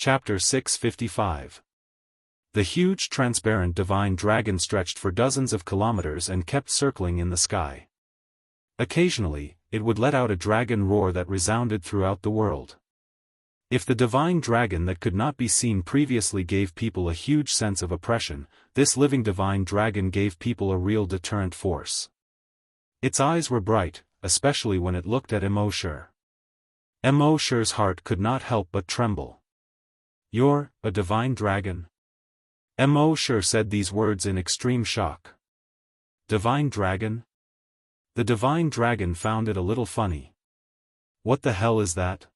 Chapter 655. The huge transparent divine dragon stretched for dozens of kilometers and kept circling in the sky. Occasionally, it would let out a dragon roar that resounded throughout the world. If the divine dragon that could not be seen previously gave people a huge sense of oppression, this living divine dragon gave people a real deterrent force. Its eyes were bright, especially when it looked at Immortal. Immortal's heart could not help but tremble. "You're a divine dragon?" Immortal said these words in extreme shock. "Divine dragon?" The divine dragon found it a little funny. "What the hell is that?"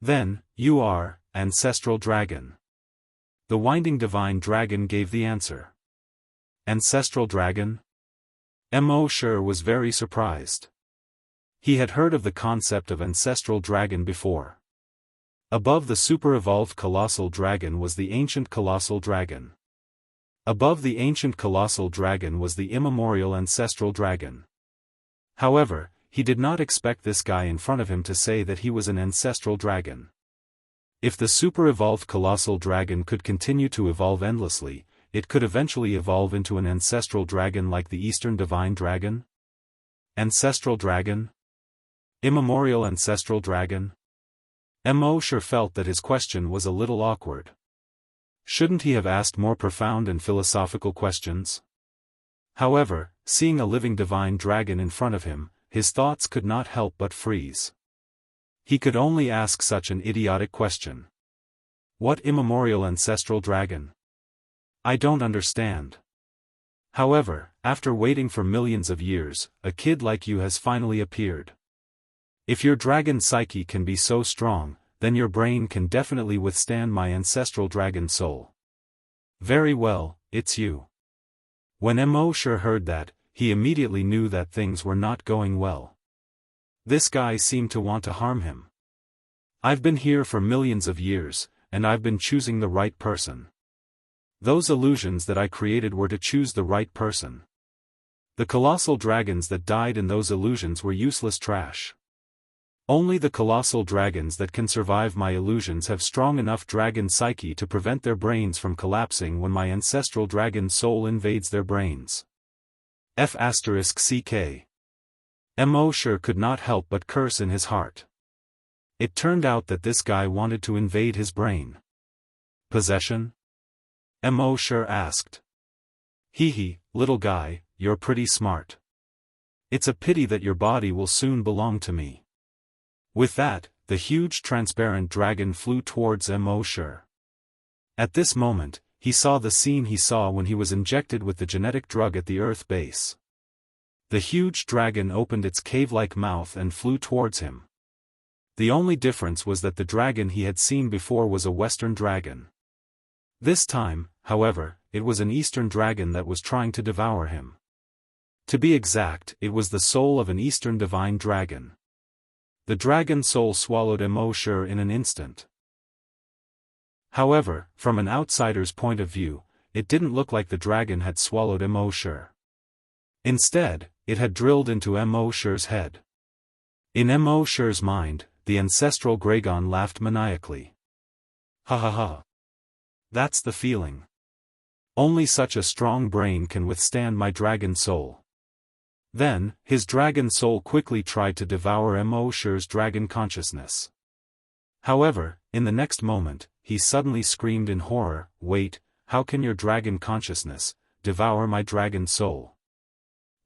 "Then, you are, ancestral dragon." The winding divine dragon gave the answer. "Ancestral dragon?" Immortal was very surprised. He had heard of the concept of ancestral dragon before. Above the super-evolved colossal dragon was the ancient colossal dragon. Above the ancient colossal dragon was the immemorial ancestral dragon. However, he did not expect this guy in front of him to say that he was an ancestral dragon. If the super-evolved colossal dragon could continue to evolve endlessly, it could eventually evolve into an ancestral dragon like the Eastern divine dragon? Ancestral dragon? Immemorial ancestral dragon? Immortal felt that his question was a little awkward. Shouldn't he have asked more profound and philosophical questions? However, seeing a living divine dragon in front of him, his thoughts could not help but freeze. He could only ask such an idiotic question. "What immemorial ancestral dragon? I don't understand." However, after waiting for millions of years, a kid like you has finally appeared. If your dragon psyche can be so strong, then your brain can definitely withstand my ancestral dragon soul. Very well, it's you. When Immortal heard that, he immediately knew that things were not going well. This guy seemed to want to harm him. "I've been here for millions of years, and I've been choosing the right person. Those illusions that I created were to choose the right person. The colossal dragons that died in those illusions were useless trash. Only the colossal dragons that can survive my illusions have strong enough dragon psyche to prevent their brains from collapsing when my ancestral dragon soul invades their brains." F***ck. Immortal could not help but curse in his heart. It turned out that this guy wanted to invade his brain. "Possession?" Immortal asked. "Hee, little guy, you're pretty smart. It's a pity that your body will soon belong to me." With that, the huge transparent dragon flew towards Immortal. At this moment, he saw the scene he saw when he was injected with the genetic drug at the Earth base. The huge dragon opened its cave-like mouth and flew towards him. The only difference was that the dragon he had seen before was a Western dragon. This time, however, it was an Eastern dragon that was trying to devour him. To be exact, it was the soul of an Eastern divine dragon. The dragon soul swallowed Immortal in an instant. However, from an outsider's point of view, it didn't look like the dragon had swallowed Immortal. Instead, it had drilled into Immortal's head. In Immortal's mind, the ancestral dragon laughed maniacally. "Ha ha ha. That's the feeling. Only such a strong brain can withstand my dragon soul." Then, his dragon soul quickly tried to devour Immortal's dragon consciousness. However, in the next moment, he suddenly screamed in horror, "Wait, how can your dragon consciousness devour my dragon soul?"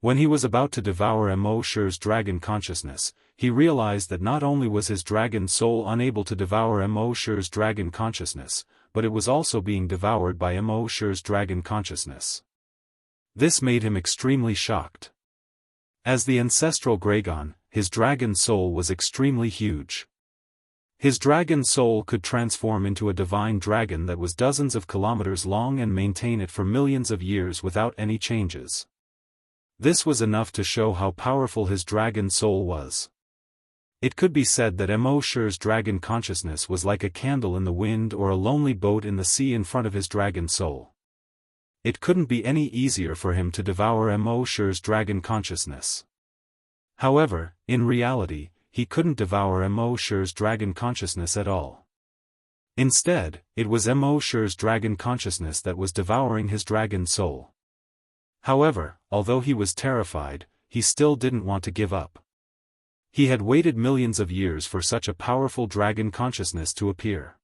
When he was about to devour Immortal's dragon consciousness, he realized that not only was his dragon soul unable to devour Immortal's dragon consciousness, but it was also being devoured by Immortal's dragon consciousness. This made him extremely shocked. As the ancestral dragon, his dragon soul was extremely huge. His dragon soul could transform into a divine dragon that was dozens of kilometers long and maintain it for millions of years without any changes. This was enough to show how powerful his dragon soul was. It could be said that Immortal's dragon consciousness was like a candle in the wind or a lonely boat in the sea in front of his dragon soul. It couldn't be any easier for him to devour Immortal's dragon consciousness. However, in reality, he couldn't devour Immortal's dragon consciousness at all. Instead, it was Immortal's dragon consciousness that was devouring his dragon soul. However, although he was terrified, he still didn't want to give up. He had waited millions of years for such a powerful dragon consciousness to appear.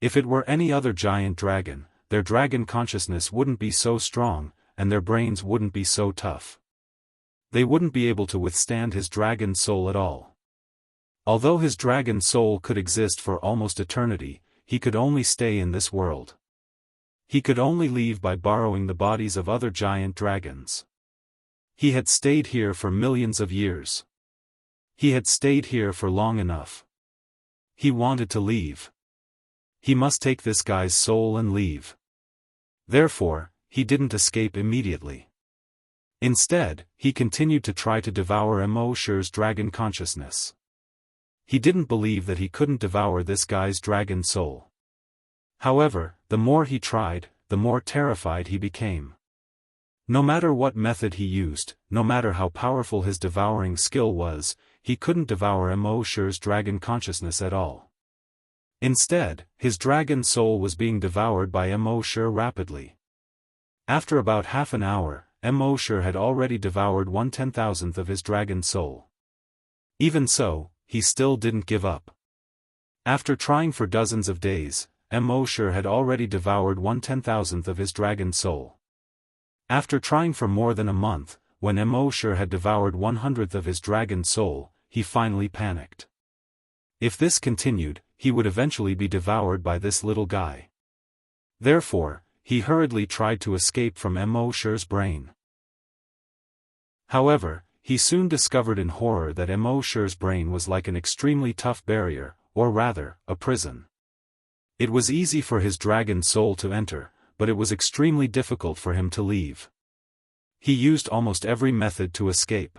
If it were any other giant dragon, their dragon consciousness wouldn't be so strong, and their brains wouldn't be so tough. They wouldn't be able to withstand his dragon soul at all. Although his dragon soul could exist for almost eternity, he could only stay in this world. He could only leave by borrowing the bodies of other giant dragons. He had stayed here for millions of years. He had stayed here for long enough. He wanted to leave. He must take this guy's soul and leave. Therefore, he didn't escape immediately. Instead, he continued to try to devour Immortal's dragon consciousness. He didn't believe that he couldn't devour this guy's dragon soul. However, the more he tried, the more terrified he became. No matter what method he used, no matter how powerful his devouring skill was, he couldn't devour Immortal's dragon consciousness at all. Instead, his dragon soul was being devoured by Immortal rapidly. After about half an hour, Immortal had already devoured 1/10,000th of his dragon soul. Even so, he still didn't give up. After trying for dozens of days, Immortal had already devoured 1/10,000th of his dragon soul. After trying for more than a month, when Immortal had devoured 1/100th of his dragon soul, he finally panicked. If this continued, he would eventually be devoured by this little guy. Therefore, he hurriedly tried to escape from Immortal's brain. However, he soon discovered in horror that Immortal's brain was like an extremely tough barrier, or rather, a prison. It was easy for his dragon soul to enter, but it was extremely difficult for him to leave. He used almost every method to escape.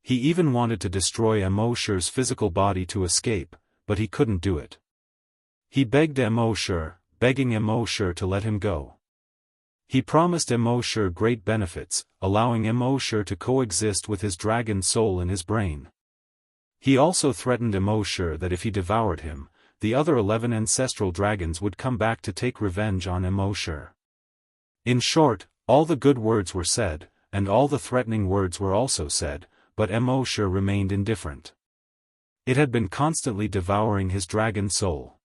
He even wanted to destroy Immortal's physical body to escape, but he couldn't do it. He begged Immortal, begging Immortal to let him go. He promised Immortal great benefits, allowing Immortal to coexist with his dragon soul in his brain. He also threatened Immortal that if he devoured him, the other 11 ancestral dragons would come back to take revenge on Immortal. In short, all the good words were said, and all the threatening words were also said, but Immortal remained indifferent. It had been constantly devouring his dragon soul.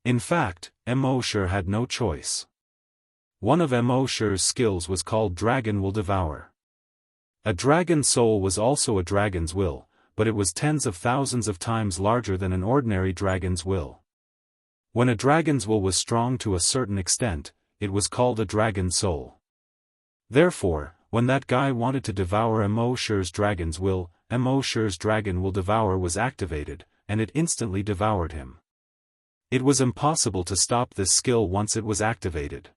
In fact, Immortal had no choice. One of Immortal's skills was called Dragon Will Devour. A dragon soul was also a dragon's will, but it was tens of thousands of times larger than an ordinary dragon's will. When a dragon's will was strong to a certain extent, it was called a dragon soul. Therefore, when that guy wanted to devour Immortal's dragon's will, Immortal's Dragon Will Devour was activated, and it instantly devoured him. It was impossible to stop this skill once it was activated.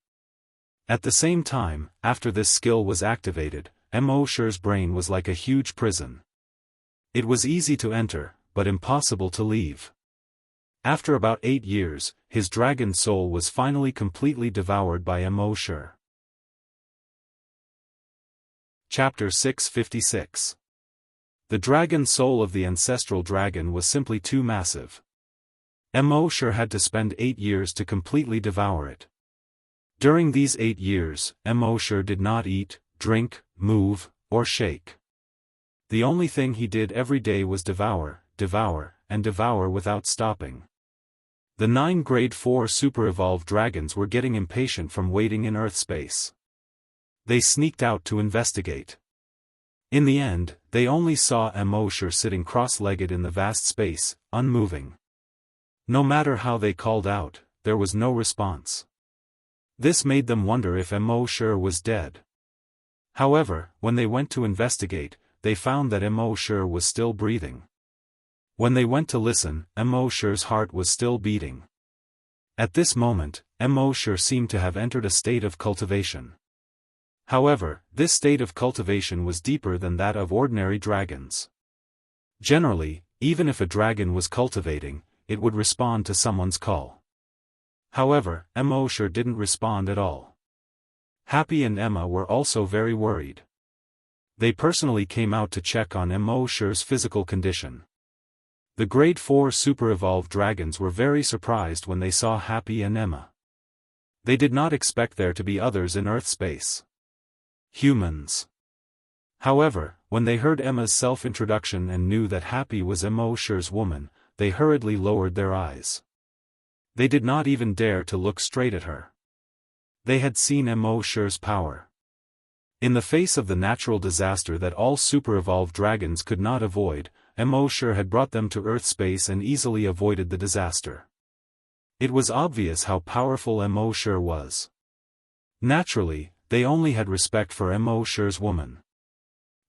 At the same time, after this skill was activated, Immortal's brain was like a huge prison. It was easy to enter, but impossible to leave. After about 8 years, his dragon soul was finally completely devoured by Immortal. Chapter 656. The dragon soul of the ancestral dragon was simply too massive. Immortal had to spend 8 years to completely devour it. During these 8 years, Immortal did not eat, drink, move, or shake. The only thing he did every day was devour, devour, and devour without stopping. The 9 Grade 4 super-evolved dragons were getting impatient from waiting in Earth space. They sneaked out to investigate. In the end, they only saw Immortal sitting cross-legged in the vast space, unmoving. No matter how they called out, there was no response. This made them wonder if Immortal was dead. However, when they went to investigate, they found that Immortal was still breathing. When they went to listen, Immortal's heart was still beating. At this moment, Immortal seemed to have entered a state of cultivation. However, this state of cultivation was deeper than that of ordinary dragons. Generally, even if a dragon was cultivating, it would respond to someone's call. However, Immortal didn't respond at all. Happy and Emma were also very worried. They personally came out to check on Immortal's physical condition. The Grade 4 super-evolved dragons were very surprised when they saw Happy and Emma. They did not expect there to be others in Earth space. Humans. However, when they heard Emma's self-introduction and knew that Happy was Immortal's woman, they hurriedly lowered their eyes. They did not even dare to look straight at her. They had seen Immortal's power. In the face of the natural disaster that all super-evolved dragons could not avoid, Immortal had brought them to Earth space and easily avoided the disaster. It was obvious how powerful Immortal was. Naturally, they only had respect for Immortal's woman.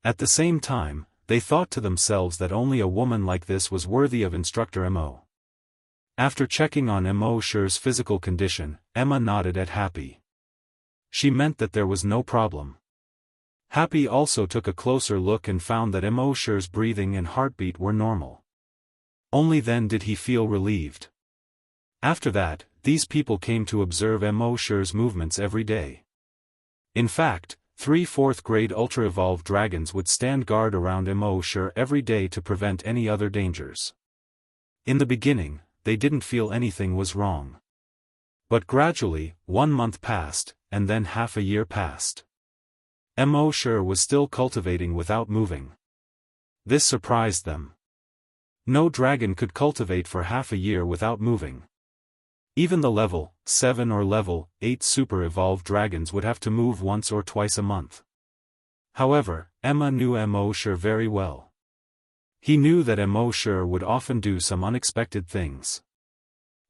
At the same time, they thought to themselves that only a woman like this was worthy of Instructor Mo. After checking on Immortal's physical condition, Emma nodded at Happy. She meant that there was no problem. Happy also took a closer look and found that Immortal's breathing and heartbeat were normal. Only then did he feel relieved. After that, these people came to observe Immortal's movements every day. In fact, 3 4th-grade ultra-evolved dragons would stand guard around Immortal every day to prevent any other dangers. In the beginning, they didn't feel anything was wrong. But gradually, 1 month passed, and then half a year passed. Immortal was still cultivating without moving. This surprised them. No dragon could cultivate for half a year without moving. Even the level 7 or level 8 super-evolved dragons would have to move once or twice a month. However, Emma knew Immortal very well. He knew that Immortal would often do some unexpected things.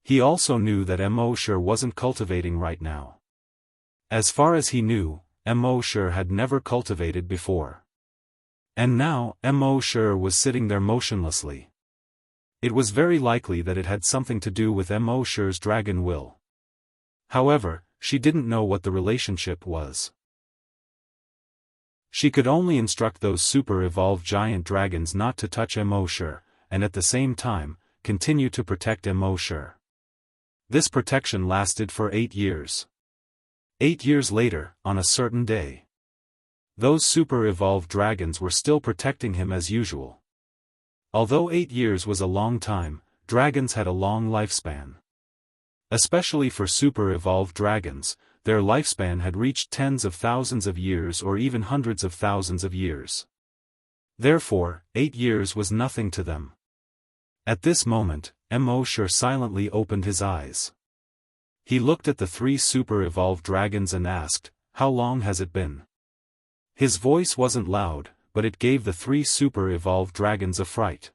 He also knew that Immortal wasn't cultivating right now. As far as he knew, Immortal had never cultivated before. And now, Immortal was sitting there motionlessly. It was very likely that it had something to do with Immortal's dragon will. However, she didn't know what the relationship was. She could only instruct those super-evolved giant dragons not to touch Immortal, and at the same time, continue to protect Immortal. This protection lasted for 8 years. 8 years later, on a certain day, those super-evolved dragons were still protecting him as usual. Although 8 years was a long time, dragons had a long lifespan. Especially for super-evolved dragons, their lifespan had reached tens of thousands of years or even hundreds of thousands of years. Therefore, 8 years was nothing to them. At this moment, Immortal silently opened his eyes. He looked at the 3 super-evolved dragons and asked, "How long has it been?" His voice wasn't loud, but it gave the 3 super-evolved dragons a fright.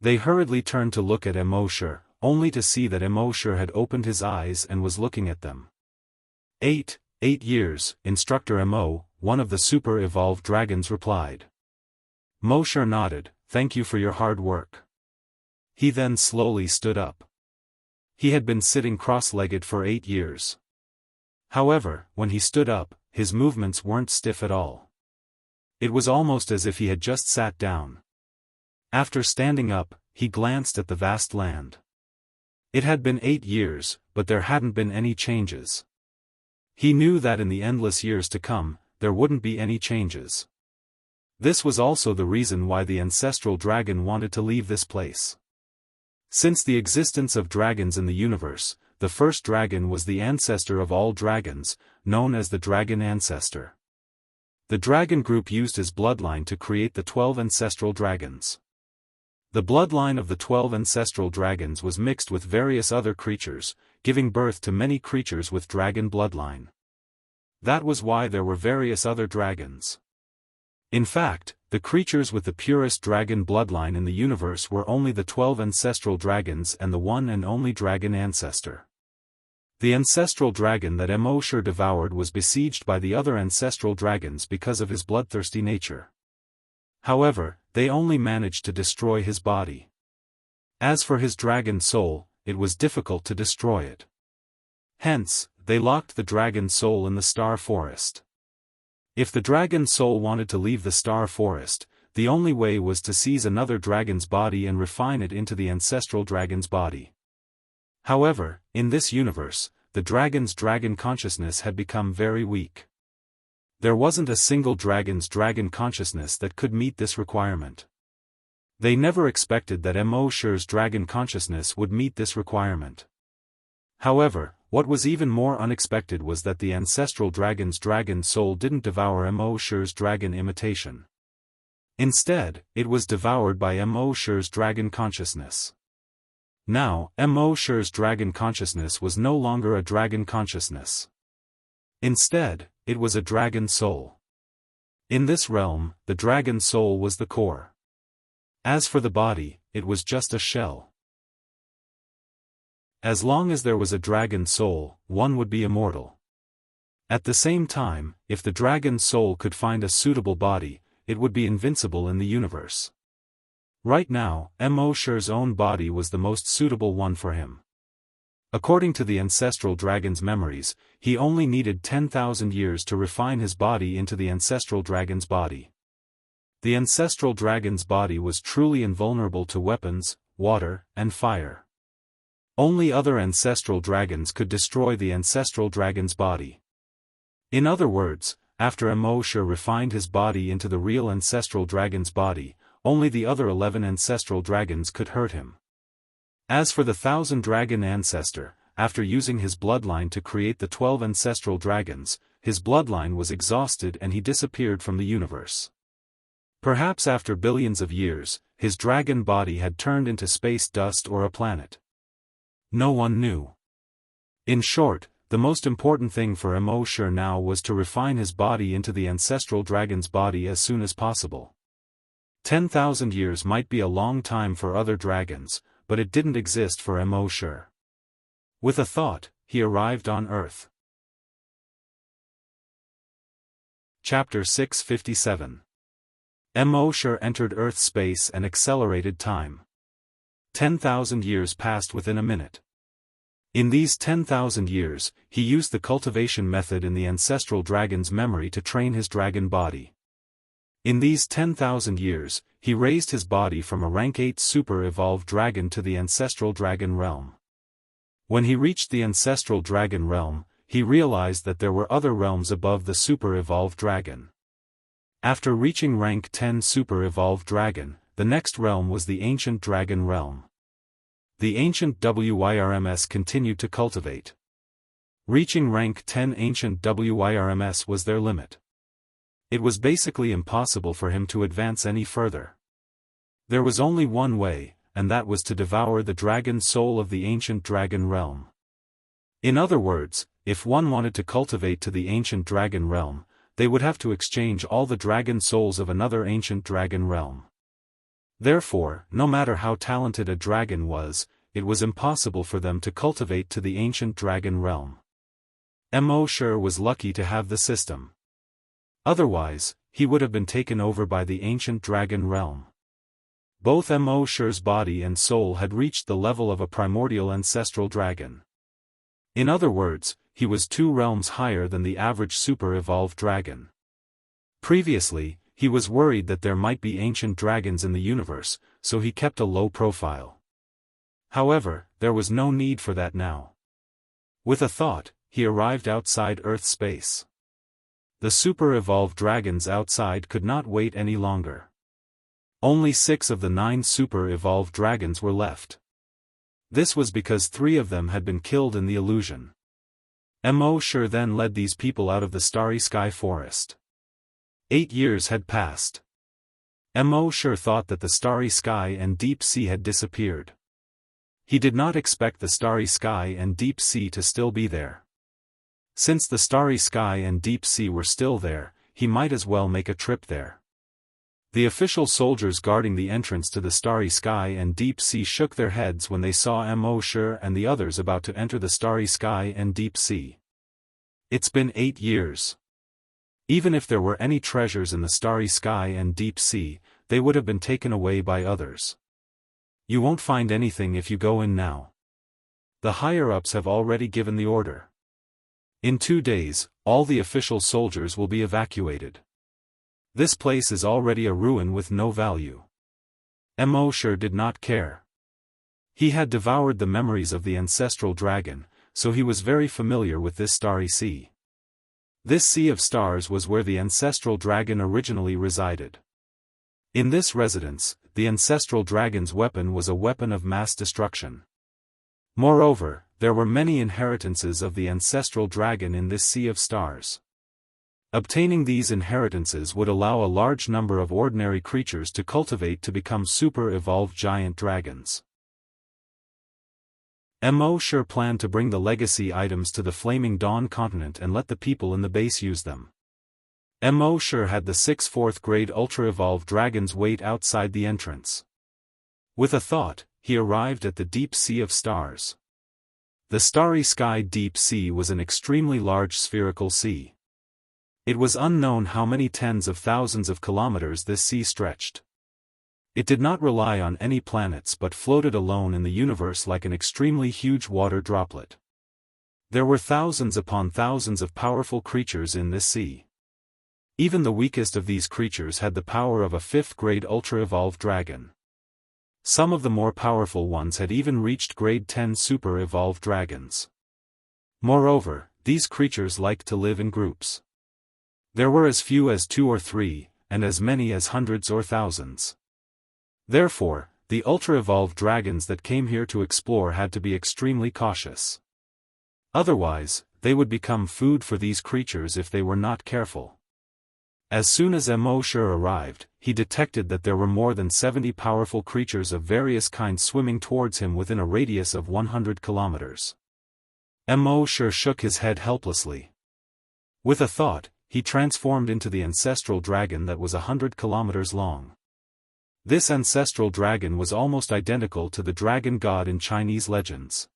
They hurriedly turned to look at Immortal, only to see that Immortal had opened his eyes and was looking at them. 8 years, Instructor Mo, one of the super-evolved dragons replied. Immortal nodded, "Thank you for your hard work." He then slowly stood up. He had been sitting cross-legged for 8 years. However, when he stood up, his movements weren't stiff at all. It was almost as if he had just sat down. After standing up, he glanced at the vast land. It had been 8 years, but there hadn't been any changes. He knew that in the endless years to come, there wouldn't be any changes. This was also the reason why the ancestral dragon wanted to leave this place. Since the existence of dragons in the universe, the first dragon was the ancestor of all dragons, known as the Dragon Ancestor. The dragon group used his bloodline to create the 12 ancestral dragons. The bloodline of the 12 ancestral dragons was mixed with various other creatures, giving birth to many creatures with dragon bloodline. That was why there were various other dragons. In fact, the creatures with the purest dragon bloodline in the universe were only the 12 ancestral dragons and the one and only dragon ancestor. The ancestral dragon that Immortal devoured was besieged by the other ancestral dragons because of his bloodthirsty nature. However, they only managed to destroy his body. As for his dragon soul, it was difficult to destroy it. Hence, they locked the dragon soul in the Star Forest. If the dragon soul wanted to leave the Star Forest, the only way was to seize another dragon's body and refine it into the ancestral dragon's body. However, in this universe, the dragon's dragon consciousness had become very weak. There wasn't a single dragon's dragon consciousness that could meet this requirement. They never expected that Mo-Shur's dragon consciousness would meet this requirement. However, what was even more unexpected was that the ancestral dragon's dragon soul didn't devour Mo-Shur's dragon imitation. Instead, it was devoured by Mo-Shur's dragon consciousness. Now, Mo-Shur's dragon consciousness was no longer a dragon consciousness. Instead, it was a dragon soul. In this realm, the dragon soul was the core. As for the body, it was just a shell. As long as there was a dragon soul, one would be immortal. At the same time, if the dragon soul could find a suitable body, it would be invincible in the universe. Right now, Mo-Shur's own body was the most suitable one for him. According to the ancestral dragon's memories, he only needed 10,000 years to refine his body into the ancestral dragon's body. The ancestral dragon's body was truly invulnerable to weapons, water, and fire. Only other ancestral dragons could destroy the ancestral dragon's body. In other words, after Mo-Shur refined his body into the real ancestral dragon's body, only the other 11 ancestral dragons could hurt him. As for the 1,000-dragon ancestor, after using his bloodline to create the 12 ancestral dragons, his bloodline was exhausted and he disappeared from the universe. Perhaps after billions of years, his dragon body had turned into space dust or a planet. No one knew. In short, the most important thing for Mo-Shur now was to refine his body into the ancestral dragon's body as soon as possible. 10,000 years might be a long time for other dragons, but it didn't exist for Mo-Shur. With a thought, he arrived on Earth. Chapter 657. Mo-Shur entered Earth space and accelerated time. 10,000 years passed within a minute. In these 10,000 years, he used the cultivation method in the ancestral dragon's memory to train his dragon body. In these 10,000 years, he raised his body from a rank 8 super-evolved dragon to the ancestral dragon realm. When he reached the ancestral dragon realm, he realized that there were other realms above the super-evolved dragon. After reaching rank 10 super-evolved dragon, the next realm was the ancient dragon realm. The ancient WYRMS continued to cultivate. Reaching rank 10 ancient WYRMS was their limit. It was basically impossible for him to advance any further. There was only one way, and that was to devour the dragon soul of the ancient dragon realm. In other words, if one wanted to cultivate to the ancient dragon realm, they would have to exchange all the dragon souls of another ancient dragon realm. Therefore, no matter how talented a dragon was, it was impossible for them to cultivate to the ancient dragon realm. Mo-Shur was lucky to have the system. Otherwise, he would have been taken over by the ancient dragon realm. Both Mo-Shur's body and soul had reached the level of a primordial ancestral dragon. In other words, he was 2 realms higher than the average super-evolved dragon. Previously, he was worried that there might be ancient dragons in the universe, so he kept a low profile. However, there was no need for that now. With a thought, he arrived outside Earth space. The super-evolved dragons outside could not wait any longer. Only 6 of the 9 super-evolved dragons were left. This was because 3 of them had been killed in the illusion. Mo-Shur then led these people out of the starry sky forest. 8 years had passed. Mo-Shur thought that the starry sky and deep sea had disappeared. He did not expect the starry sky and deep sea to still be there. Since the starry sky and deep sea were still there, he might as well make a trip there. The official soldiers guarding the entrance to the starry sky and deep sea shook their heads when they saw Mo-Shur and the others about to enter the starry sky and deep sea. It's been 8 years. Even if there were any treasures in the starry sky and deep sea, they would have been taken away by others. You won't find anything if you go in now. The higher-ups have already given the order. In 2 days, all the official soldiers will be evacuated. This place is already a ruin with no value. Mo-Shur did not care. He had devoured the memories of the ancestral dragon, so he was very familiar with this starry sea. This sea of stars was where the ancestral dragon originally resided. In this residence, the ancestral dragon's weapon was a weapon of mass destruction. Moreover, there were many inheritances of the ancestral dragon in this sea of stars. Obtaining these inheritances would allow a large number of ordinary creatures to cultivate to become super-evolved giant dragons. Mo sure planned to bring the legacy items to the Flaming Dawn continent and let the people in the base use them. Mo sure had the 6 4th-grade ultra-evolved dragons wait outside the entrance. With a thought, he arrived at the deep sea of stars. The starry sky deep sea was an extremely large spherical sea. It was unknown how many tens of thousands of kilometers this sea stretched. It did not rely on any planets but floated alone in the universe like an extremely huge water droplet. There were thousands upon thousands of powerful creatures in this sea. Even the weakest of these creatures had the power of a 5th-grade ultra-evolved dragon. Some of the more powerful ones had even reached grade 10 super-evolved dragons. Moreover, these creatures liked to live in groups. There were as few as 2 or 3, and as many as hundreds or thousands. Therefore, the ultra-evolved dragons that came here to explore had to be extremely cautious. Otherwise, they would become food for these creatures if they were not careful. As soon as Mo sure arrived, he detected that there were more than 70 powerful creatures of various kinds swimming towards him within a radius of 100 kilometers. Mo sure shook his head helplessly. With a thought, he transformed into the ancestral dragon that was 100 kilometers long. This ancestral dragon was almost identical to the dragon god in Chinese legends.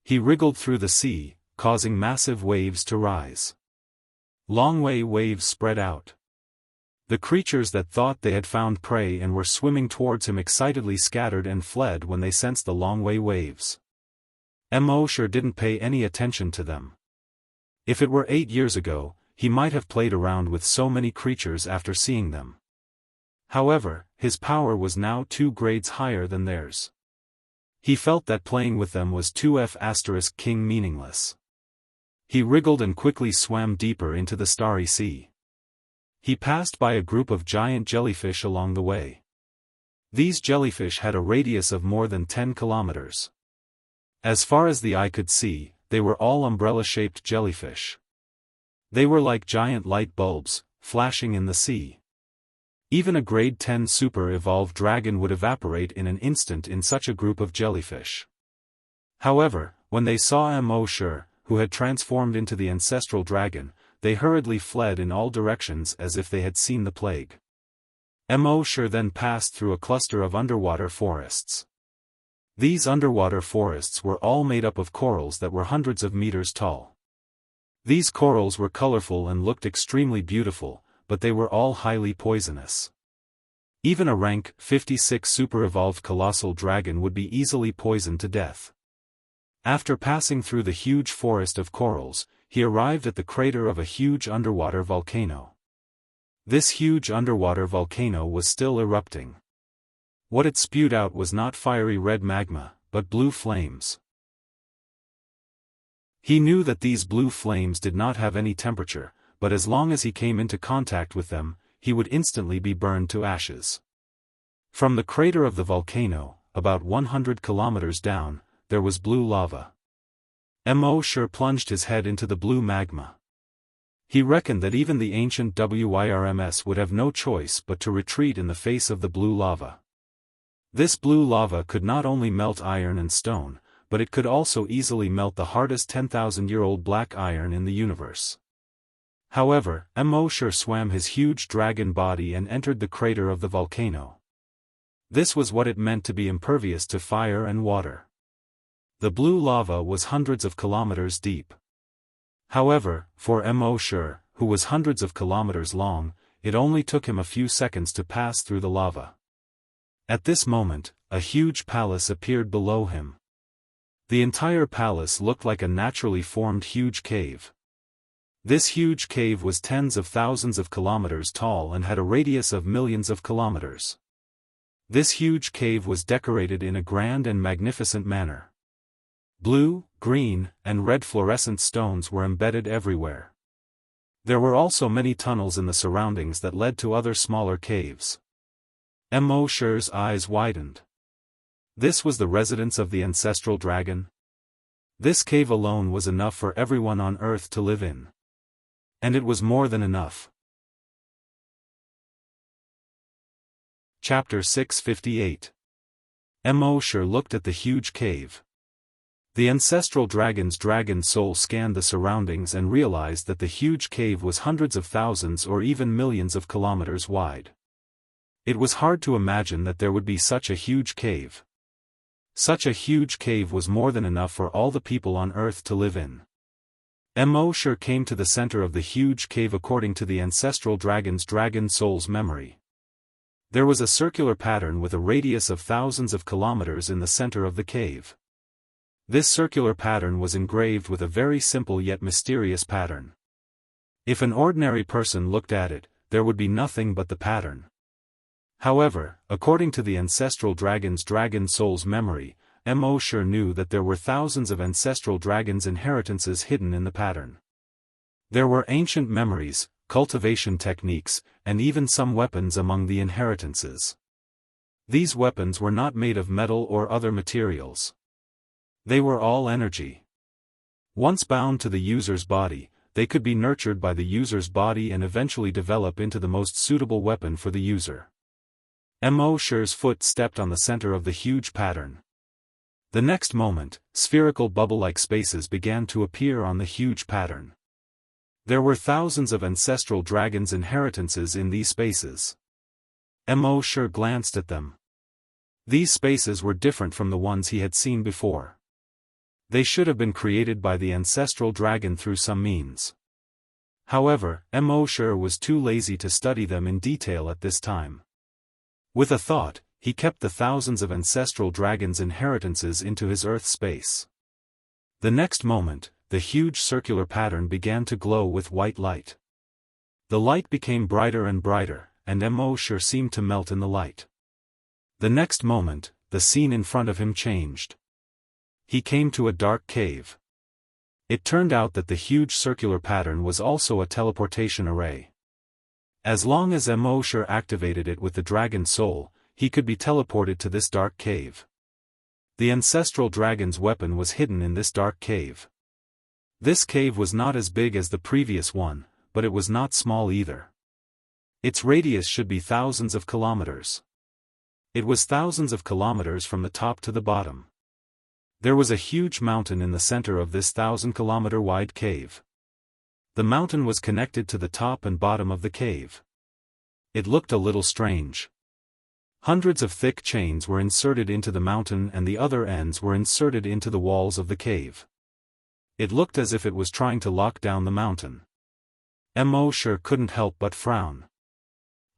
He wriggled through the sea, causing massive waves to rise. Long waves spread out. The creatures that thought they had found prey and were swimming towards him excitedly scattered and fled when they sensed the long waves. Mo sure didn't pay any attention to them. If it were 8 years ago, he might have played around with so many creatures after seeing them. However, his power was now 2 grades higher than theirs. He felt that playing with them was 2F** king meaningless. He wriggled and quickly swam deeper into the starry sea. He passed by a group of giant jellyfish along the way. These jellyfish had a radius of more than 10 kilometers. As far as the eye could see, they were all umbrella-shaped jellyfish. They were like giant light bulbs, flashing in the sea. Even a grade 10 super-evolved dragon would evaporate in an instant in such a group of jellyfish. However, when they saw Mo sure, who had transformed into the ancestral dragon, they hurriedly fled in all directions as if they had seen the plague. Mo sure then passed through a cluster of underwater forests. These underwater forests were all made up of corals that were hundreds of meters tall. These corals were colorful and looked extremely beautiful, but they were all highly poisonous. Even a rank 56 super-evolved colossal dragon would be easily poisoned to death. After passing through the huge forest of corals, he arrived at the crater of a huge underwater volcano. This huge underwater volcano was still erupting. What it spewed out was not fiery red magma, but blue flames. He knew that these blue flames did not have any temperature, but as long as he came into contact with them, he would instantly be burned to ashes. From the crater of the volcano, about 100 kilometers down, there was blue lava. Mo sure plunged his head into the blue magma. He reckoned that even the ancient WIRMS would have no choice but to retreat in the face of the blue lava. This blue lava could not only melt iron and stone, but it could also easily melt the hardest 10,000-year-old black iron in the universe. However, Mo sure swam his huge dragon body and entered the crater of the volcano. This was what it meant to be impervious to fire and water. The blue lava was hundreds of kilometers deep. However, for Mo sure, who was hundreds of kilometers long, it only took him a few seconds to pass through the lava. At this moment, a huge palace appeared below him. The entire palace looked like a naturally formed huge cave. This huge cave was tens of thousands of kilometers tall and had a radius of millions of kilometers. This huge cave was decorated in a grand and magnificent manner. Blue, green, and red fluorescent stones were embedded everywhere. There were also many tunnels in the surroundings that led to other smaller caves. Mo Shi's eyes widened. This was the residence of the ancestral dragon? This cave alone was enough for everyone on Earth to live in. And it was more than enough. Chapter 658. Mo Shi looked at the huge cave. The ancestral dragon's dragon soul scanned the surroundings and realized that the huge cave was hundreds of thousands or even millions of kilometers wide. It was hard to imagine that there would be such a huge cave. Such a huge cave was more than enough for all the people on Earth to live in. Mo Shi came to the center of the huge cave according to the ancestral dragon's dragon soul's memory. There was a circular pattern with a radius of thousands of kilometers in the center of the cave. This circular pattern was engraved with a very simple yet mysterious pattern. If an ordinary person looked at it, there would be nothing but the pattern. However, according to the ancestral dragon's dragon soul's memory, Mo Shi knew that there were thousands of ancestral dragons' inheritances hidden in the pattern. There were ancient memories, cultivation techniques, and even some weapons among the inheritances. These weapons were not made of metal or other materials. They were all energy. Once bound to the user's body, they could be nurtured by the user's body and eventually develop into the most suitable weapon for the user. Mo Shi's foot stepped on the center of the huge pattern. The next moment, spherical bubble-like spaces began to appear on the huge pattern. There were thousands of ancestral dragons' inheritances in these spaces. Mo Shi glanced at them. These spaces were different from the ones he had seen before. They should have been created by the ancestral dragon through some means. However, Mo Shi was too lazy to study them in detail at this time. With a thought, he kept the thousands of ancestral dragons' inheritances into his Earth space. The next moment, the huge circular pattern began to glow with white light. The light became brighter and brighter, and Mo Shi seemed to melt in the light. The next moment, the scene in front of him changed. He came to a dark cave. It turned out that the huge circular pattern was also a teleportation array. As long as Mo Shi activated it with the dragon soul, he could be teleported to this dark cave. The ancestral dragon's weapon was hidden in this dark cave. This cave was not as big as the previous one, but it was not small either. Its radius should be thousands of kilometers. It was thousands of kilometers from the top to the bottom. There was a huge mountain in the center of this 1,000-kilometer wide cave. The mountain was connected to the top and bottom of the cave. It looked a little strange. Hundreds of thick chains were inserted into the mountain and the other ends were inserted into the walls of the cave. It looked as if it was trying to lock down the mountain. Mo Shi couldn't help but frown.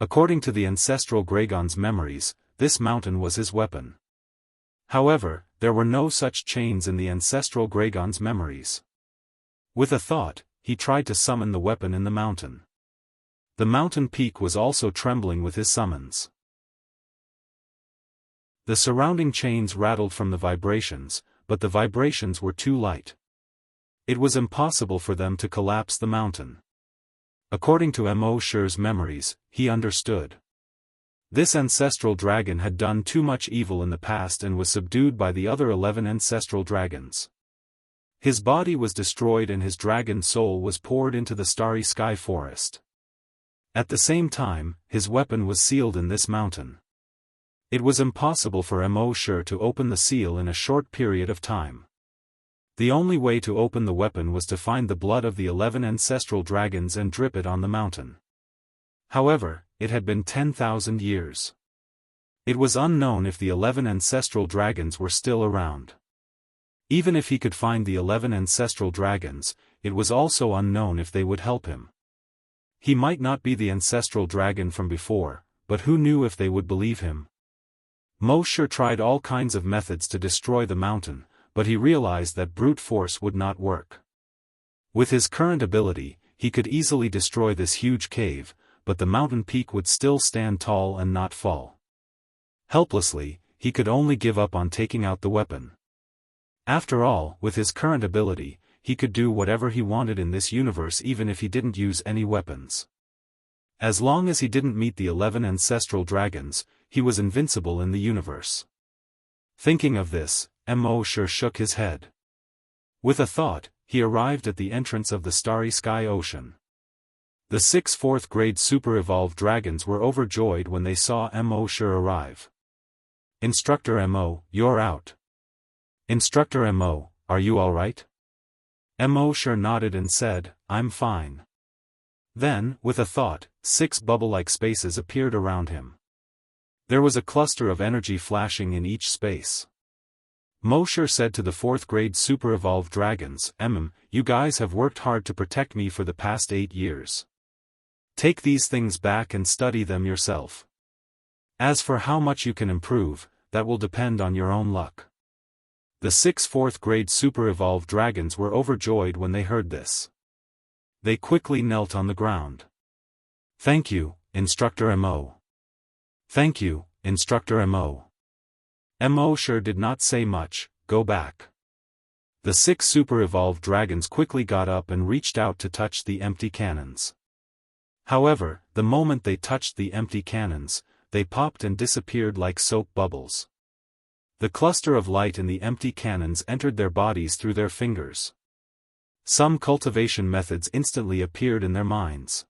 According to the ancestral dragon's memories, this mountain was his weapon. However, there were no such chains in the ancestral dragon's memories. With a thought, he tried to summon the weapon in the mountain. The mountain peak was also trembling with his summons. The surrounding chains rattled from the vibrations, but the vibrations were too light. It was impossible for them to collapse the mountain. According to Mo Shi's memories, he understood. This ancestral dragon had done too much evil in the past and was subdued by the other 11 ancestral dragons. His body was destroyed and his dragon soul was poured into the starry sky forest. At the same time, his weapon was sealed in this mountain. It was impossible for Mo Shi to open the seal in a short period of time. The only way to open the weapon was to find the blood of the 11 ancestral dragons and drip it on the mountain. However, it had been 10,000 years. It was unknown if the 11 ancestral dragons were still around. Even if he could find the 11 ancestral dragons, it was also unknown if they would help him. He might not be the ancestral dragon from before, but who knew if they would believe him? Mo Shi tried all kinds of methods to destroy the mountain, but he realized that brute force would not work. With his current ability, he could easily destroy this huge cave, but the mountain peak would still stand tall and not fall. Helplessly, he could only give up on taking out the weapon. After all, with his current ability, he could do whatever he wanted in this universe even if he didn't use any weapons. As long as he didn't meet the 11 ancestral dragons, he was invincible in the universe. Thinking of this, Mo-Shi shook his head. With a thought, he arrived at the entrance of the Starry Sky Ocean. The 6 4th-grade super-evolved dragons were overjoyed when they saw Mo-Shi arrive. "Instructor Mo, you're out." "Instructor Mo, are you alright?" Mo-Shi nodded and said, "I'm fine." Then, with a thought, 6 bubble-like spaces appeared around him. There was a cluster of energy flashing in each space. Mo-Shi said to the 4th-grade super-evolved dragons, "You guys have worked hard to protect me for the past 8 years. Take these things back and study them yourself. As for how much you can improve, that will depend on your own luck." The 6 4th-grade super-evolved dragons were overjoyed when they heard this. They quickly knelt on the ground. "Thank you, Instructor Mo." "Thank you, Instructor Mo." Mo-Shi did not say much, "Go back." The 6 super-evolved dragons quickly got up and reached out to touch the empty cannons. However, the moment they touched the empty cannons, they popped and disappeared like soap bubbles. The cluster of light in the empty cannons entered their bodies through their fingers. Some cultivation methods instantly appeared in their minds.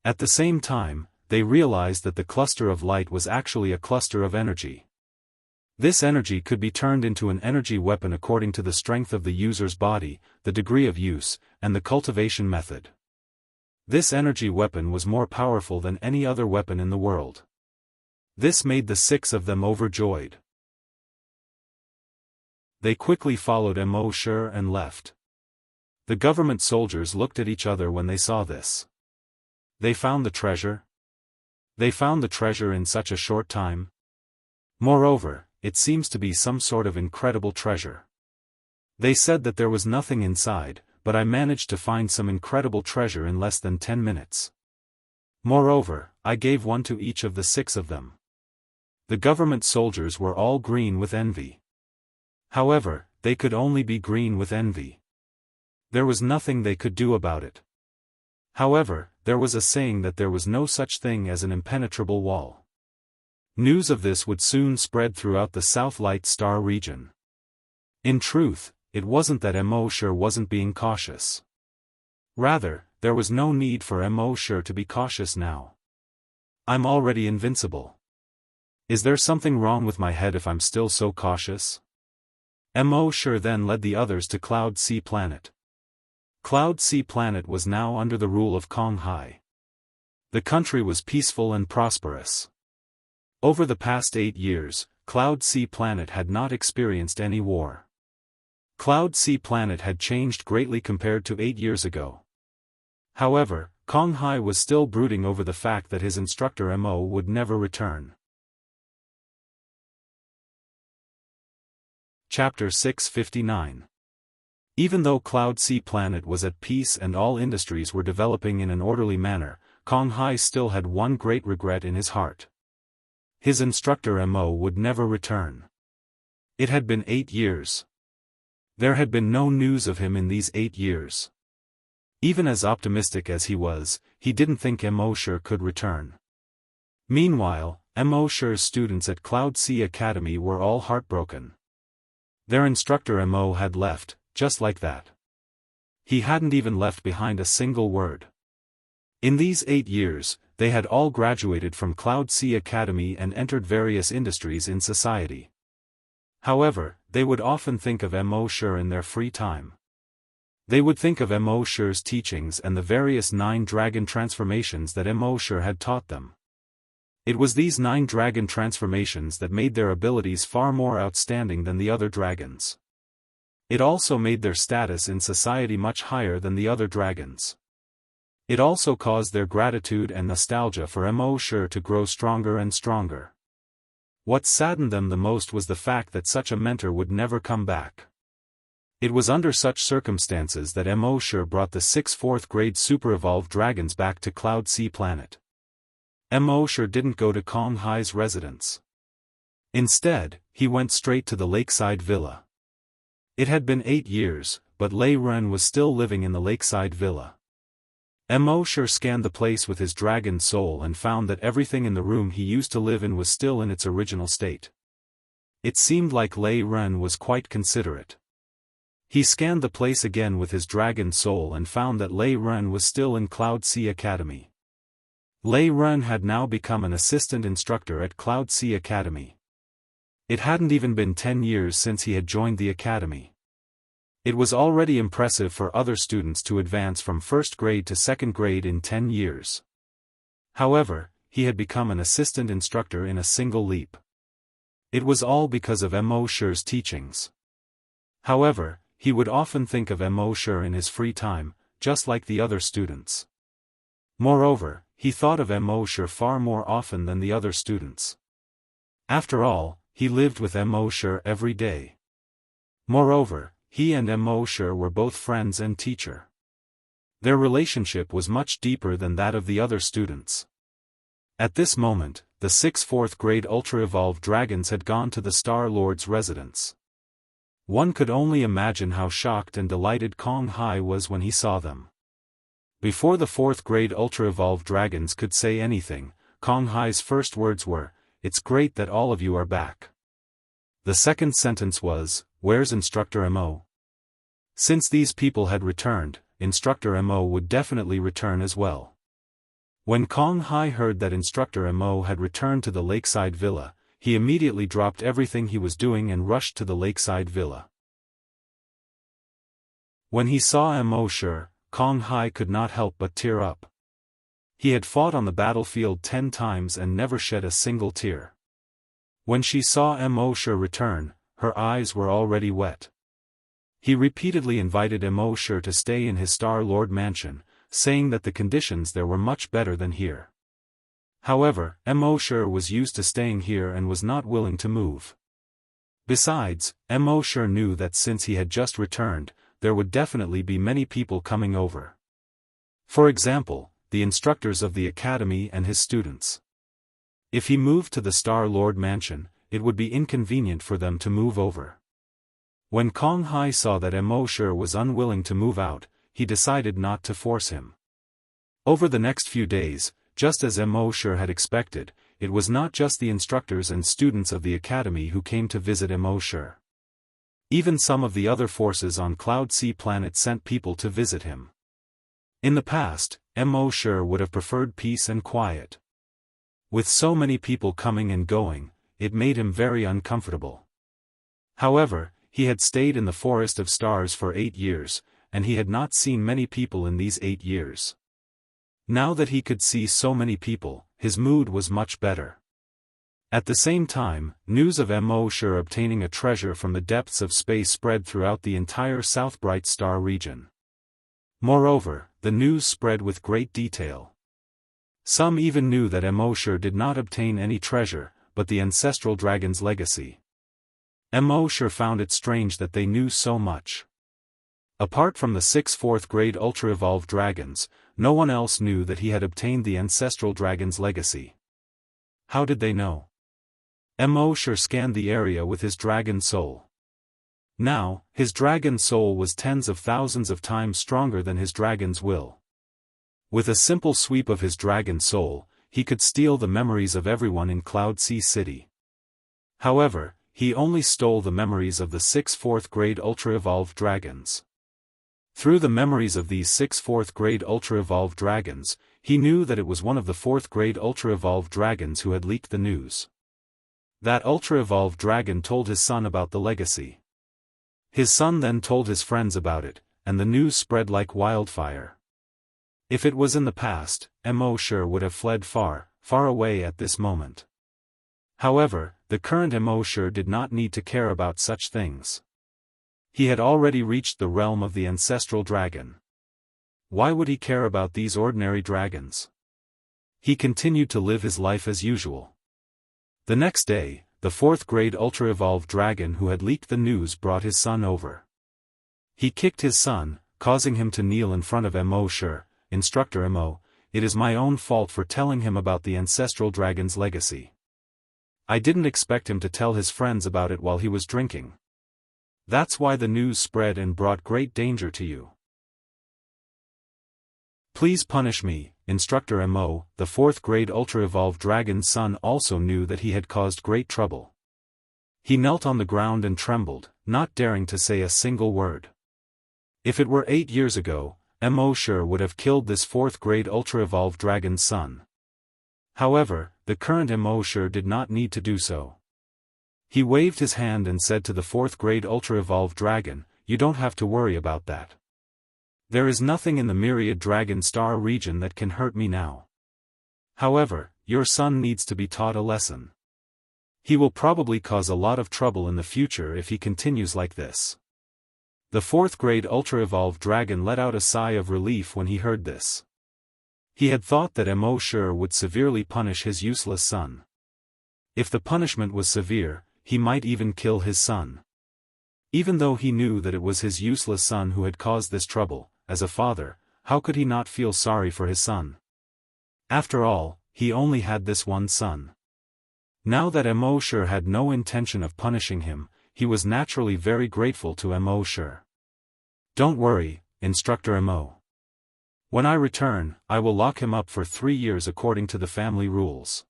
At the same time, they realized that the cluster of light was actually a cluster of energy. This energy could be turned into an energy weapon according to the strength of the user's body, the degree of use, and the cultivation method. This energy weapon was more powerful than any other weapon in the world. This made the 6 of them overjoyed. They quickly followed Mo-Shi and left. The government soldiers looked at each other when they saw this. They found the treasure? They found the treasure in such a short time? Moreover, it seems to be some sort of incredible treasure. They said that there was nothing inside, but I managed to find some incredible treasure in less than 10 minutes. Moreover, I gave one to each of the 6 of them. The government soldiers were all green with envy. However, they could only be green with envy. There was nothing they could do about it. However, there was a saying that there was no such thing as an impenetrable wall. News of this would soon spread throughout the South Light Star region. In truth, it wasn't that Mo-Shi wasn't being cautious. Rather, there was no need for Mo-Shi to be cautious now. I'm already invincible. Is there something wrong with my head if I'm still so cautious? Mo-Shi then led the others to Cloud Sea Planet. Cloud Sea Planet was now under the rule of Kong Hai. The country was peaceful and prosperous. Over the past 8 years, Cloud Sea Planet had not experienced any war. Cloud Sea Planet had changed greatly compared to 8 years ago. However, Kong Hai was still brooding over the fact that his instructor Mo would never return. Chapter 659. Even though Cloud Sea Planet was at peace and all industries were developing in an orderly manner, Kong Hai still had one great regret in his heart. His instructor Mo would never return. It had been 8 years. There had been no news of him in these 8 years. Even as optimistic as he was, he didn't think Mo-Shi could return. Meanwhile, Mo-Shi's students at Cloud Sea Academy were all heartbroken. Their instructor Mo had left, just like that. He hadn't even left behind a single word. In these 8 years, they had all graduated from Cloud Sea Academy and entered various industries in society. However, they would often think of Mo-Shi in their free time. They would think of Mo-Shi's teachings and the various 9 dragon transformations that Mo-Shi had taught them. It was these 9 dragon transformations that made their abilities far more outstanding than the other dragons. It also made their status in society much higher than the other dragons. It also caused their gratitude and nostalgia for Mo-Shi to grow stronger and stronger. What saddened them the most was the fact that such a mentor would never come back. It was under such circumstances that Mo-Shi brought the 6 4th-grade super-evolved dragons back to Cloud Sea Planet. Mo-Shi didn't go to Kong Hai's residence. Instead, he went straight to the lakeside villa. It had been 8 years, but Lei Ren was still living in the lakeside villa. Mo scanned the place with his dragon soul and found that everything in the room he used to live in was still in its original state. It seemed like Lei Ren was quite considerate. He scanned the place again with his dragon soul and found that Lei Ren was still in Cloud Sea Academy. Lei Ren had now become an assistant instructor at Cloud Sea Academy. It hadn't even been 10 years since he had joined the academy. It was already impressive for other students to advance from first grade to second grade in 10 years. However, he had become an assistant instructor in a single leap. It was all because of Mo's teachings. However, he would often think of Mo in his free time, just like the other students. Moreover, he thought of Mo far more often than the other students. After all, he lived with Mo every day. Moreover, he and Mo were both friends and teacher. Their relationship was much deeper than that of the other students. At this moment, the 6 4th-grade ultra-evolved dragons had gone to the Star Lord's residence. One could only imagine how shocked and delighted Kong Hai was when he saw them. Before the 4th-grade ultra-evolved dragons could say anything, Kong Hai's first words were, "It's great that all of you are back." The second sentence was, "Where's Instructor Mo?" Since these people had returned, Instructor Mo would definitely return as well. When Kong Hai heard that Instructor Mo had returned to the lakeside villa, he immediately dropped everything he was doing and rushed to the lakeside villa. When he saw Mo, Kong Hai could not help but tear up. He had fought on the battlefield 10 times and never shed a single tear. When she saw Mo return, her eyes were already wet. He repeatedly invited Mo to stay in his Star Lord mansion, saying that the conditions there were much better than here. However, Mo was used to staying here and was not willing to move. Besides, Mo knew that since he had just returned, there would definitely be many people coming over. For example, the instructors of the academy and his students. If he moved to the Star Lord mansion, it would be inconvenient for them to move over. When Kong Hai saw that Mo was unwilling to move out, he decided not to force him. Over the next few days, just as Mo had expected, it was not just the instructors and students of the academy who came to visit Mo. Even some of the other forces on Cloud Sea Planet sent people to visit him. In the past, Mo would have preferred peace and quiet. With so many people coming and going, it made him very uncomfortable. However, he had stayed in the Forest of Stars for 8 years, and he had not seen many people in these 8 years. Now that he could see so many people, his mood was much better. At the same time, news of Mo obtaining a treasure from the depths of space spread throughout the entire South Bright Star region. Moreover, the news spread with great detail. Some even knew that Mo did not obtain any treasure, but the ancestral dragon's legacy. Mo found it strange that they knew so much. Apart from the 6 4th-grade ultra-evolved dragons, no one else knew that he had obtained the ancestral dragon's legacy. How did they know? Mo scanned the area with his dragon soul. Now, his dragon soul was tens of thousands of times stronger than his dragon's will. With a simple sweep of his dragon soul, he could steal the memories of everyone in Cloud Sea City. However, he only stole the memories of the 6 4th-grade ultra-evolved dragons. Through the memories of these 6 4th-grade ultra-evolved dragons, he knew that it was one of the 4th-grade ultra-evolved dragons who had leaked the news. That ultra-evolved dragon told his son about the legacy. His son then told his friends about it, and the news spread like wildfire. If it was in the past, Mo would have fled far, far away at this moment. However, the current Mo did not need to care about such things. He had already reached the realm of the ancestral dragon. Why would he care about these ordinary dragons? He continued to live his life as usual. The next day, the 4th-grade ultra-evolved dragon who had leaked the news brought his son over. He kicked his son, causing him to kneel in front of Mo. Instructor Mo, it is my own fault for telling him about the ancestral dragon's legacy. I didn't expect him to tell his friends about it while he was drinking. That's why the news spread and brought great danger to you. Please punish me, Instructor Mo. The 4th grade ultra-evolved dragon's son also knew that he had caused great trouble. He knelt on the ground and trembled, not daring to say a single word. If it were 8 years ago, Mo sure would have killed this 4th grade ultra-evolved dragon's son. However, the current Mo sure did not need to do so. He waved his hand and said to the 4th grade ultra-evolved dragon, "You don't have to worry about that. There is nothing in the myriad dragon star region that can hurt me now. However, your son needs to be taught a lesson. He will probably cause a lot of trouble in the future if he continues like this." The 4th grade ultra-evolved dragon let out a sigh of relief when he heard this. He had thought that Mo sure would severely punish his useless son. If the punishment was severe, he might even kill his son. Even though he knew that it was his useless son who had caused this trouble, as a father, how could he not feel sorry for his son? After all, he only had this one son. Now that Mo sure had no intention of punishing him, he was naturally very grateful to Mo sure. "Don't worry, Instructor Mo. When I return, I will lock him up for 3 years according to the family rules."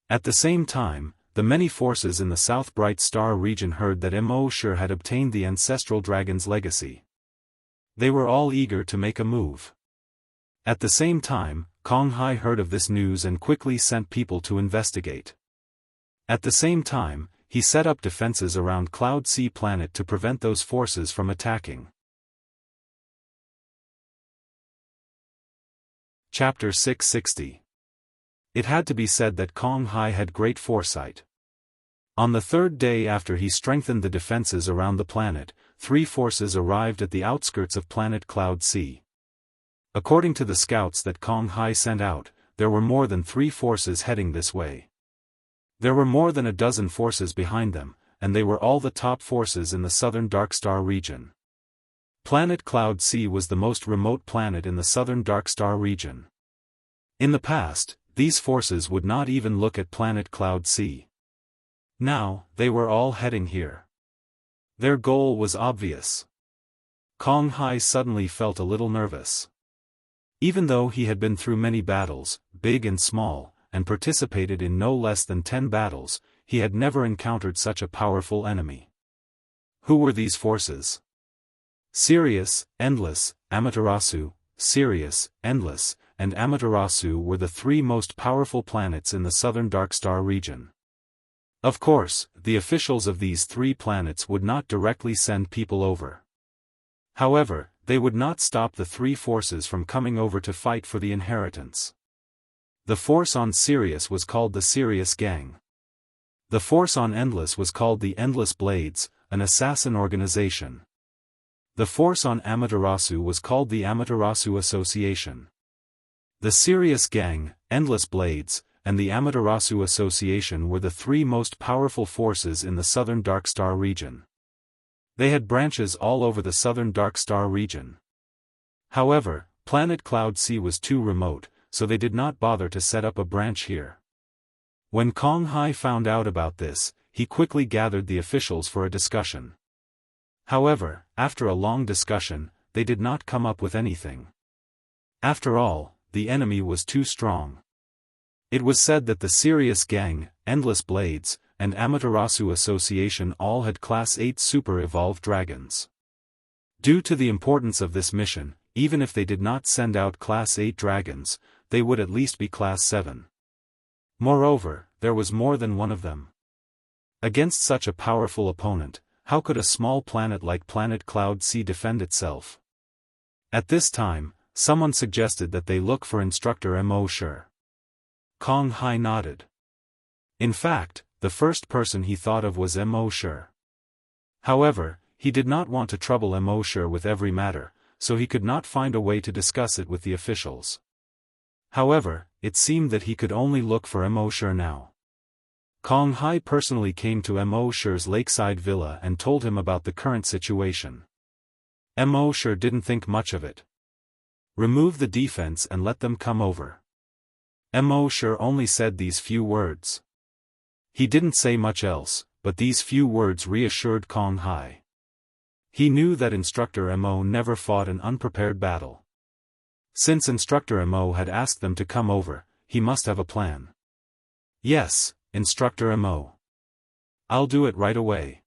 At the same time, the many forces in the South Bright Star region heard that Mo sure had obtained the ancestral dragon's legacy. They were all eager to make a move. At the same time, Kong Hai heard of this news and quickly sent people to investigate. At the same time, he set up defenses around Cloud Sea Planet to prevent those forces from attacking. Chapter 660. It had to be said that Kong Hai had great foresight. On the 3rd day after he strengthened the defenses around the planet, 3 forces arrived at the outskirts of planet Cloud Sea. According to the scouts that Kong Hai sent out, there were more than 3 forces heading this way. There were more than a dozen forces behind them, and they were all the top forces in the southern Dark Star region. Planet Cloud Sea was the most remote planet in the southern Dark Star region. In the past, these forces would not even look at planet Cloud Sea. Now, they were all heading here. Their goal was obvious. Kong Hai suddenly felt a little nervous. Even though he had been through many battles, big and small, and participated in no less than 10 battles, he had never encountered such a powerful enemy. Who were these forces? Sirius, Endless, Amaterasu. Sirius, Endless, and Amaterasu were the 3 most powerful planets in the southern Dark Star region. Of course, the officials of these 3 planets would not directly send people over. However, they would not stop the 3 forces from coming over to fight for the inheritance. The force on Sirius was called the Sirius Gang. The force on Endless was called the Endless Blades, an assassin organization. The force on Amaterasu was called the Amaterasu Association. The Sirius Gang, Endless Blades, and the Amaterasu Association were the 3 most powerful forces in the southern Dark Star region. They had branches all over the southern Dark Star region. However, planet Cloud Sea was too remote, so they did not bother to set up a branch here. When Kong Hai found out about this, he quickly gathered the officials for a discussion. However, after a long discussion, they did not come up with anything. After all, the enemy was too strong. It was said that the Sirius Gang, Endless Blades, and Amaterasu Association all had Class 8 super-evolved dragons. Due to the importance of this mission, even if they did not send out Class 8 dragons, they would at least be Class 7. Moreover, there was more than one of them. Against such a powerful opponent, how could a small planet like Planet Cloud Sea defend itself? At this time, someone suggested that they look for Instructor Mo sure. Kong Hai nodded. In fact, the first person he thought of was Mo sure. However, he did not want to trouble Mo sure with every matter, so he could not find a way to discuss it with the officials. However, it seemed that he could only look for Mo sure now. Kong Hai personally came to Mo sure's lakeside villa and told him about the current situation. Mo sure didn't think much of it. Remove the defense and let them come over. Mo sure only said these few words. He didn't say much else, but these few words reassured Kong Hai. He knew that Instructor Mo never fought an unprepared battle. Since Instructor Mo had asked them to come over, he must have a plan. Yes, Instructor Mo. I'll do it right away.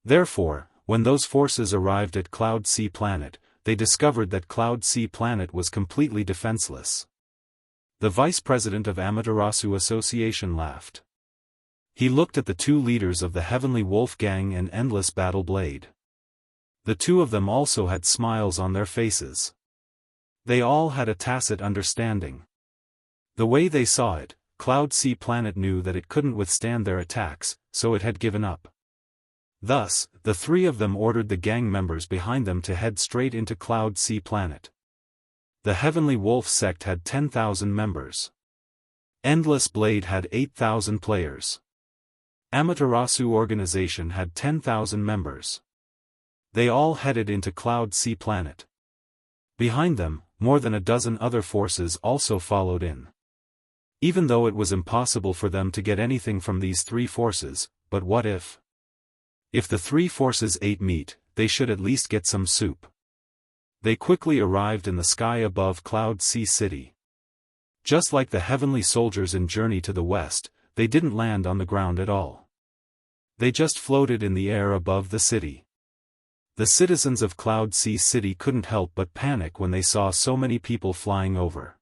Therefore, when those forces arrived at Cloud Sea Planet, they discovered that Cloud Sea Planet was completely defenseless. The vice president of Amaterasu Association laughed. He looked at the two leaders of the Heavenly Wolf Gang and Endless Battle Blade. The two of them also had smiles on their faces. They all had a tacit understanding. The way they saw it, Cloud Sea Planet knew that it couldn't withstand their attacks, so it had given up. Thus, the three of them ordered the gang members behind them to head straight into Cloud Sea Planet. The Heavenly Wolf sect had 10,000 members. Endless Blade had 8,000 players. Amaterasu organization had 10,000 members. They all headed into Cloud Sea Planet. Behind them, more than a dozen other forces also followed in. Even though it was impossible for them to get anything from these three forces, but what if? If the three forces ate meat, they should at least get some soup. They quickly arrived in the sky above Cloud Sea City. Just like the heavenly soldiers in Journey to the West, they didn't land on the ground at all. They just floated in the air above the city. The citizens of Cloud Sea City couldn't help but panic when they saw so many people flying over.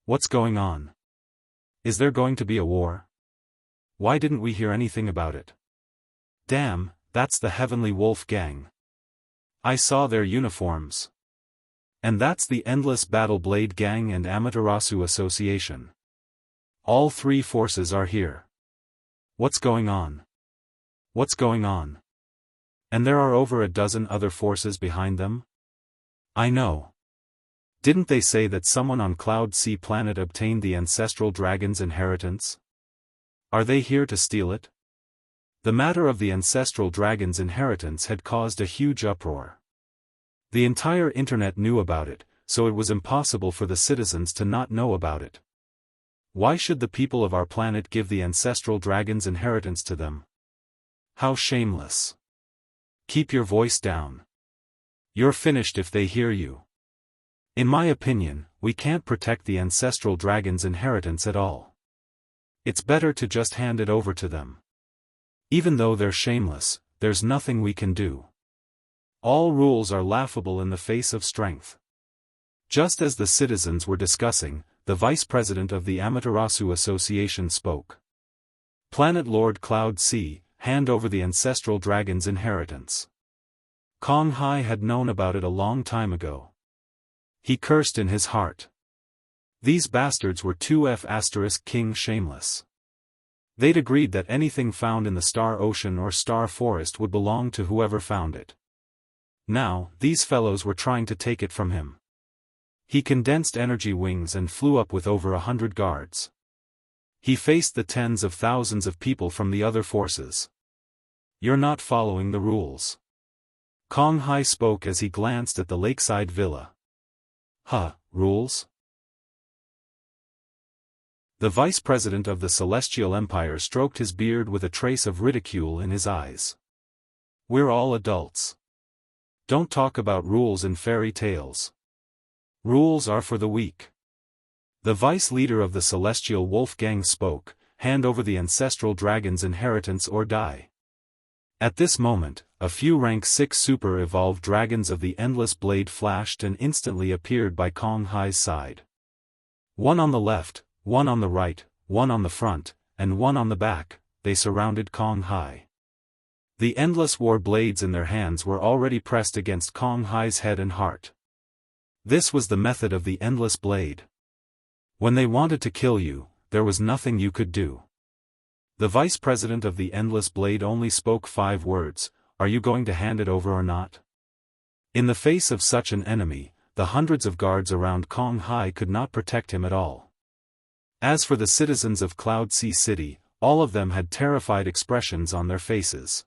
What's going on? Is there going to be a war? Why didn't we hear anything about it? Damn, that's the Heavenly Wolf Gang. I saw their uniforms. And that's the Endless Battle Blade Gang and Amaterasu Association. All three forces are here. What's going on? What's going on? And there are over a dozen other forces behind them? I know. Didn't they say that someone on Cloud Sea Planet obtained the ancestral dragon's inheritance? Are they here to steal it? The matter of the ancestral dragon's inheritance had caused a huge uproar. The entire internet knew about it, so it was impossible for the citizens to not know about it. Why should the people of our planet give the ancestral dragon's inheritance to them? How shameless. Keep your voice down. You're finished if they hear you. In my opinion, we can't protect the ancestral dragon's inheritance at all. It's better to just hand it over to them. Even though they're shameless, there's nothing we can do. All rules are laughable in the face of strength. Just as the citizens were discussing, the vice president of the Amaterasu Association spoke. Planet Lord Cloud Sea, hand over the ancestral dragon's inheritance. Kong Hai had known about it a long time ago. He cursed in his heart. These bastards were 2F** King shameless. They'd agreed that anything found in the Star Ocean or Star Forest would belong to whoever found it. Now, these fellows were trying to take it from him. He condensed energy wings and flew up with over 100 guards. He faced the tens of thousands of people from the other forces. You're not following the rules. Kong Hai spoke as he glanced at the lakeside villa. Huh, rules? The vice president of the Celestial Empire stroked his beard with a trace of ridicule in his eyes. We're all adults. Don't talk about rules in fairy tales. Rules are for the weak. The vice leader of the Celestial Wolf Gang spoke, hand over the ancestral dragon's inheritance or die. At this moment, a few rank 6 super-evolved dragons of the Endless Blade flashed and instantly appeared by Kong Hai's side. One on the left, one on the right, one on the front, and one on the back, they surrounded Kong Hai. The endless war blades in their hands were already pressed against Kong Hai's head and heart. This was the method of the Endless Blade. When they wanted to kill you, there was nothing you could do. The vice president of the Endless Blade only spoke 5 words, "Are you going to hand it over or not?" In the face of such an enemy, the hundreds of guards around Kong Hai could not protect him at all. As for the citizens of Cloud Sea City, all of them had terrified expressions on their faces.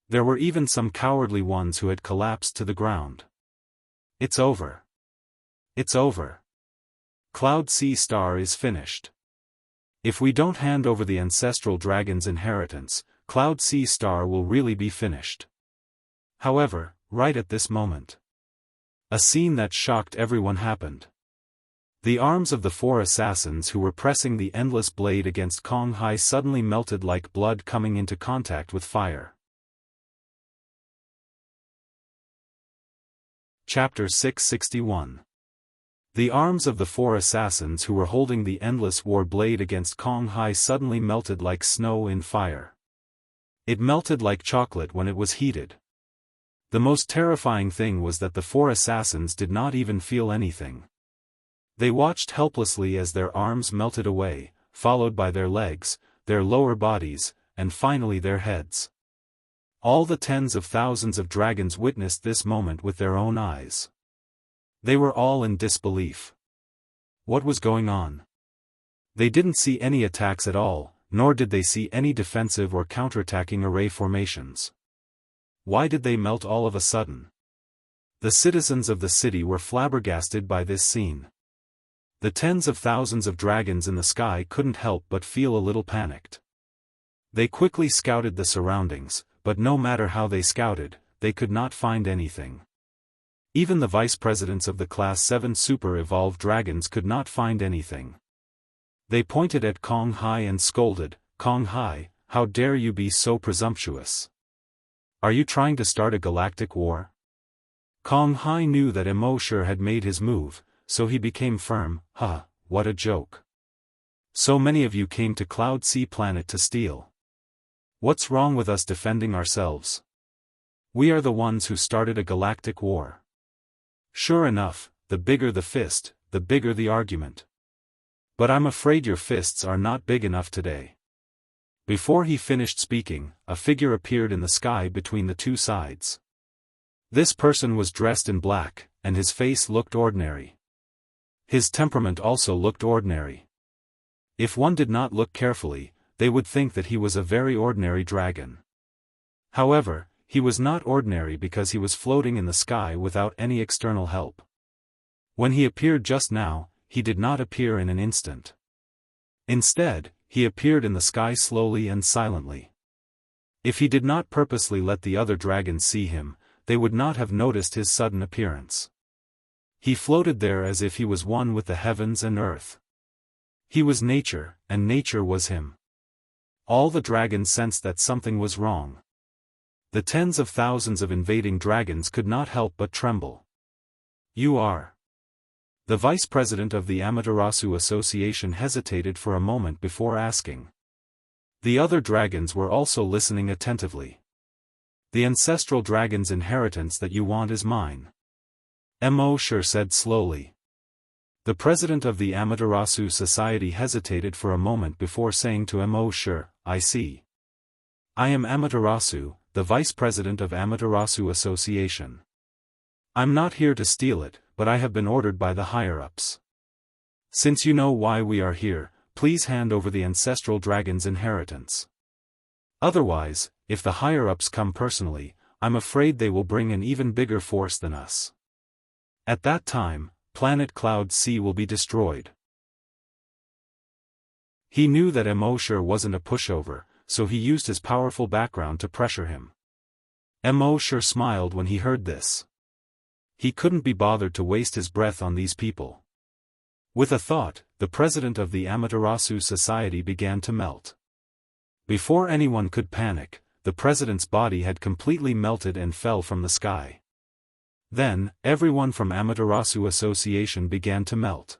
There were even some cowardly ones who had collapsed to the ground. It's over. It's over. Cloud Sea Star is finished. If we don't hand over the ancestral dragon's inheritance, Cloud Sea Star will really be finished. However, right at this moment, A scene that shocked everyone happened. The arms of the 4 assassins who were pressing the endless blade against Kong Hai suddenly melted like blood coming into contact with fire. Chapter 661. The arms of the 4 assassins who were holding the endless war blade against Kong Hai suddenly melted like snow in fire. It melted like chocolate when it was heated. The most terrifying thing was that the 4 assassins did not even feel anything. They watched helplessly as their arms melted away, followed by their legs, their lower bodies, and finally their heads. All the tens of thousands of dragons witnessed this moment with their own eyes. They were all in disbelief. What was going on? They didn't see any attacks at all, nor did they see any defensive or counterattacking array formations. Why did they melt all of a sudden? The citizens of the city were flabbergasted by this scene. The tens of thousands of dragons in the sky couldn't help but feel a little panicked. They quickly scouted the surroundings, but no matter how they scouted, they could not find anything. Even the vice presidents of the Class 7 super-evolved dragons could not find anything. They pointed at Kong Hai and scolded, "Kong Hai, how dare you be so presumptuous? Are you trying to start a galactic war?" Kong Hai knew that Immortal had made his move, so he became firm. "Huh, what a joke. So many of you came to Cloud Sea Planet to steal. What's wrong with us defending ourselves? We are the ones who started a galactic war." Sure enough, the bigger the fist, the bigger the argument. "But I'm afraid your fists are not big enough today." Before he finished speaking, a figure appeared in the sky between the two sides. This person was dressed in black, and his face looked ordinary. His temperament also looked ordinary. If one did not look carefully, they would think that he was a very ordinary dragon. However, he was not ordinary because he was floating in the sky without any external help. When he appeared just now, he did not appear in an instant. Instead, he appeared in the sky slowly and silently. If he did not purposely let the other dragons see him, they would not have noticed his sudden appearance. He floated there as if he was one with the heavens and earth. He was nature, and nature was him. All the dragons sensed that something was wrong. The tens of thousands of invading dragons could not help but tremble. "You are..." The vice president of the Amaterasu Association hesitated for a moment before asking. The other dragons were also listening attentively. "The ancestral dragon's inheritance that you want is mine," Immortal said slowly. The president of the Amaterasu Society hesitated for a moment before saying to Immortal, "I see. I am Amaterasu, the vice president of Amaterasu Association. I'm not here to steal it, but I have been ordered by the higher-ups. Since you know why we are here, please hand over the ancestral dragon's inheritance. Otherwise, if the higher-ups come personally, I'm afraid they will bring an even bigger force than us. At that time, planet Cloud Sea will be destroyed." He knew that Immortal wasn't a pushover, so he used his powerful background to pressure him. Immortal smiled when he heard this. He couldn't be bothered to waste his breath on these people. With a thought, the president of the Amaterasu Society began to melt. Before anyone could panic, the president's body had completely melted and fell from the sky. Then, everyone from Amaterasu Association began to melt.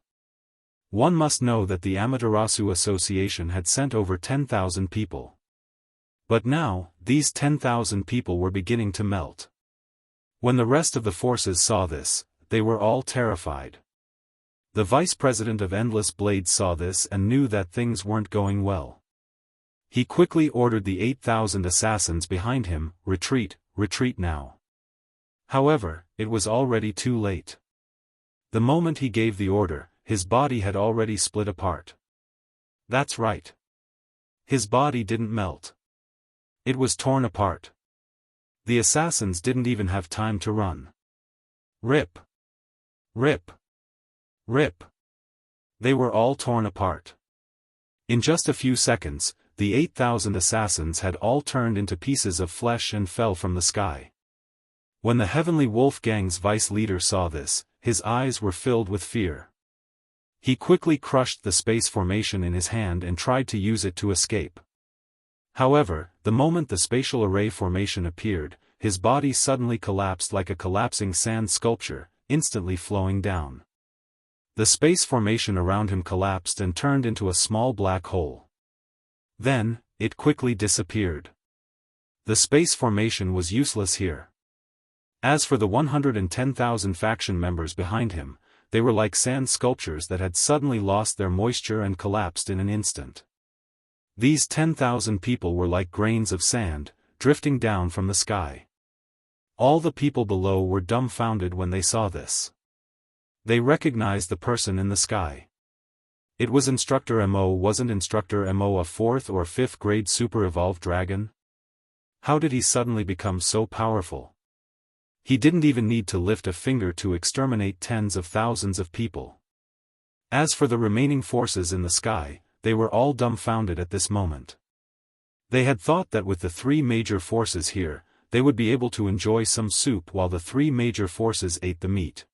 One must know that the Amaterasu Association had sent over 10,000 people. But now, these 10,000 people were beginning to melt. When the rest of the forces saw this, they were all terrified. The vice president of Endless Blades saw this and knew that things weren't going well. He quickly ordered the 8,000 assassins behind him, "Retreat, retreat now." However, it was already too late. The moment he gave the order, his body had already split apart. That's right. His body didn't melt. It was torn apart. The assassins didn't even have time to run. Rip. Rip. Rip. They were all torn apart. In just a few seconds, the 8,000 assassins had all turned into pieces of flesh and fell from the sky. When the Heavenly Wolf Gang's vice leader saw this, his eyes were filled with fear. He quickly crushed the space formation in his hand and tried to use it to escape. However, the moment the spatial array formation appeared, his body suddenly collapsed like a collapsing sand sculpture, instantly flowing down. The space formation around him collapsed and turned into a small black hole. Then, it quickly disappeared. The space formation was useless here. As for the 110,000 faction members behind him, they were like sand sculptures that had suddenly lost their moisture and collapsed in an instant. These 10,000 people were like grains of sand, drifting down from the sky. All the people below were dumbfounded when they saw this. They recognized the person in the sky. It was Instructor Mo. Wasn't Instructor Mo a 4th or 5th grade super evolved dragon? How did he suddenly become so powerful? He didn't even need to lift a finger to exterminate tens of thousands of people. As for the remaining forces in the sky, they were all dumbfounded at this moment. They had thought that with the 3 major forces here, they would be able to enjoy some soup while the 3 major forces ate the meat.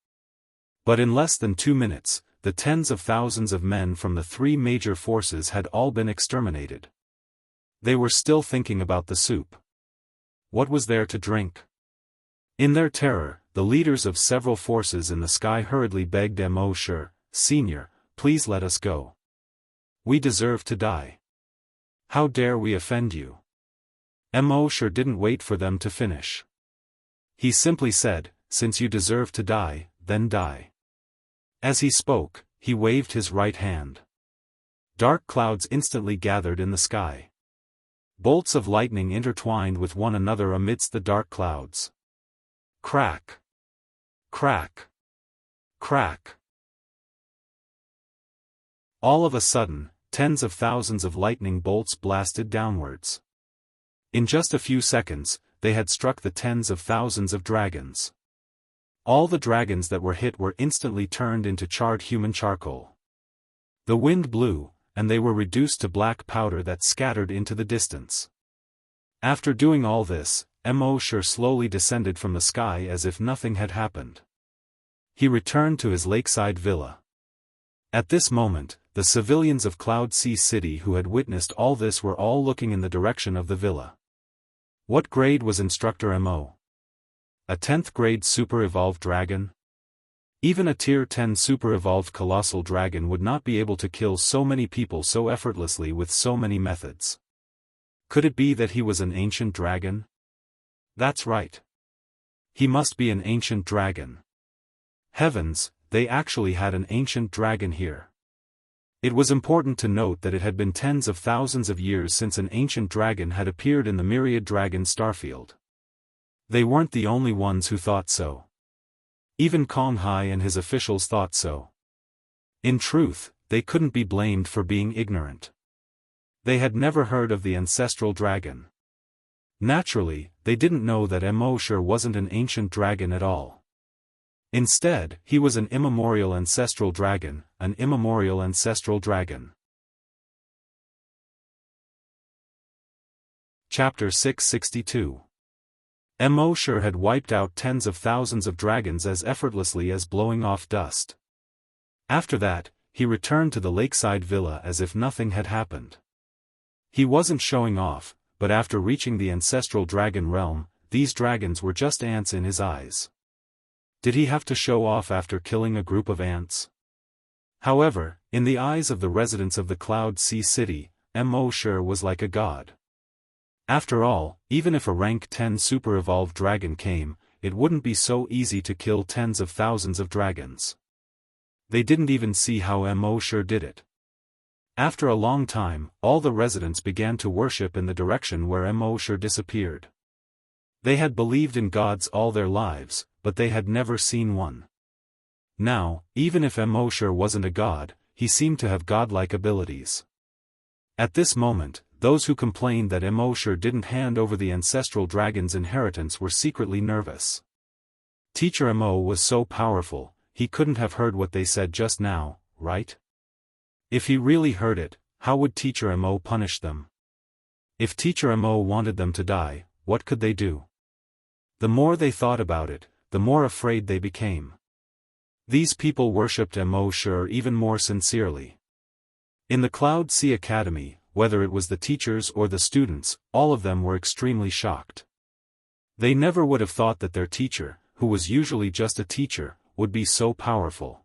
But in less than 2 minutes, the tens of thousands of men from the 3 major forces had all been exterminated. They were still thinking about the soup. What was there to drink? In their terror, the leaders of several forces in the sky hurriedly begged Wuxia Xianxia, please let us go. We deserve to die. How dare we offend you? Wuxia didn't wait for them to finish. He simply said, since you deserve to die, then die. As he spoke, he waved his right hand. Dark clouds instantly gathered in the sky. Bolts of lightning intertwined with one another amidst the dark clouds. Crack! Crack! Crack! All of a sudden, tens of thousands of lightning bolts blasted downwards. In just a few seconds, they had struck the tens of thousands of dragons. All the dragons that were hit were instantly turned into charred human charcoal. The wind blew, and they were reduced to black powder that scattered into the distance. After doing all this, Wuxia slowly descended from the sky as if nothing had happened. He returned to his lakeside villa. At this moment, the civilians of Cloud Sea City who had witnessed all this were all looking in the direction of the villa. What grade was Instructor Mo? A 10th grade super evolved dragon? Even a tier 10 super evolved colossal dragon would not be able to kill so many people so effortlessly with so many methods. Could it be that he was an ancient dragon? That's right. He must be an ancient dragon. Heavens, they actually had an ancient dragon here. It was important to note that it had been tens of thousands of years since an ancient dragon had appeared in the myriad dragon starfield. They weren't the only ones who thought so. Even Kong Hai and his officials thought so. In truth, they couldn't be blamed for being ignorant. They had never heard of the ancestral dragon. Naturally, they didn't know that Wuxia wasn't an ancient dragon at all. Instead, he was an immemorial ancestral dragon, an immemorial ancestral dragon. Chapter 662. Wuxia had wiped out tens of thousands of dragons as effortlessly as blowing off dust. After that, he returned to the lakeside villa as if nothing had happened. He wasn't showing off, but after reaching the ancestral dragon realm, these dragons were just ants in his eyes. Did he have to show off after killing a group of ants? However, in the eyes of the residents of the Cloud Sea City, Wuxia was like a god. After all, even if a rank 10 super evolved dragon came, it wouldn't be so easy to kill tens of thousands of dragons. They didn't even see how Wuxia did it. After a long time, all the residents began to worship in the direction where Wuxia disappeared. They had believed in gods all their lives, but they had never seen one. Now, even if Wuxia wasn't a god, he seemed to have godlike abilities. At this moment, those who complained that Wuxia didn't hand over the ancestral dragon's inheritance were secretly nervous. Teacher Mo was so powerful, he couldn't have heard what they said just now, right? If he really heard it, how would Teacher Mo punish them? If Teacher Mo wanted them to die, what could they do? The more they thought about it, the more afraid they became. These people worshipped Immortal even more sincerely. In the Cloud Sea Academy, whether it was the teachers or the students, all of them were extremely shocked. They never would have thought that their teacher, who was usually just a teacher, would be so powerful.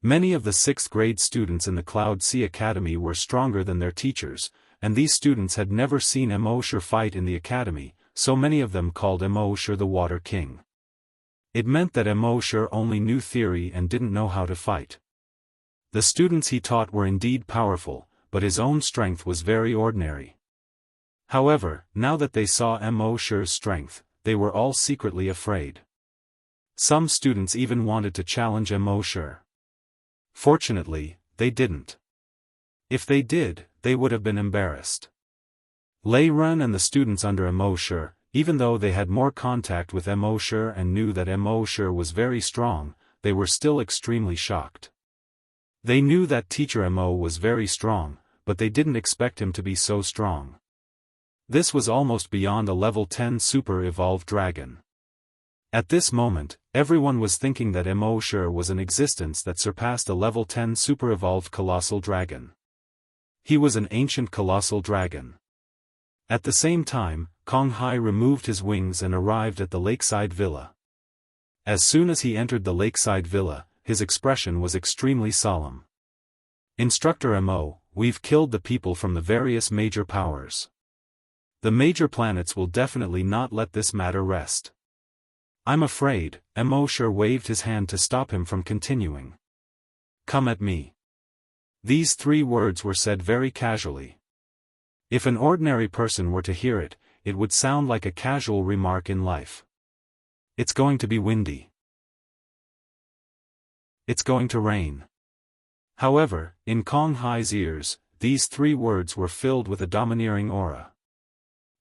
Many of the 6th grade students in the Cloud Sea Academy were stronger than their teachers, and these students had never seen Immortal fight in the academy, so many of them called Immortal the Water King. It meant that Immortal only knew theory and didn't know how to fight. The students he taught were indeed powerful, but his own strength was very ordinary. However, now that they saw Immortal's strength, they were all secretly afraid. Some students even wanted to challenge Immortal. Fortunately, they didn't. If they did, they would have been embarrassed. Lei Ren and the students under Immortal, even though they had more contact with Immortal and knew that Immortal was very strong, they were still extremely shocked. They knew that teacher Immortal was very strong, but they didn't expect him to be so strong. This was almost beyond a level 10 super-evolved dragon. At this moment, everyone was thinking that Immortal was an existence that surpassed a level 10 super-evolved colossal dragon. He was an ancient colossal dragon. At the same time, Kong Hai removed his wings and arrived at the lakeside villa. As soon as he entered the lakeside villa, his expression was extremely solemn. Instructor Mo, we've killed the people from the various major powers. The major planets will definitely not let this matter rest. I'm afraid, Immortal waved his hand to stop him from continuing. Come at me. These 3 words were said very casually. If an ordinary person were to hear it, it would sound like a casual remark in life. It's going to be windy. It's going to rain. However, in Kong Hai's ears, these 3 words were filled with a domineering aura.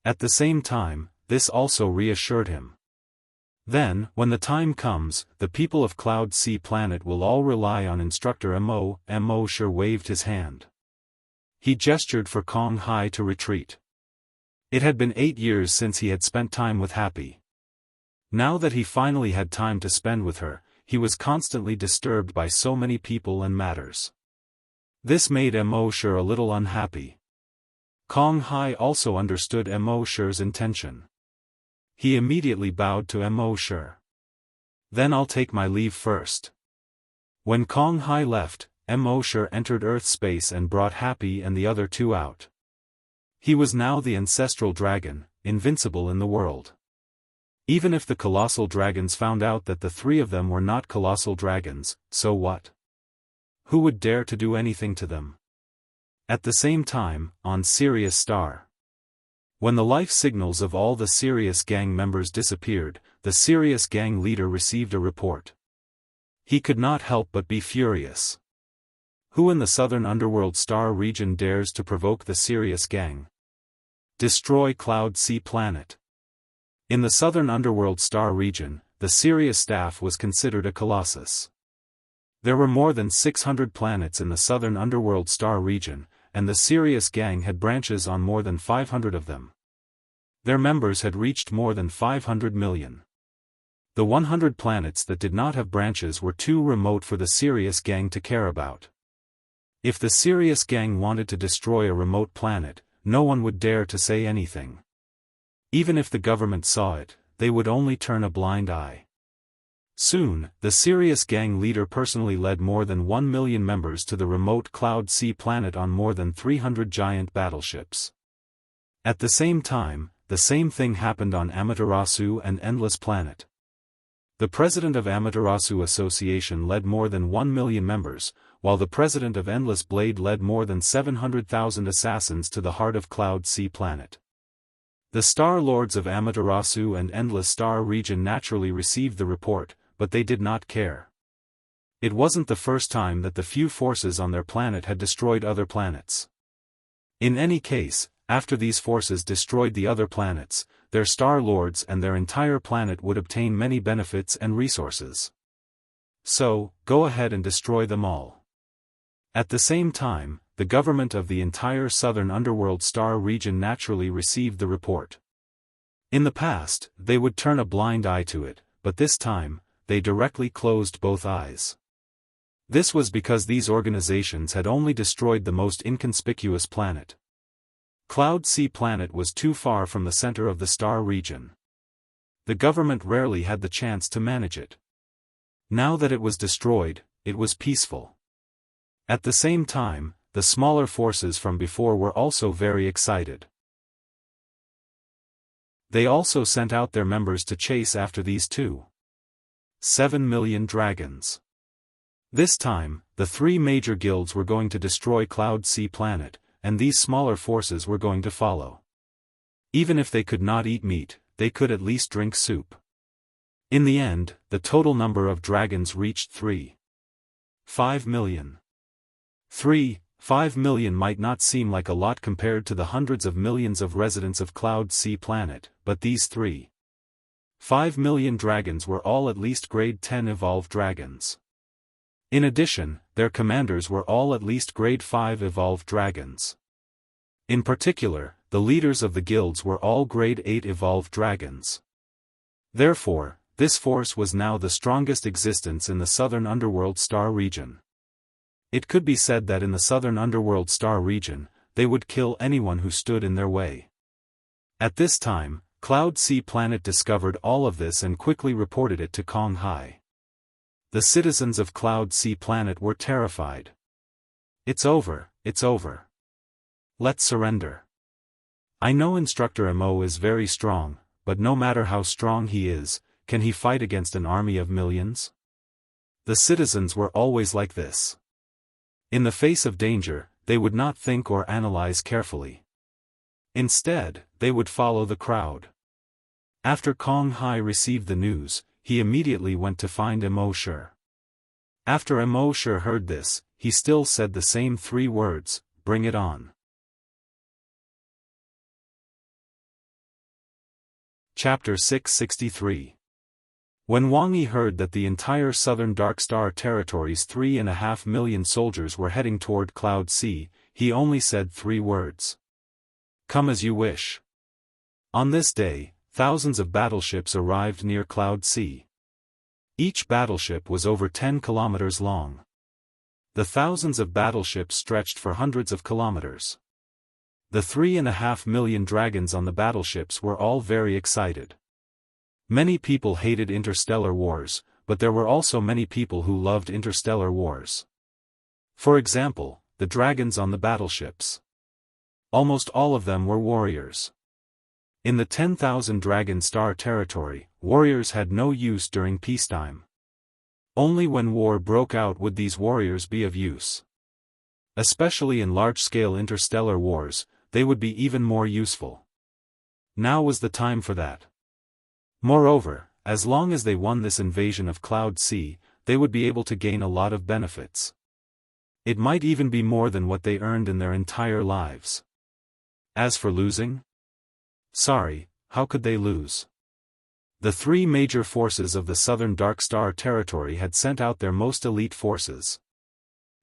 At the same time, this also reassured him. Then, when the time comes, the people of Cloud Sea Planet will all rely on Instructor Mo. Immortal waved his hand. He gestured for Kong Hai to retreat. It had been 8 years since he had spent time with Happy. Now that he finally had time to spend with her, he was constantly disturbed by so many people and matters. This made Immortal a little unhappy. Kong Hai also understood Immortal's intention. He immediately bowed to Immortal. Then I'll take my leave first. When Kong Hai left, Immortal entered Earth space and brought Happy and the other 2 out. He was now the ancestral dragon, invincible in the world. Even if the colossal dragons found out that the 3 of them were not colossal dragons, so what? Who would dare to do anything to them? At the same time, on Sirius Star. When the life signals of all the Sirius gang members disappeared, the Sirius gang leader received a report. He could not help but be furious. Who in the southern underworld star region dares to provoke the Sirius gang? Destroy Cloud Sea Planet. In the southern underworld star region, the Sirius staff was considered a colossus. There were more than 600 planets in the southern underworld star region, and the Sirius gang had branches on more than 500 of them. Their members had reached more than 500 million. The 100 planets that did not have branches were too remote for the Sirius gang to care about. If the Sirius gang wanted to destroy a remote planet, no one would dare to say anything. Even if the government saw it, they would only turn a blind eye. Soon, the Sirius gang leader personally led more than 1 million members to the remote Cloud Sea Planet on more than 300 giant battleships. At the same time, the same thing happened on Amaterasu and Endless Planet. The president of Amaterasu Association led more than 1 million members, while the president of Endless Blade led more than 700,000 assassins to the heart of Cloud Sea Planet. The Star Lords of Amaterasu and Endless Star region naturally received the report, but they did not care. It wasn't the first time that the few forces on their planet had destroyed other planets. In any case, after these forces destroyed the other planets, their Star Lords and their entire planet would obtain many benefits and resources. So, go ahead and destroy them all. At the same time, the government of the entire southern underworld star region naturally received the report. In the past, they would turn a blind eye to it, but this time, they directly closed both eyes. This was because these organizations had only destroyed the most inconspicuous planet. Cloud Sea Planet was too far from the center of the star region. The government rarely had the chance to manage it. Now that it was destroyed, it was peaceful. At the same time, the smaller forces from before were also very excited. They also sent out their members to chase after these 7 million dragons. This time, the 3 major guilds were going to destroy Cloud Sea Planet, and these smaller forces were going to follow. Even if they could not eat meat, they could at least drink soup. In the end, the total number of dragons reached 5 million. 5 million might not seem like a lot compared to the hundreds of millions of residents of Cloud Sea Planet, but these 5 million dragons were all at least grade 10 evolved dragons. In addition, their commanders were all at least grade 5 evolved dragons. In particular, the leaders of the guilds were all grade 8 evolved dragons. Therefore, this force was now the strongest existence in the southern underworld star region. It could be said that in the southern underworld star region, they would kill anyone who stood in their way. At this time, Cloud Sea Planet discovered all of this and quickly reported it to Kong Hai. The citizens of Cloud Sea Planet were terrified. It's over, it's over. Let's surrender. I know Instructor Mo is very strong, but no matter how strong he is, can he fight against an army of millions? The citizens were always like this. In the face of danger, they would not think or analyze carefully. Instead, they would follow the crowd. After Kong Hai received the news, he immediately went to find Mo Shi. After Mo Shi heard this, he still said the same 3 words, "Bring it on." Chapter 663. When Wang Yi heard that the entire southern Dark Star territory's 3.5 million soldiers were heading toward Cloud Sea, he only said 3 words. Come as you wish. On this day, thousands of battleships arrived near Cloud Sea. Each battleship was over 10 kilometers long. The thousands of battleships stretched for hundreds of kilometers. The 3.5 million dragons on the battleships were all very excited. Many people hated interstellar wars, but there were also many people who loved interstellar wars. For example, the dragons on the battleships. Almost all of them were warriors. In the 10,000 dragon star territory, warriors had no use during peacetime. Only when war broke out would these warriors be of use. Especially in large-scale interstellar wars, they would be even more useful. Now was the time for that. Moreover, as long as they won this invasion of Cloud Sea, they would be able to gain a lot of benefits. It might even be more than what they earned in their entire lives. As for losing? Sorry, how could they lose? The 3 major forces of the southern Dark Star territory had sent out their most elite forces.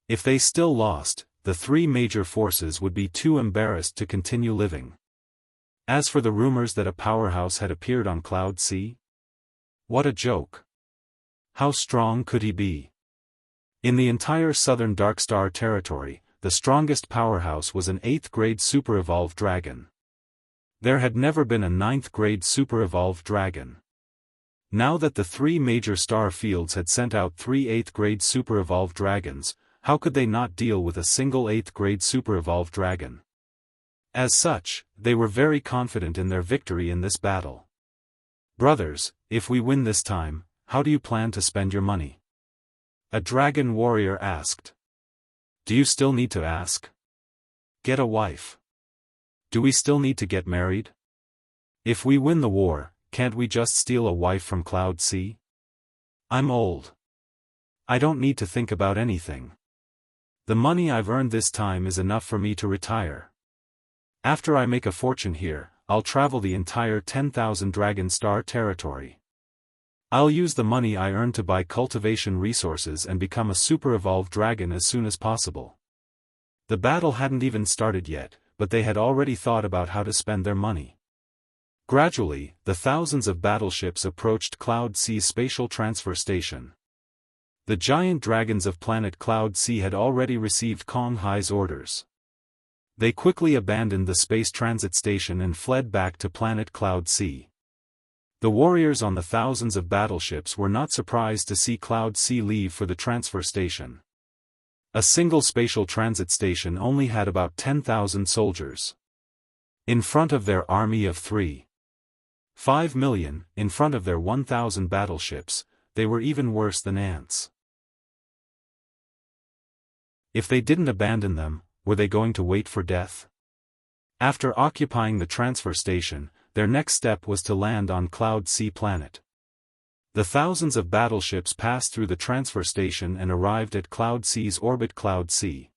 If they still lost, the 3 major forces would be too embarrassed to continue living. As for the rumors that a powerhouse had appeared on Cloud Sea? What a joke. How strong could he be? In the entire southern Dark Star territory, the strongest powerhouse was an 8th grade super evolved dragon. There had never been a 9th grade super evolved dragon. Now that the 3 major star fields had sent out 3 8th grade super evolved dragons, how could they not deal with a single 8th grade super evolved dragon? As such, they were very confident in their victory in this battle. Brothers, if we win this time, how do you plan to spend your money? A dragon warrior asked. Do you still need to ask? Get a wife. Do we still need to get married? If we win the war, can't we just steal a wife from Cloud Sea? I'm old. I don't need to think about anything. The money I've earned this time is enough for me to retire. After I make a fortune here, I'll travel the entire 10,000 Dragon Star territory. I'll use the money I earned to buy cultivation resources and become a super evolved dragon as soon as possible. The battle hadn't even started yet, but they had already thought about how to spend their money. Gradually, the thousands of battleships approached Cloud C's spatial transfer station. The giant dragons of planet Cloud C had already received Kong Hai's orders. They quickly abandoned the space transit station and fled back to planet Cloud C. The warriors on the thousands of battleships were not surprised to see Cloud C leave for the transfer station. A single spatial transit station only had about 10,000 soldiers. In front of their army of 3.5 million, in front of their 1,000 battleships, they were even worse than ants. If they didn't abandon them, were they going to wait for death? After occupying the transfer station, their next step was to land on Cloud C planet. The thousands of battleships passed through the transfer station and arrived at Cloud C's orbit Cloud C.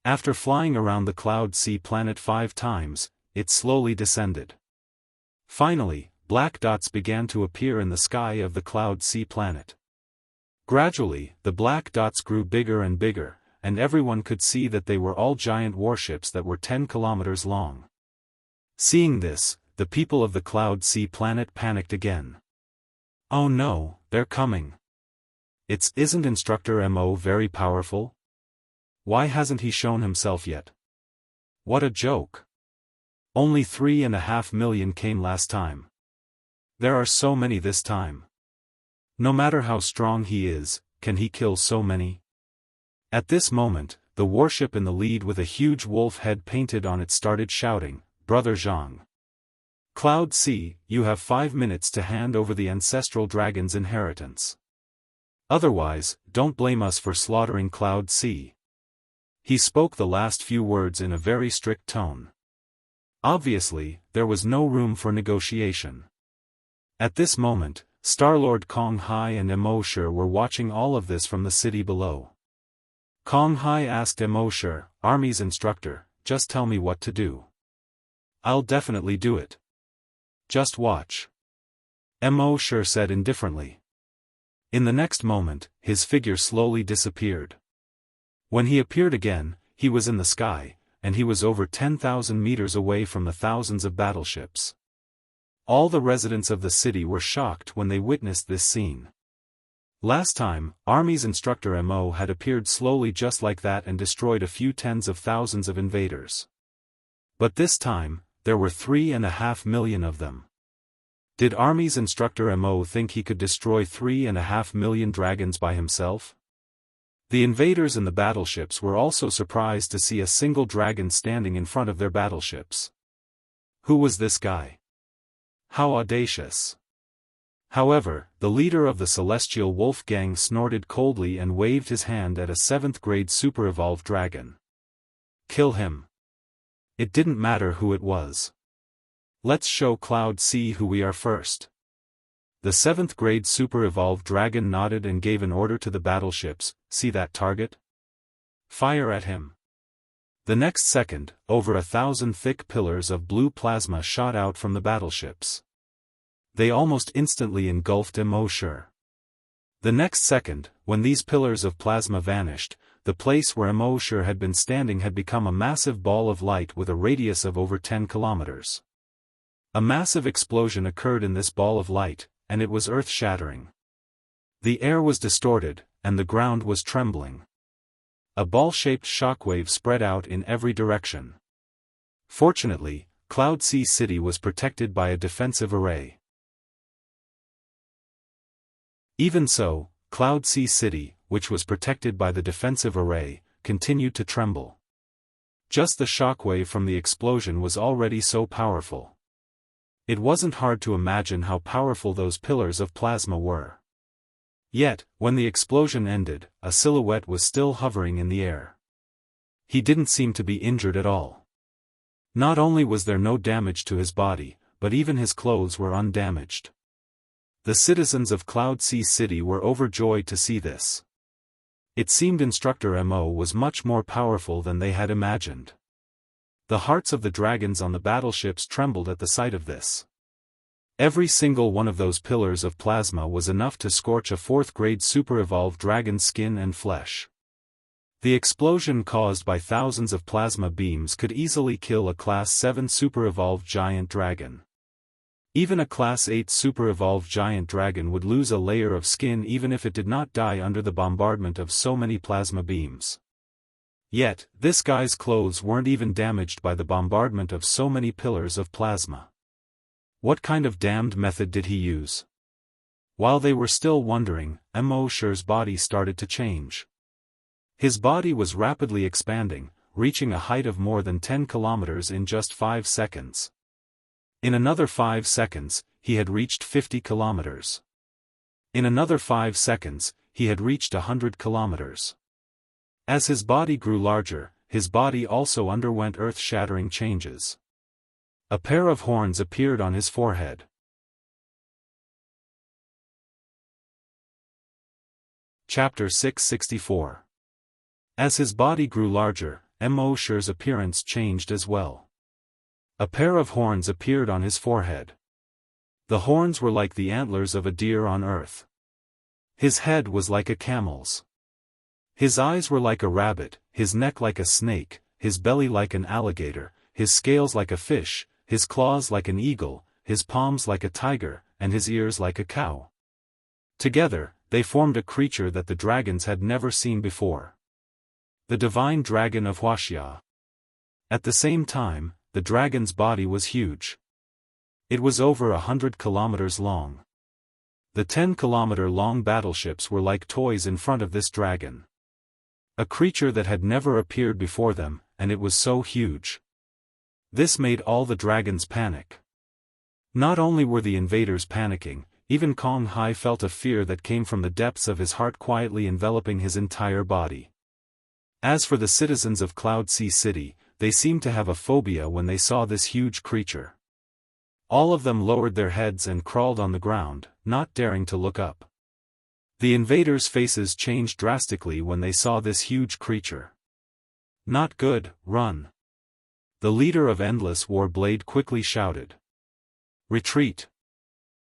After flying around the Cloud C planet 5 times, it slowly descended. Finally, black dots began to appear in the sky of the Cloud C planet. Gradually, the black dots grew bigger and bigger, and everyone could see that they were all giant warships that were 10 kilometers long. Seeing this, the people of the Cloud C planet panicked again. Oh no, they're coming. Isn't Instructor Mo very powerful? Why hasn't he shown himself yet? What a joke. Only 3.5 million came last time. There are so many this time. No matter how strong he is, can he kill so many? At this moment, the warship in the lead with a huge wolf head painted on it started shouting, "Brother Zhang. Cloud C, you have 5 minutes to hand over the ancestral dragon's inheritance. Otherwise, don't blame us for slaughtering Cloud C." He spoke the last few words in a very strict tone. Obviously, there was no room for negotiation. At this moment, Starlord Kong Hai and Immortal were watching all of this from the city below. Kong Hai asked Immortal, "Army's instructor, just tell me what to do. I'll definitely do it. Just watch." Immortal said indifferently. In the next moment, his figure slowly disappeared. When he appeared again, he was in the sky, and he was over 10,000 meters away from the thousands of battleships. All the residents of the city were shocked when they witnessed this scene. Last time, Army's instructor Mo had appeared slowly just like that and destroyed a few tens of thousands of invaders. But this time, there were 3.5 million of them. Did Army's instructor Mo think he could destroy 3.5 million dragons by himself? The invaders in the battleships were also surprised to see a single dragon standing in front of their battleships. Who was this guy? How audacious! However, the leader of the Celestial Wolf Gang snorted coldly and waved his hand at a 7th-grade super-evolved dragon. Kill him. It didn't matter who it was. Let's show Cloud C who we are first. The 7th-grade super-evolved dragon nodded and gave an order to the battleships, "See that target? Fire at him." The next second, over 1,000 thick pillars of blue plasma shot out from the battleships. They almost instantly engulfed Immortal. The next second, when these pillars of plasma vanished, the place where Immortal had been standing had become a massive ball of light with a radius of over 10 kilometers. A massive explosion occurred in this ball of light, and it was earth-shattering. The air was distorted, and the ground was trembling. A ball-shaped shockwave spread out in every direction. Fortunately, Cloud C City was protected by a defensive array. Even so, Cloud C City, which was protected by the defensive array, continued to tremble. Just the shockwave from the explosion was already so powerful. It wasn't hard to imagine how powerful those pillars of plasma were. Yet, when the explosion ended, a silhouette was still hovering in the air. He didn't seem to be injured at all. Not only was there no damage to his body, but even his clothes were undamaged. The citizens of Cloud C City were overjoyed to see this. It seemed Instructor Mo was much more powerful than they had imagined. The hearts of the dragons on the battleships trembled at the sight of this. Every single one of those pillars of plasma was enough to scorch a 4th-grade super-evolved dragon's skin and flesh. The explosion caused by thousands of plasma beams could easily kill a Class 7 super-evolved giant dragon. Even a Class 8 super-evolved giant dragon would lose a layer of skin even if it did not die under the bombardment of so many plasma beams. Yet, this guy's clothes weren't even damaged by the bombardment of so many pillars of plasma. What kind of damned method did he use? While they were still wondering, Mo Shi's body started to change. His body was rapidly expanding, reaching a height of more than 10 kilometers in just 5 seconds. In another 5 seconds, he had reached 50 kilometers. In another 5 seconds, he had reached 100 kilometers. As his body grew larger, his body also underwent earth-shattering changes. A pair of horns appeared on his forehead. Chapter 664. As his body grew larger, Mo Shi's appearance changed as well. A pair of horns appeared on his forehead. The horns were like the antlers of a deer on earth. His head was like a camel's. His eyes were like a rabbit, his neck like a snake, his belly like an alligator, his scales like a fish, his claws like an eagle, his palms like a tiger, and his ears like a cow. Together, they formed a creature that the dragons had never seen before. The divine dragon of Wuxia. At the same time, the dragon's body was huge. It was over 100 kilometers long. The 10-kilometer-long battleships were like toys in front of this dragon. A creature that had never appeared before them, and it was so huge. This made all the dragons panic. Not only were the invaders panicking, even Kong Hai felt a fear that came from the depths of his heart quietly enveloping his entire body. As for the citizens of Cloud Sea City, they seemed to have a phobia when they saw this huge creature. All of them lowered their heads and crawled on the ground, not daring to look up. The invaders' faces changed drastically when they saw this huge creature. Not good, run. The leader of Endless War Blade quickly shouted. Retreat.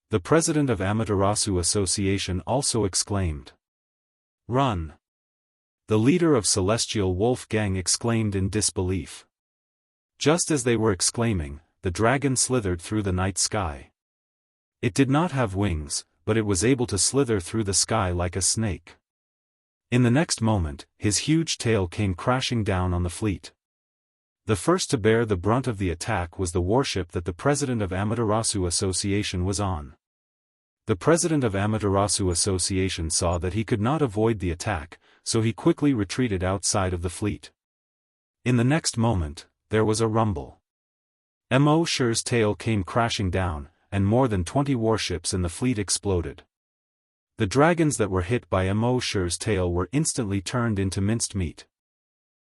The president of Amaterasu Association also exclaimed. Run. The leader of Celestial Wolf Gang exclaimed in disbelief. Just as they were exclaiming, the dragon slithered through the night sky. It did not have wings, but it was able to slither through the sky like a snake. In the next moment, his huge tail came crashing down on the fleet. The first to bear the brunt of the attack was the warship that the president of Amaterasu Association was on. The president of Amaterasu Association saw that he could not avoid the attack, so he quickly retreated outside of the fleet. In the next moment, there was a rumble. Mo Shi's tail came crashing down, and more than 20 warships in the fleet exploded. The dragons that were hit by Mo Shi's tail were instantly turned into minced meat.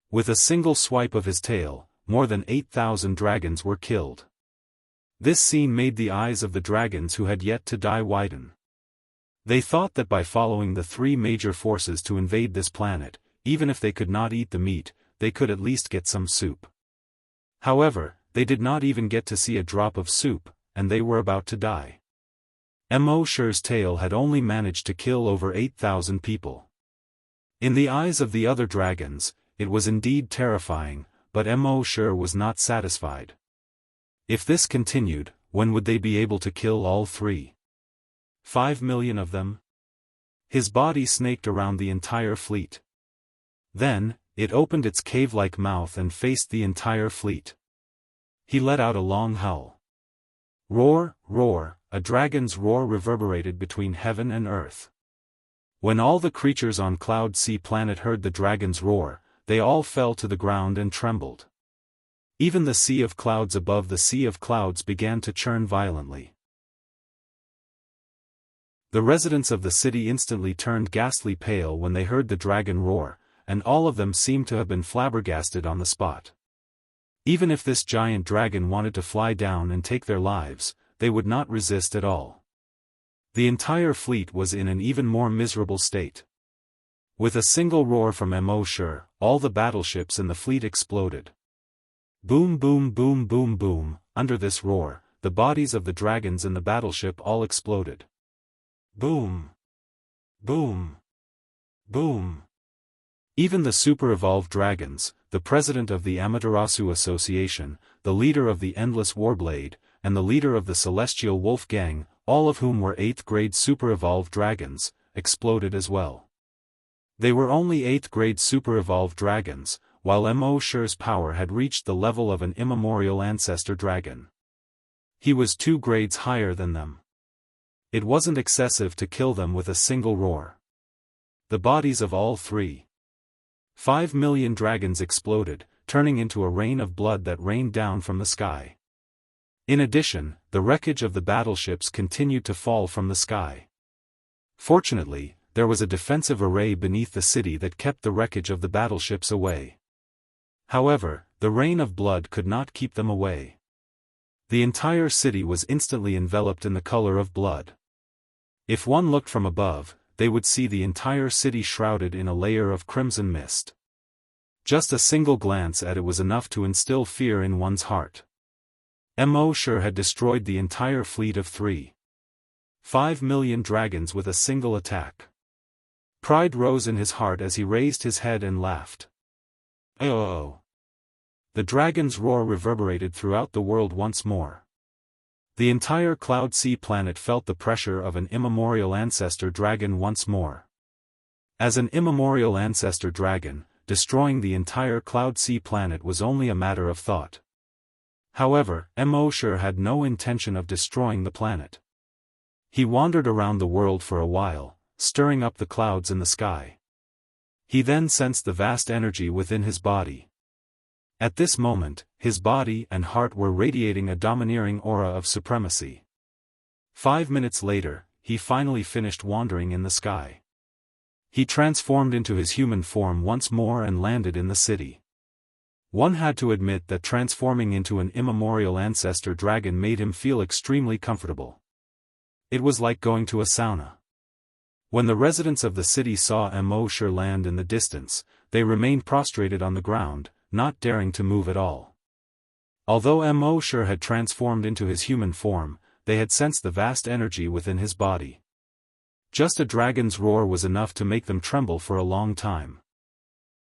With a single swipe of his tail, more than 8,000 dragons were killed. This scene made the eyes of the dragons who had yet to die widen. They thought that by following the 3 major forces to invade this planet, even if they could not eat the meat, they could at least get some soup. However, they did not even get to see a drop of soup, and they were about to die. Mo Shi's tail had only managed to kill over 8,000 people. In the eyes of the other dragons, it was indeed terrifying, but Mo Shi was not satisfied. If this continued, when would they be able to kill all 3? 5 million of them? His body snaked around the entire fleet. Then, it opened its cave-like mouth and faced the entire fleet. He let out a long howl. Roar, roar, a dragon's roar reverberated between heaven and earth. When all the creatures on Cloud Sea Planet heard the dragon's roar, they all fell to the ground and trembled. Even the sea of clouds above the sea of clouds began to churn violently. The residents of the city instantly turned ghastly pale when they heard the dragon roar, and all of them seemed to have been flabbergasted on the spot. Even if this giant dragon wanted to fly down and take their lives, they would not resist at all. The entire fleet was in an even more miserable state. With a single roar from Mo Shi, all the battleships in the fleet exploded. Boom boom boom boom boom, under this roar, the bodies of the dragons in the battleship all exploded. Boom. Boom. Boom. Even the super-evolved dragons, the president of the Amaterasu Association, the leader of the Endless War Blade, and the leader of the Celestial Wolf Gang, all of whom were 8th grade super-evolved dragons, exploded as well. They were only 8th grade super-evolved dragons, while Mo Shi's power had reached the level of an immemorial ancestor dragon. He was 2 grades higher than them. It wasn't excessive to kill them with a single roar. The bodies of all 3.5 million dragons exploded, turning into a rain of blood that rained down from the sky. In addition, the wreckage of the battleships continued to fall from the sky. Fortunately, there was a defensive array beneath the city that kept the wreckage of the battleships away. However, the rain of blood could not keep them away. The entire city was instantly enveloped in the color of blood. If one looked from above, they would see the entire city shrouded in a layer of crimson mist. Just a single glance at it was enough to instill fear in one's heart. Mo Shi had destroyed the entire fleet of 3.5 million dragons with a single attack. Pride rose in his heart as he raised his head and laughed. Oh! The dragon's roar reverberated throughout the world once more. The entire Cloud Sea planet felt the pressure of an immemorial ancestor dragon once more. As an immemorial ancestor dragon, destroying the entire Cloud Sea planet was only a matter of thought. However, Mo Shi had no intention of destroying the planet. He wandered around the world for a while, stirring up the clouds in the sky. He then sensed the vast energy within his body. At this moment, his body and heart were radiating a domineering aura of supremacy. 5 minutes later, he finally finished wandering in the sky. He transformed into his human form once more and landed in the city. One had to admit that transforming into an immemorial ancestor dragon made him feel extremely comfortable. It was like going to a sauna. When the residents of the city saw Mo Shi land in the distance, they remained prostrated on the ground, not daring to move at all. Although Mo Shi had transformed into his human form, they had sensed the vast energy within his body. Just a dragon's roar was enough to make them tremble for a long time.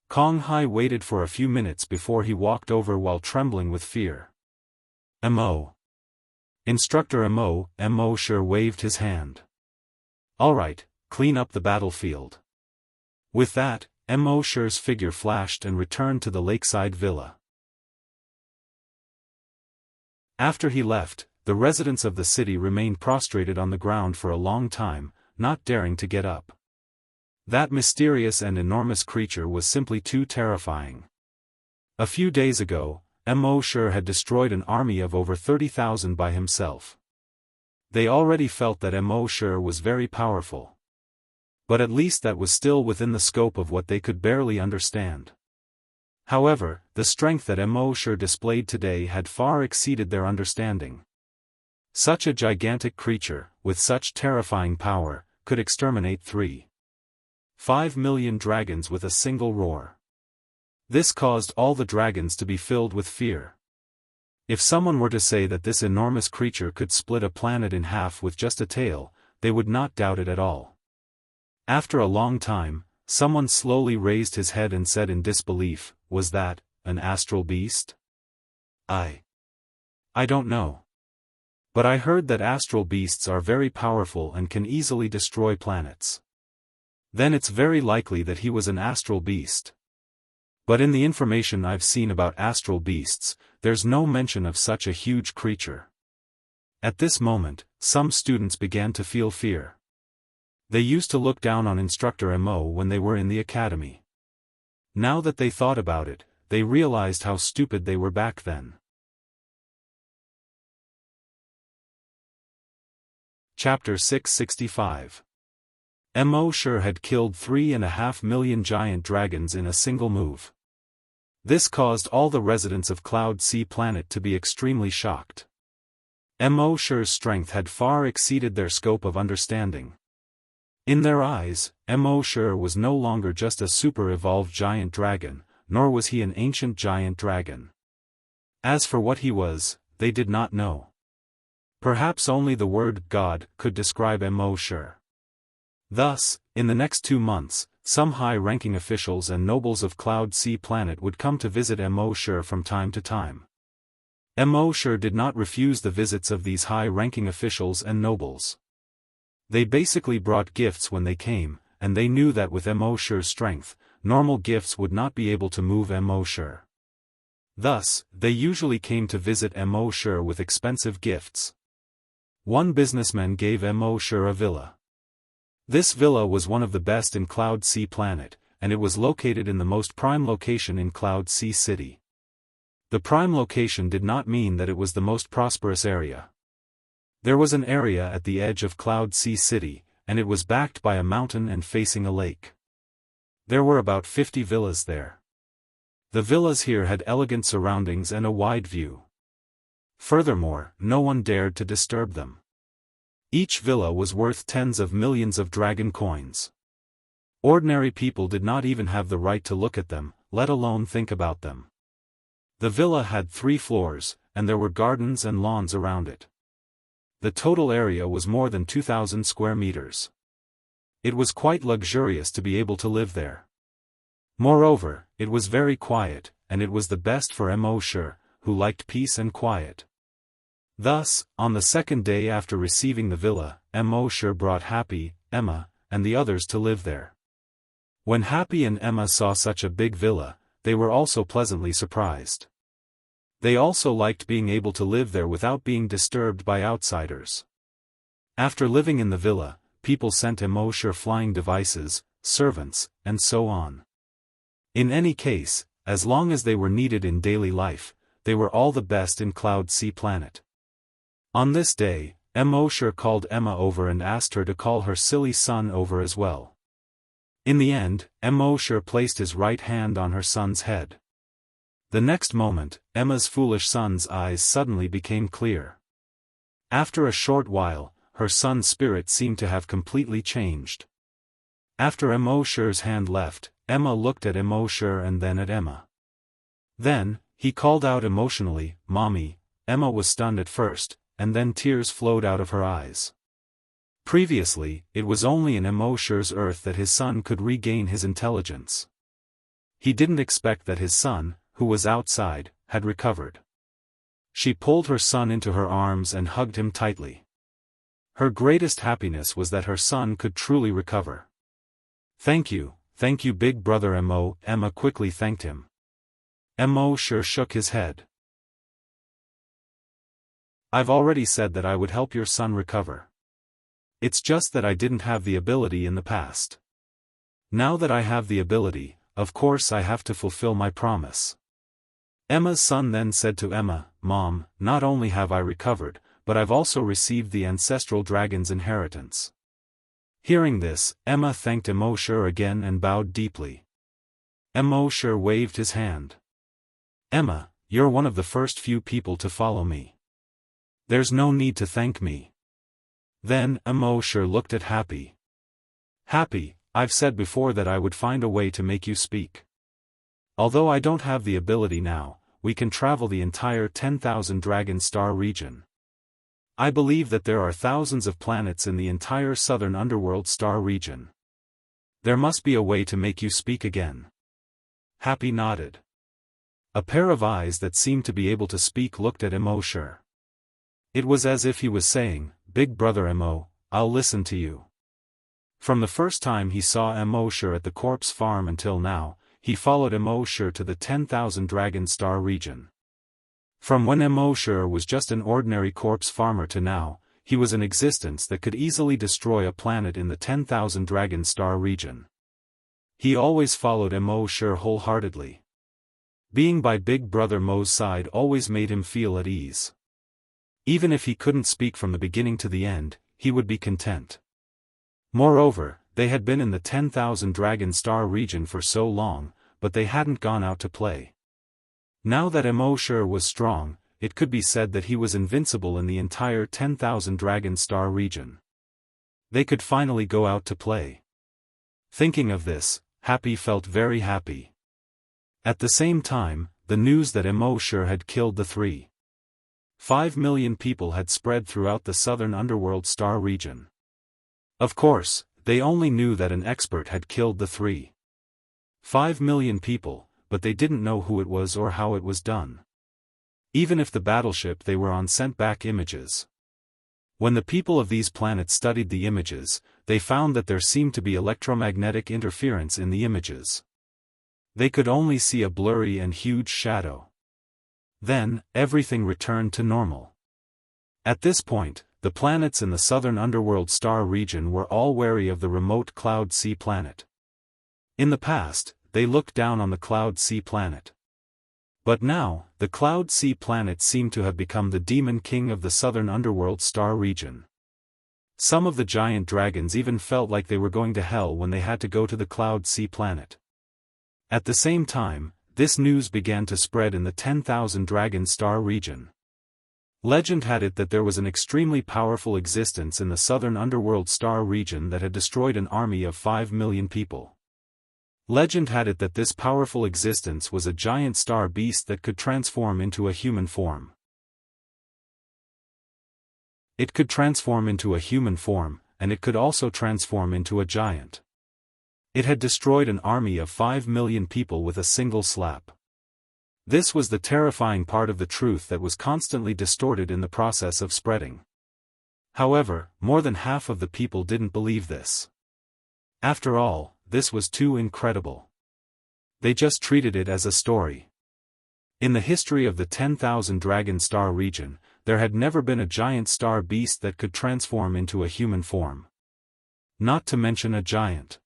Kong Hai waited for a few minutes before he walked over while trembling with fear. Mo. Instructor Mo Shi waved his hand. All right, clean up the battlefield. With that, Mo Shi's figure flashed and returned to the lakeside villa. After he left, the residents of the city remained prostrated on the ground for a long time, not daring to get up. That mysterious and enormous creature was simply too terrifying. A few days ago, Mo Shi had destroyed an army of over 30,000 by himself. They already felt that Mo Shi was very powerful. But at least that was still within the scope of what they could barely understand. However, the strength that Mo Shi displayed today had far exceeded their understanding. Such a gigantic creature, with such terrifying power, could exterminate 3.5 million dragons with a single roar. This caused all the dragons to be filled with fear. If someone were to say that this enormous creature could split a planet in half with just a tail, they would not doubt it at all. After a long time, someone slowly raised his head and said in disbelief, "Was that an astral beast?" I don't know. But I heard that astral beasts are very powerful and can easily destroy planets. Then it's very likely that he was an astral beast. But in the information I've seen about astral beasts, there's no mention of such a huge creature. At this moment, some students began to feel fear. They used to look down on Instructor Mo when they were in the academy. Now that they thought about it, they realized how stupid they were back then. Chapter 665. Mo Shi had killed 3.5 million giant dragons in a single move. This caused all the residents of Cloud Sea Planet to be extremely shocked. Mo Shi's strength had far exceeded their scope of understanding. In their eyes, Mo Shi was no longer just a super-evolved giant dragon, nor was he an ancient giant dragon. As for what he was, they did not know. Perhaps only the word God could describe Mo Shi. Thus, in the next 2 months, some high-ranking officials and nobles of Cloud Sea Planet would come to visit Mo Shi from time to time. Immortal did not refuse the visits of these high-ranking officials and nobles. They basically brought gifts when they came, and they knew that with Immortal's strength, normal gifts would not be able to move Immortal. Thus, they usually came to visit Immortal with expensive gifts. One businessman gave Immortal a villa. This villa was one of the best in Cloud Sea Planet, and it was located in the most prime location in Cloud Sea City. The prime location did not mean that it was the most prosperous area. There was an area at the edge of Cloud Sea City, and it was backed by a mountain and facing a lake. There were about 50 villas there. The villas here had elegant surroundings and a wide view. Furthermore, no one dared to disturb them. Each villa was worth tens of millions of dragon coins. Ordinary people did not even have the right to look at them, let alone think about them. The villa had 3 floors, and there were gardens and lawns around it. The total area was more than 2,000 square meters. It was quite luxurious to be able to live there. Moreover, it was very quiet, and it was the best for Immortal, who liked peace and quiet. Thus, on the second day after receiving the villa, Immortal brought Happy, Emma, and the others to live there. When Happy and Emma saw such a big villa, they were also pleasantly surprised. They also liked being able to live there without being disturbed by outsiders. After living in the villa, people sent Immortal flying devices, servants, and so on. In any case, as long as they were needed in daily life, they were all the best in Cloud Sea Planet. On this day, Immortal called Emma over and asked her to call her silly son over as well. In the end, Immortal placed his right hand on her son's head. The next moment, Emma's foolish son's eyes suddenly became clear. After a short while, her son's spirit seemed to have completely changed. After Immortal's hand left, Emma looked at Immortal and then at Emma. Then, he called out emotionally, "Mommy." Emma was stunned at first, and then tears flowed out of her eyes. Previously, it was only in Immortal's earth that his son could regain his intelligence. He didn't expect that his son, who was outside, had recovered. She pulled her son into her arms and hugged him tightly. Her greatest happiness was that her son could truly recover. Thank you, big brother Emo," Emma quickly thanked him. Immortal shook his head. "I've already said that I would help your son recover. It's just that I didn't have the ability in the past. Now that I have the ability, of course I have to fulfill my promise." Emma's son then said to Emma, "Mom, not only have I recovered, but I've also received the ancestral dragon's inheritance." Hearing this, Emma thanked Immortal again and bowed deeply. Immortal waved his hand. "Emma, you're one of the first few people to follow me. There's no need to thank me." Then, Immortal looked at Happy. "Happy, I've said before that I would find a way to make you speak. Although I don't have the ability now, we can travel the entire 10,000 Dragon Star region. I believe that there are thousands of planets in the entire southern underworld star region. There must be a way to make you speak again." Happy nodded. A pair of eyes that seemed to be able to speak looked at Immortal. It was as if he was saying, "Big brother Emo, I'll listen to you." From the first time he saw Immortal at the corpse farm until now, he followed Immortal to the 10,000 Dragon Star region. From when Immortal was just an ordinary corpse farmer to now, he was an existence that could easily destroy a planet in the 10,000 Dragon Star region. He always followed Immortal wholeheartedly. Being by Big Brother Mo's side always made him feel at ease. Even if he couldn't speak from the beginning to the end, he would be content. Moreover, they had been in the 10,000 Dragon Star region for so long, but they hadn't gone out to play. Now that Immortal was strong, it could be said that he was invincible in the entire 10,000 Dragon Star region. They could finally go out to play. Thinking of this, Happy felt very happy. At the same time, the news that Immortal had killed the 3.5 million people had spread throughout the southern underworld star region. Of course, they only knew that an expert had killed the 3.5 million people, but they didn't know who it was or how it was done. even if the battleship they were on sent back images. When the people of these planets studied the images, they found that there seemed to be electromagnetic interference in the images. They could only see a blurry and huge shadow. Then, everything returned to normal. At this point, the planets in the southern underworld star region were all wary of the remote Cloud Sea planet. In the past, they looked down on the Cloud Sea planet. But now, the Cloud Sea planet seemed to have become the demon king of the southern underworld star region. Some of the giant dragons even felt like they were going to hell when they had to go to the Cloud Sea planet. At the same time, this news began to spread in the 10,000 Dragon Star region. Legend had it that there was an extremely powerful existence in the southern underworld star region that had destroyed an army of 5 million people. Legend had it that this powerful existence was a giant star beast that could transform into a human form. It could transform into a human form, and it could also transform into a giant. It had destroyed an army of 5 million people with a single slap. This was the terrifying part of the truth that was constantly distorted in the process of spreading. However, more than half of the people didn't believe this. After all, this was too incredible. They just treated it as a story. In the history of the 10,000 Dragon Star region, there had never been a giant star beast that could transform into a human form. Not to mention a giant.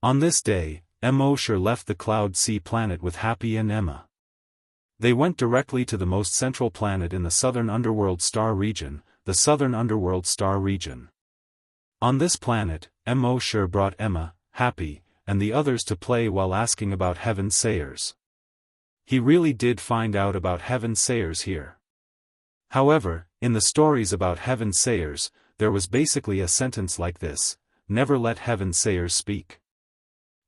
On this day, Mosher left the Cloud Sea planet with Happy and Emma. They went directly to the most central planet in the southern underworld star region, the southern underworld star region. On this planet, Mosher brought Emma, Happy, and the others to play while asking about Heaven Sayers. He really did find out about Heaven Sayers here. However, in the stories about Heaven Sayers, there was basically a sentence like this: never let Heaven Sayers speak.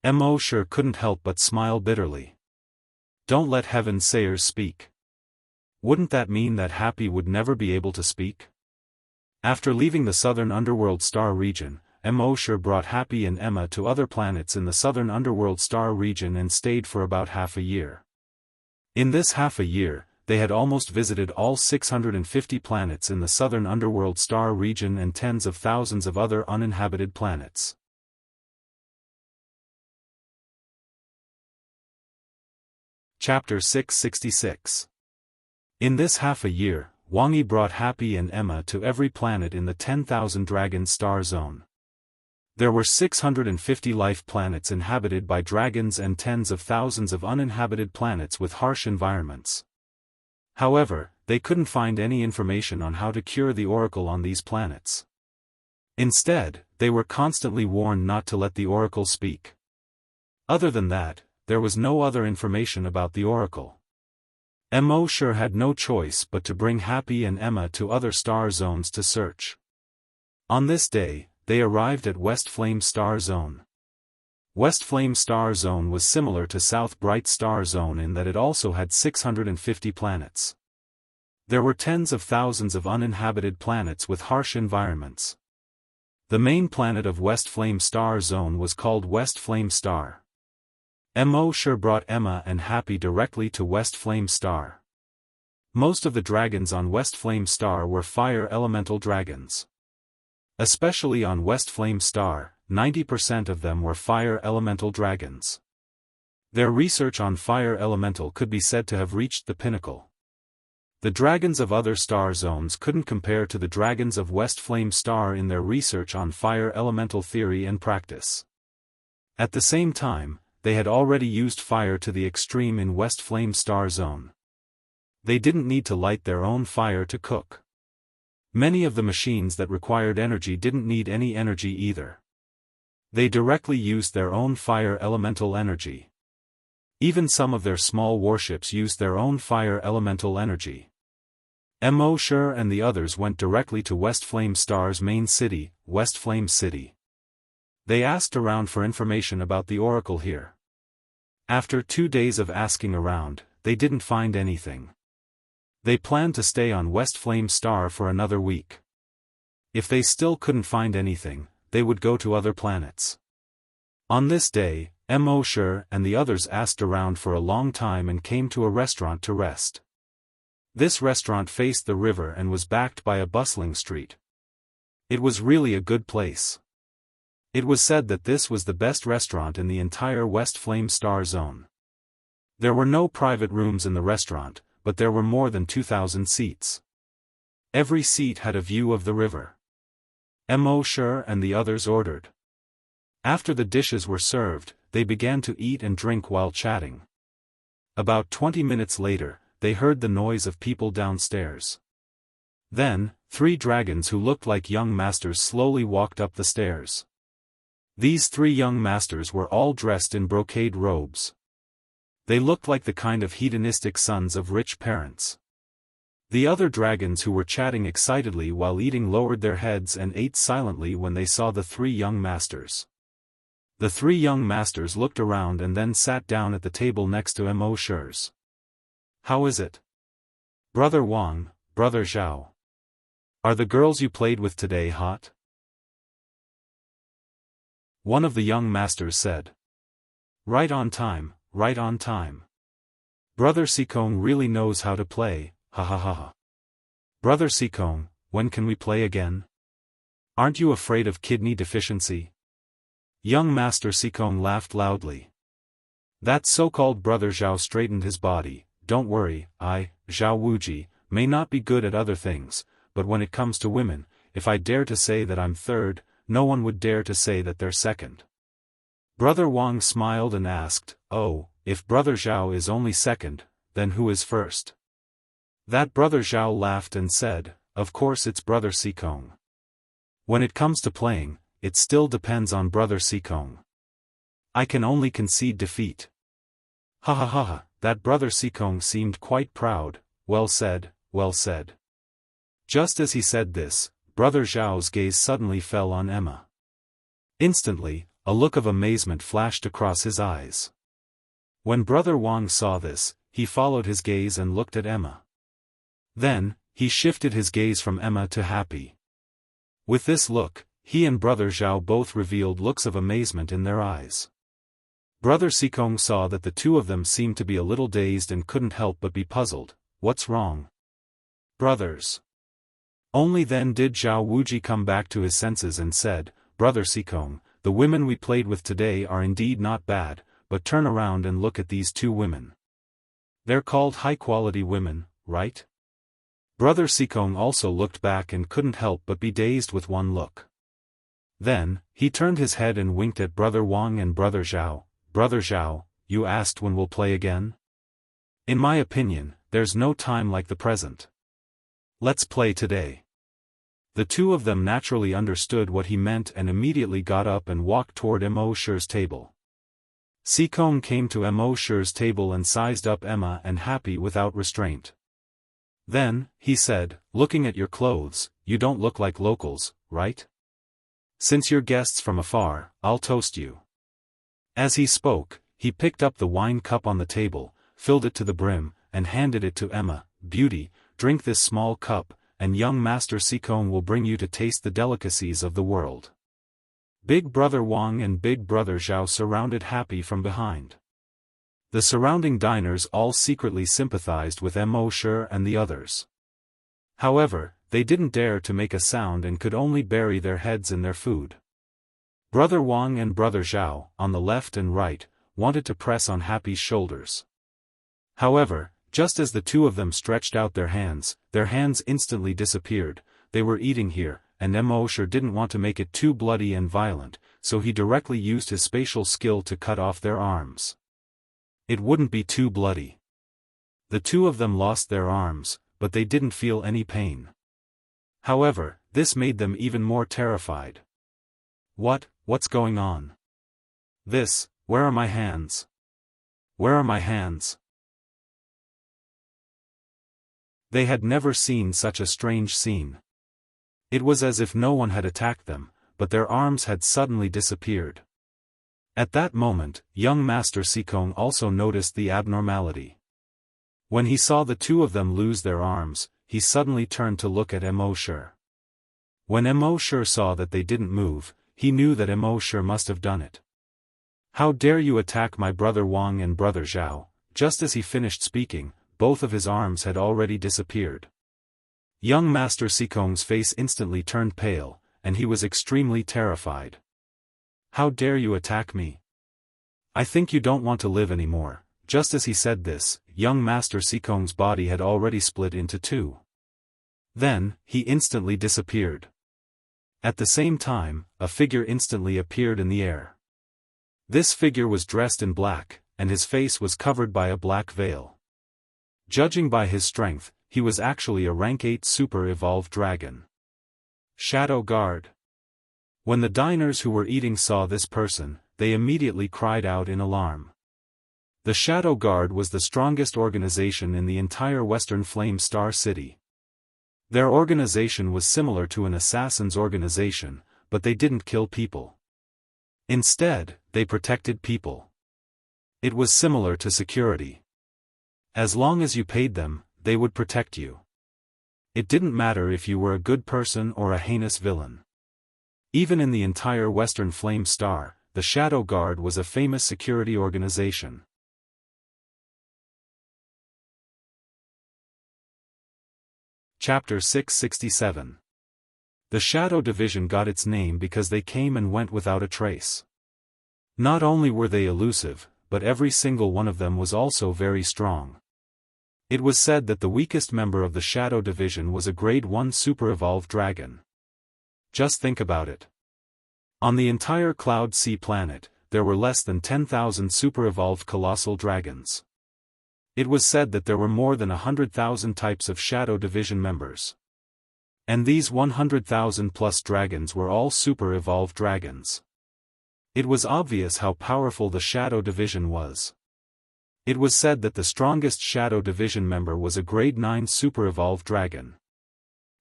Mosher couldn't help but smile bitterly. Don't let Heaven Sayers speak. Wouldn't that mean that Happy would never be able to speak? After leaving the southern underworld star region, Mosher brought Happy and Emma to other planets in the southern underworld star region and stayed for about half a year. In this half a year, they had almost visited all 650 planets in the southern underworld star region and tens of thousands of other uninhabited planets. Chapter 666. In this half a year, Wang Yi brought Happy and Emma to every planet in the 10,000 Dragon Star Zone. There were 650 life planets inhabited by dragons and tens of thousands of uninhabited planets with harsh environments. However, they couldn't find any information on how to cure the oracle on these planets. Instead, they were constantly warned not to let the oracle speak. Other than that, there was no other information about the oracle. Mosher had no choice but to bring Happy and Emma to other star zones to search. On this day, they arrived at West Flame Star Zone. West Flame Star Zone was similar to South Bright Star Zone in that it also had 650 planets. There were tens of thousands of uninhabited planets with harsh environments. The main planet of West Flame Star Zone was called West Flame Star. Mosher brought Emma and Happy directly to West Flame Star. Most of the dragons on West Flame Star were fire elemental dragons. Especially on West Flame Star, 90% of them were fire elemental dragons. Their research on fire elemental could be said to have reached the pinnacle. The dragons of other star zones couldn't compare to the dragons of West Flame Star in their research on fire elemental theory and practice. At the same time, they had already used fire to the extreme in West Flame Star Zone. They didn't need to light their own fire to cook. Many of the machines that required energy didn't need any energy either. They directly used their own fire elemental energy. Even some of their small warships used their own fire elemental energy. Mosher and the others went directly to West Flame Star's main city, West Flame City. They asked around for information about the oracle here. After 2 days of asking around, they didn't find anything. They planned to stay on West Flame Star for another week. If they still couldn't find anything, they would go to other planets. On this day, Mosher and the others asked around for a long time and came to a restaurant to rest. This restaurant faced the river and was backed by a bustling street. It was really a good place. It was said that this was the best restaurant in the entire West Flame Star Zone. There were no private rooms in the restaurant, but there were more than 2,000 seats. Every seat had a view of the river. Immortal and the others ordered. After the dishes were served, they began to eat and drink while chatting. About 20 minutes later, they heard the noise of people downstairs. Then, 3 dragons who looked like young masters slowly walked up the stairs. These 3 young masters were all dressed in brocade robes. They looked like the kind of hedonistic sons of rich parents. The other dragons who were chatting excitedly while eating lowered their heads and ate silently when they saw the 3 young masters. The 3 young masters looked around and then sat down at the table next to Immortal's. "How is it? Brother Wang, Brother Zhao. Are the girls you played with today hot?" One of the young masters said. "Right on time, right on time. Brother Sikong really knows how to play, ha ha ha ha. Brother Sikong, when can we play again? Aren't you afraid of kidney deficiency?" Young Master Sikong laughed loudly. That so-called Brother Zhao straightened his body. "Don't worry, I, Zhao Wuji, may not be good at other things, but when it comes to women, if I dare to say that I'm third, no one would dare to say that they're second." Brother Wang smiled and asked, "Oh, if Brother Zhao is only second, then who is first?" That Brother Zhao laughed and said, "Of course it's Brother Sikong. When it comes to playing, it still depends on Brother Sikong. I can only concede defeat." Ha ha ha ha, that Brother Sikong seemed quite proud. Well said, well said. Just as he said this, Brother Zhao's gaze suddenly fell on Emma. Instantly, a look of amazement flashed across his eyes. When Brother Wang saw this, he followed his gaze and looked at Emma. Then, he shifted his gaze from Emma to Happy. With this look, he and Brother Zhao both revealed looks of amazement in their eyes. Brother Sikong saw that the 2 of them seemed to be a little dazed and couldn't help but be puzzled. "What's wrong, brothers?" Only then did Zhao Wuji come back to his senses and said, "Brother Sikong, the women we played with today are indeed not bad, but turn around and look at these 2 women. They're called high-quality women, right?" Brother Sikong also looked back and couldn't help but be dazed with one look. Then, he turned his head and winked at Brother Wang and Brother Zhao. "Brother Zhao, you asked when we'll play again? In my opinion, there's no time like the present. Let's play today." The 2 of them naturally understood what he meant and immediately got up and walked toward Immortal's table. Sikong came to Immortal's table and sized up Emma and Happy without restraint. Then, he said, "Looking at your clothes, you don't look like locals, right? Since you're guests from afar, I'll toast you." As he spoke, he picked up the wine cup on the table, filled it to the brim, and handed it to Emma. "Beauty, drink this small cup, and young Master Sikong will bring you to taste the delicacies of the world." Big Brother Wang and Big Brother Zhao surrounded Happy from behind. The surrounding diners all secretly sympathized with Immortal and the others. However, they didn't dare to make a sound and could only bury their heads in their food. Brother Wang and Brother Zhao, on the left and right, wanted to press on Happy's shoulders. However, just as the 2 of them stretched out their hands instantly disappeared. They were eating here, and Immortal didn't want to make it too bloody and violent, so he directly used his spatial skill to cut off their arms. It wouldn't be too bloody. The 2 of them lost their arms, but they didn't feel any pain. However, this made them even more terrified. What's going on? Where are my hands? Where are my hands? They had never seen such a strange scene. It was as if no one had attacked them, but their arms had suddenly disappeared. At that moment, young Master Sikong also noticed the abnormality. When he saw the 2 of them lose their arms, he suddenly turned to look at Immortal. When Immortal saw that they didn't move, he knew that Immortal must have done it. "How dare you attack my Brother Wang and Brother Zhao?" Just as he finished speaking, both of his arms had already disappeared. Young Master Sikong's face instantly turned pale, and he was extremely terrified. "How dare you attack me? I think you don't want to live anymore." Just as he said this, young Master Sikong's body had already split into two. Then, he instantly disappeared. At the same time, a figure instantly appeared in the air. This figure was dressed in black, and his face was covered by a black veil. Judging by his strength, he was actually a rank 8 super-evolved dragon. Shadow Guard. When the diners who were eating saw this person, they immediately cried out in alarm. The Shadow Guard was the strongest organization in the entire Western Flame Star City. Their organization was similar to an assassin's organization, but they didn't kill people. Instead, they protected people. It was similar to security. As long as you paid them, they would protect you. It didn't matter if you were a good person or a heinous villain. Even in the entire Western Flame Star, the Shadow Guard was a famous security organization. Chapter 667. The Shadow Division got its name because they came and went without a trace. Not only were they elusive, but every single one of them was also very strong. It was said that the weakest member of the Shadow Division was a Grade 1 super-evolved dragon. Just think about it. On the entire Cloud Sea planet, there were less than 10,000 super-evolved colossal dragons. It was said that there were more than 100,000 types of Shadow Division members. And these 100,000 plus dragons were all super-evolved dragons. It was obvious how powerful the Shadow Division was. It was said that the strongest Shadow Division member was a Grade 9 super-evolved dragon.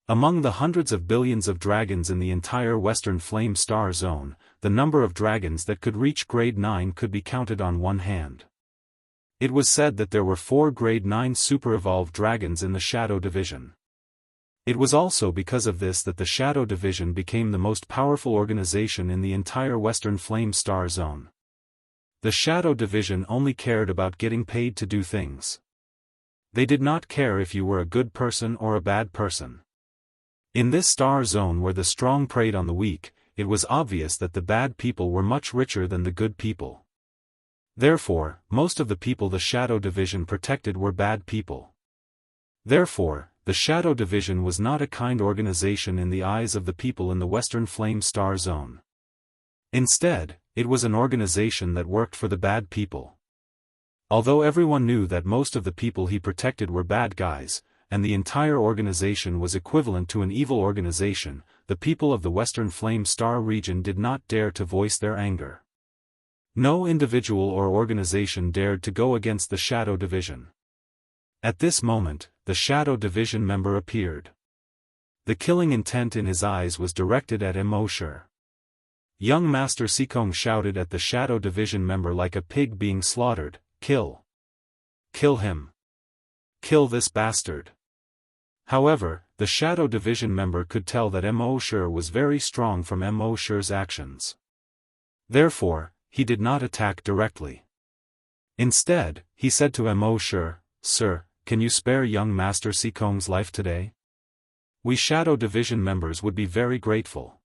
Among the hundreds of billions of dragons in the entire Western Flame Star Zone, the number of dragons that could reach Grade 9 could be counted on one hand. It was said that there were 4 Grade 9 super-evolved dragons in the Shadow Division. It was also because of this that the Shadow Division became the most powerful organization in the entire Western Flame Star Zone. The Shadow Division only cared about getting paid to do things. They did not care if you were a good person or a bad person. In this star zone where the strong preyed on the weak, it was obvious that the bad people were much richer than the good people. Therefore, most of the people the Shadow Division protected were bad people. Therefore, the Shadow Division was not a kind organization in the eyes of the people in the Western Flame Star Zone. Instead, it was an organization that worked for the bad people. Although everyone knew that most of the people he protected were bad guys, and the entire organization was equivalent to an evil organization, the people of the Western Flame Star region did not dare to voice their anger. No individual or organization dared to go against the Shadow Division. At this moment, the Shadow Division member appeared. The killing intent in his eyes was directed at Immortal. Young Master Sikong shouted at the Shadow Division member like a pig being slaughtered, "Kill! Kill him! Kill this bastard!" However, the Shadow Division member could tell that Immortal was very strong from Immortal's actions. Therefore, he did not attack directly. Instead, he said to Immortal, "Sir, can you spare young Master Sikong's life today? We Shadow Division members would be very grateful."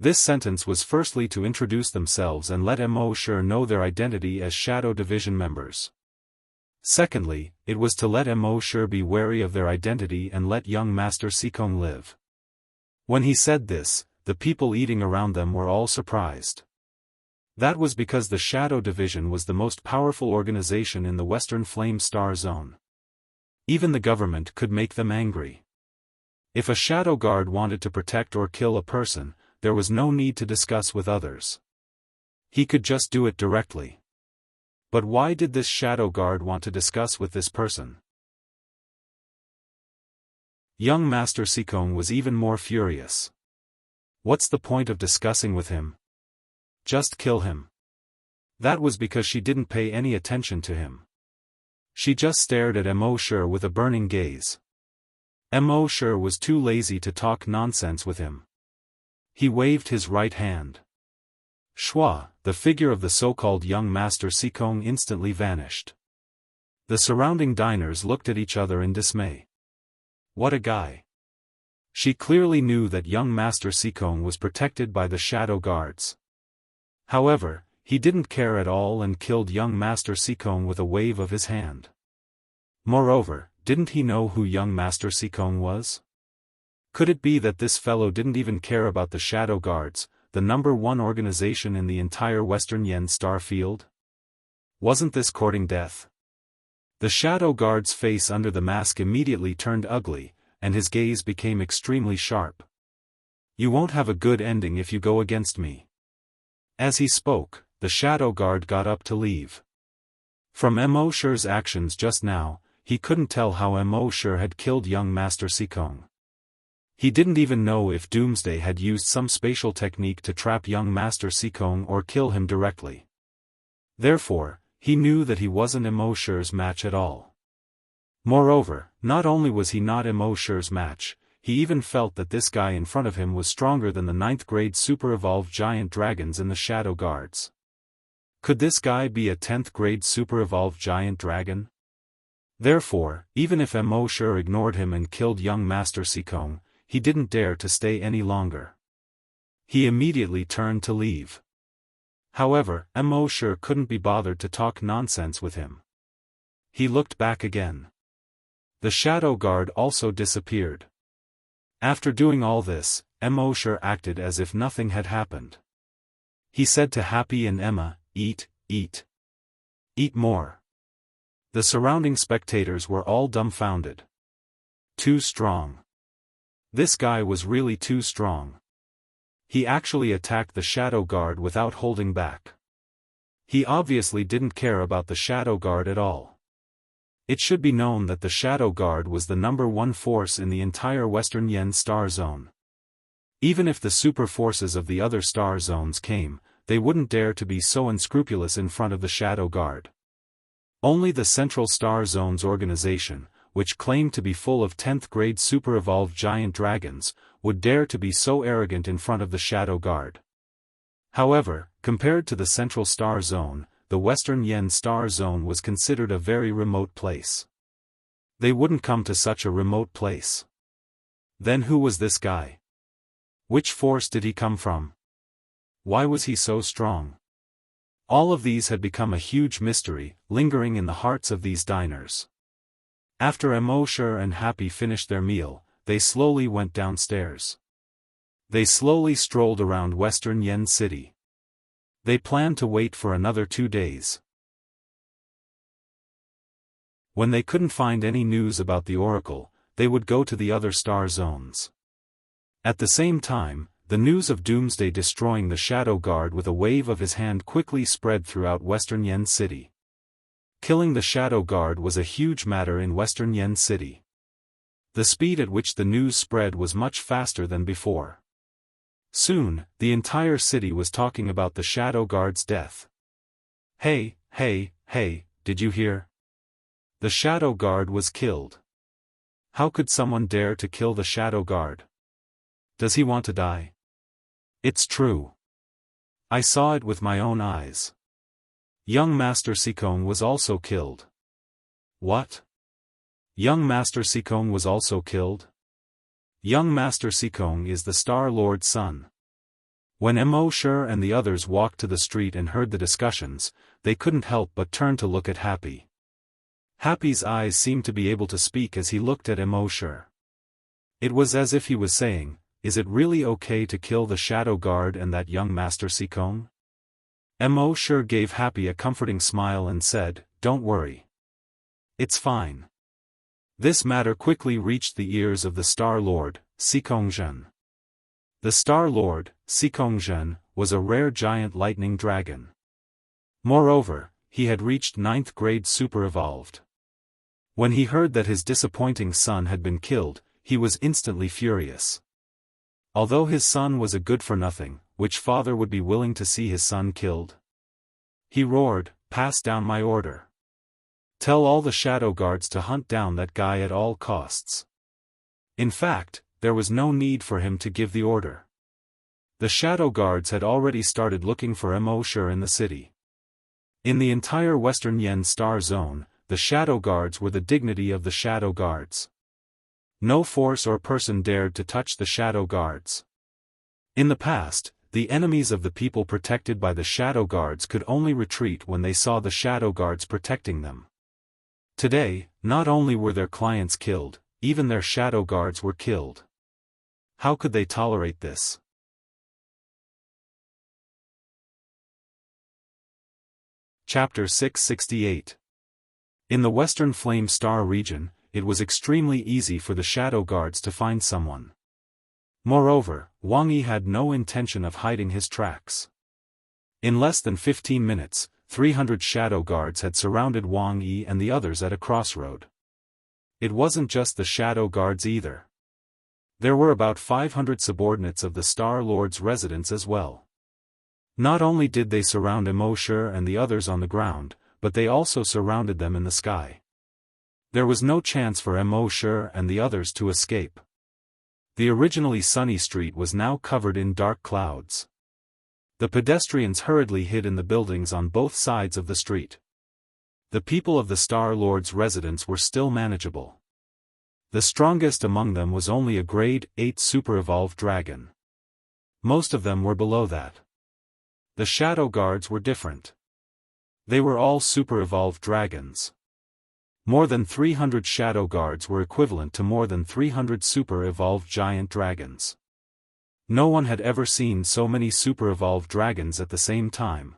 This sentence was firstly to introduce themselves and let Immortal know their identity as Shadow Division members. Secondly, it was to let Immortal be wary of their identity and let young Master Sikong live. When he said this, the people eating around them were all surprised. That was because the Shadow Division was the most powerful organization in the Western Flame Star Zone. Even the government could make them angry. If a Shadow Guard wanted to protect or kill a person, there was no need to discuss with others. He could just do it directly. But why did this Shadow Guard want to discuss with this person? Young Master Sikong was even more furious. What's the point of discussing with him? Just kill him. That was because she didn't pay any attention to him. She just stared at Immortal with a burning gaze. Immortal was too lazy to talk nonsense with him. He waved his right hand. Shua, the figure of the so-called young Master Sikong instantly vanished. The surrounding diners looked at each other in dismay. What a guy. She clearly knew that young Master Sikong was protected by the shadow guards. However, he didn't care at all and killed young Master Sikong with a wave of his hand. Moreover, didn't he know who young Master Sikong was? Could it be that this fellow didn't even care about the shadow guards, the #1 organization in the entire Western Yen star field? Wasn't this courting death? The shadow guard's face under the mask immediately turned ugly, and his gaze became extremely sharp. You won't have a good ending if you go against me. As he spoke, the shadow guard got up to leave. From Mo Shi's actions just now, he couldn't tell how Mo Shi had killed young Master Sikong. He didn't even know if Doomsday had used some spatial technique to trap young Master Sikong or kill him directly. Therefore, he knew that he wasn't Mo Shi's match at all. Moreover, not only was he not Mo Shi's match, he even felt that this guy in front of him was stronger than the 9th grade super evolved giant dragons in the Shadow Guards. Could this guy be a 10th grade super evolved giant dragon? Therefore, even if Mo Shi ignored him and killed young Master Sikong, he didn't dare to stay any longer. He immediately turned to leave. However, Mo Shi couldn't be bothered to talk nonsense with him. He looked back again. The shadow guard also disappeared. After doing all this, Mo Shi acted as if nothing had happened. He said to Happy and Emma, "Eat, eat. Eat more." The surrounding spectators were all dumbfounded. Too strong. This guy was really too strong. He actually attacked the shadow guard without holding back. He obviously didn't care about the shadow guard at all. It should be known that the shadow guard was the #1 force in the entire Western Yen star zone. Even if the super forces of the other star zones came, they wouldn't dare to be so unscrupulous in front of the shadow guard. Only the Central Star Zone's organization, which claimed to be full of 10th grade super evolved giant dragons, would dare to be so arrogant in front of the shadow guard. However, compared to the Central Star Zone, the Western Yen Star Zone was considered a very remote place. They wouldn't come to such a remote place. Then who was this guy? Which force did he come from? Why was he so strong? All of these had become a huge mystery, lingering in the hearts of these diners. After Mo Shi and Happy finished their meal, they slowly went downstairs. They slowly strolled around Western Yen City. They planned to wait for another 2 days. When they couldn't find any news about the Oracle, they would go to the other star zones. At the same time, the news of Doomsday destroying the Shadow Guard with a wave of his hand quickly spread throughout Western Yen City. Killing the Shadow Guard was a huge matter in Western Yen City. The speed at which the news spread was much faster than before. Soon, the entire city was talking about the Shadow Guard's death. Hey, did you hear? The Shadow Guard was killed. How could someone dare to kill the Shadow Guard? Does he want to die? It's true. I saw it with my own eyes. Young Master Sikong was also killed. What? Young Master Sikong was also killed? Young Master Sikong is the Star Lord's son. When Mo Shi and the others walked to the street and heard the discussions, they couldn't help but turn to look at Happy. Happy's eyes seemed to be able to speak as he looked at Mo Shi. It was as if he was saying, "Is it really okay to kill the Shadow Guard and that young Master Sikong?" Mo Shi gave Happy a comforting smile and said, "Don't worry. It's fine." This matter quickly reached the ears of the Star Lord, Sikongzhen. The Star Lord, Sikongzhen, was a rare giant lightning dragon. Moreover, he had reached 9th grade super evolved. When he heard that his disappointing son had been killed, he was instantly furious. Although his son was a good-for-nothing, which father would be willing to see his son killed? He roared, "Pass down my order. Tell all the Shadow Guards to hunt down that guy at all costs." In fact, there was no need for him to give the order. The Shadow Guards had already started looking for Mo Shi in the city. In the entire Western Yen Star Zone, the Shadow Guards were the dignity of the Shadow Guards. No force or person dared to touch the Shadow Guards. In the past, the enemies of the people protected by the Shadow Guards could only retreat when they saw the Shadow Guards protecting them. Today, not only were their clients killed, even their Shadow Guards were killed. How could they tolerate this? Chapter 668. In the Western Flame Star region, it was extremely easy for the Shadow Guards to find someone. Moreover, Wang Yi had no intention of hiding his tracks. In less than 15 minutes, 300 Shadow Guards had surrounded Wang Yi and the others at a crossroad. It wasn't just the Shadow Guards either. There were about 500 subordinates of the Star Lord's residence as well. Not only did they surround Immortal and the others on the ground, but they also surrounded them in the sky. There was no chance for Immortal and the others to escape. The originally sunny street was now covered in dark clouds. The pedestrians hurriedly hid in the buildings on both sides of the street. The people of the Star Lord's residence were still manageable. The strongest among them was only a grade 8 super-evolved dragon. Most of them were below that. The Shadow Guards were different. They were all super-evolved dragons. More than 300 Shadow Guards were equivalent to more than 300 super-evolved giant dragons. No one had ever seen so many super-evolved dragons at the same time.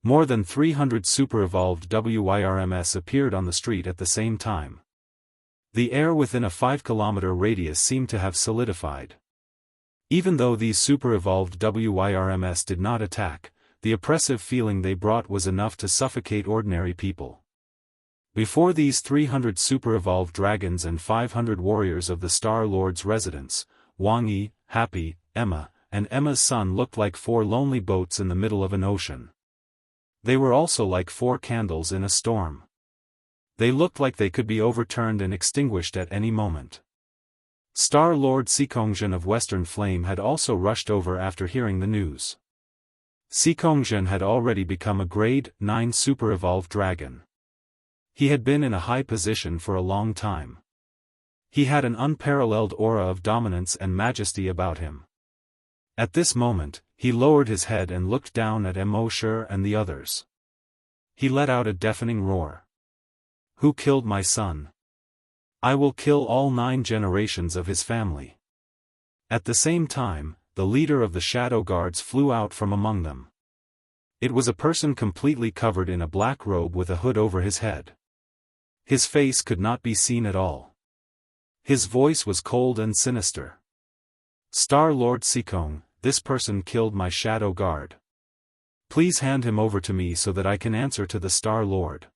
More than 300 super-evolved WYRMs appeared on the street at the same time. The air within a 5-kilometer radius seemed to have solidified. Even though these super-evolved WYRMs did not attack, the oppressive feeling they brought was enough to suffocate ordinary people. Before these 300 super-evolved dragons and 500 warriors of the Star Lord's residence, Wang Yi, Happy, Emma, and Emma's son looked like 4 lonely boats in the middle of an ocean. They were also like 4 candles in a storm. They looked like they could be overturned and extinguished at any moment. Star Lord Sikongzhen of Western Flame had also rushed over after hearing the news. Sikongzhen had already become a grade 9 super-evolved dragon. He had been in a high position for a long time. He had an unparalleled aura of dominance and majesty about him. At this moment, he lowered his head and looked down at Immortal and the others. He let out a deafening roar. "Who killed my son? I will kill all 9 generations of his family." At the same time, the leader of the Shadow Guards flew out from among them. It was a person completely covered in a black robe with a hood over his head. His face could not be seen at all. His voice was cold and sinister. "Star Lord Sikong, this person killed my Shadow Guard. Please hand him over to me so that I can answer to the Star Lord."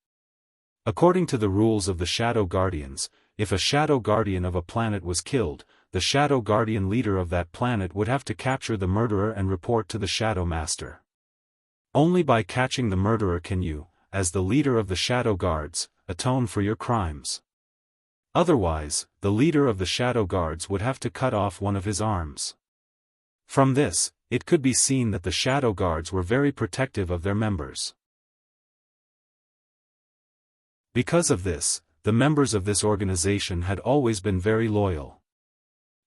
According to the rules of the Shadow Guardians, if a Shadow Guardian of a planet was killed, the Shadow Guardian leader of that planet would have to capture the murderer and report to the Shadow Master. Only by catching the murderer can you, as the leader of the Shadow Guards, atone for your crimes. Otherwise, the leader of the Shadow Guards would have to cut off one of his arms. From this, it could be seen that the Shadow Guards were very protective of their members. Because of this, the members of this organization had always been very loyal.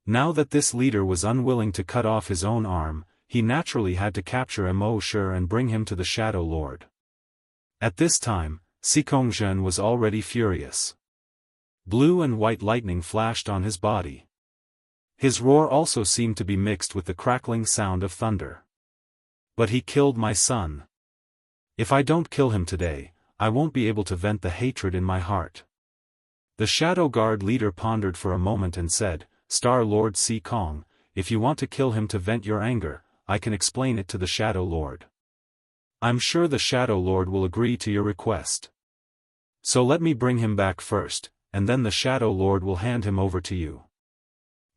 Now that this leader was unwilling to cut off his own arm, he naturally had to capture Immortal and bring him to the Shadow Lord. At this time, Sikongzhen was already furious. Blue and white lightning flashed on his body. His roar also seemed to be mixed with the crackling sound of thunder. "But he killed my son. If I don't kill him today, I won't be able to vent the hatred in my heart." The Shadow Guard leader pondered for a moment and said, "Star Lord Sikong, if you want to kill him to vent your anger, I can explain it to the Shadow Lord. I'm sure the Shadow Lord will agree to your request. So let me bring him back first, and then the Shadow Lord will hand him over to you."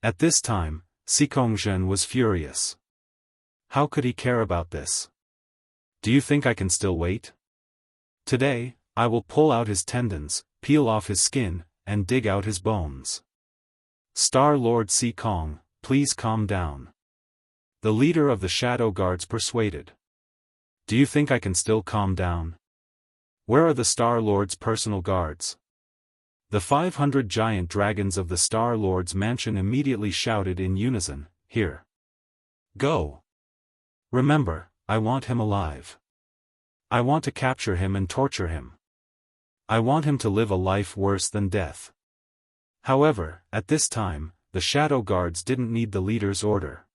At this time, Sikongzhen was furious. How could he care about this? "Do you think I can still wait? Today, I will pull out his tendons, peel off his skin, and dig out his bones." "Star Lord Sikong, please calm down." The leader of the Shadow Guards persuaded. "Do you think I can still calm down? Where are the Star Lord's personal guards? The 500 giant dragons of the Star Lord's mansion immediately shouted in unison, "Here! Go! Remember, I want him alive. I want to capture him and torture him. I want him to live a life worse than death." However, at this time, the shadow guards didn't need the leader's order.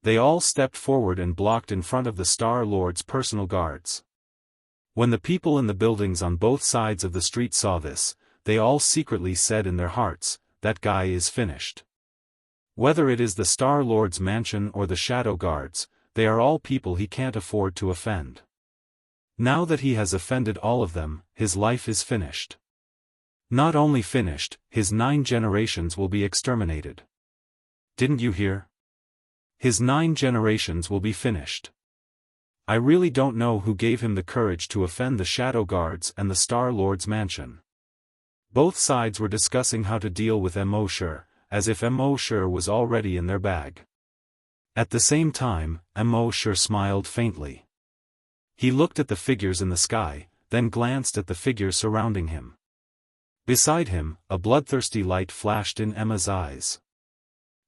They all stepped forward and blocked in front of the Star Lord's personal guards. When the people in the buildings on both sides of the street saw this, they all secretly said in their hearts, "That guy is finished." Whether it is the Star Lord's mansion or the shadow guards, they are all people he can't afford to offend. Now that he has offended all of them, his life is finished. Not only finished, his 9 generations will be exterminated. Didn't you hear? His 9 generations will be finished. I really don't know who gave him the courage to offend the shadow guards and the Star Lord's mansion. Both sides were discussing how to deal with Immortal, as if Immortal was already in their bag. At the same time, Immortal smiled faintly. He looked at the figures in the sky, then glanced at the figures surrounding him. Beside him, a bloodthirsty light flashed in Emma's eyes.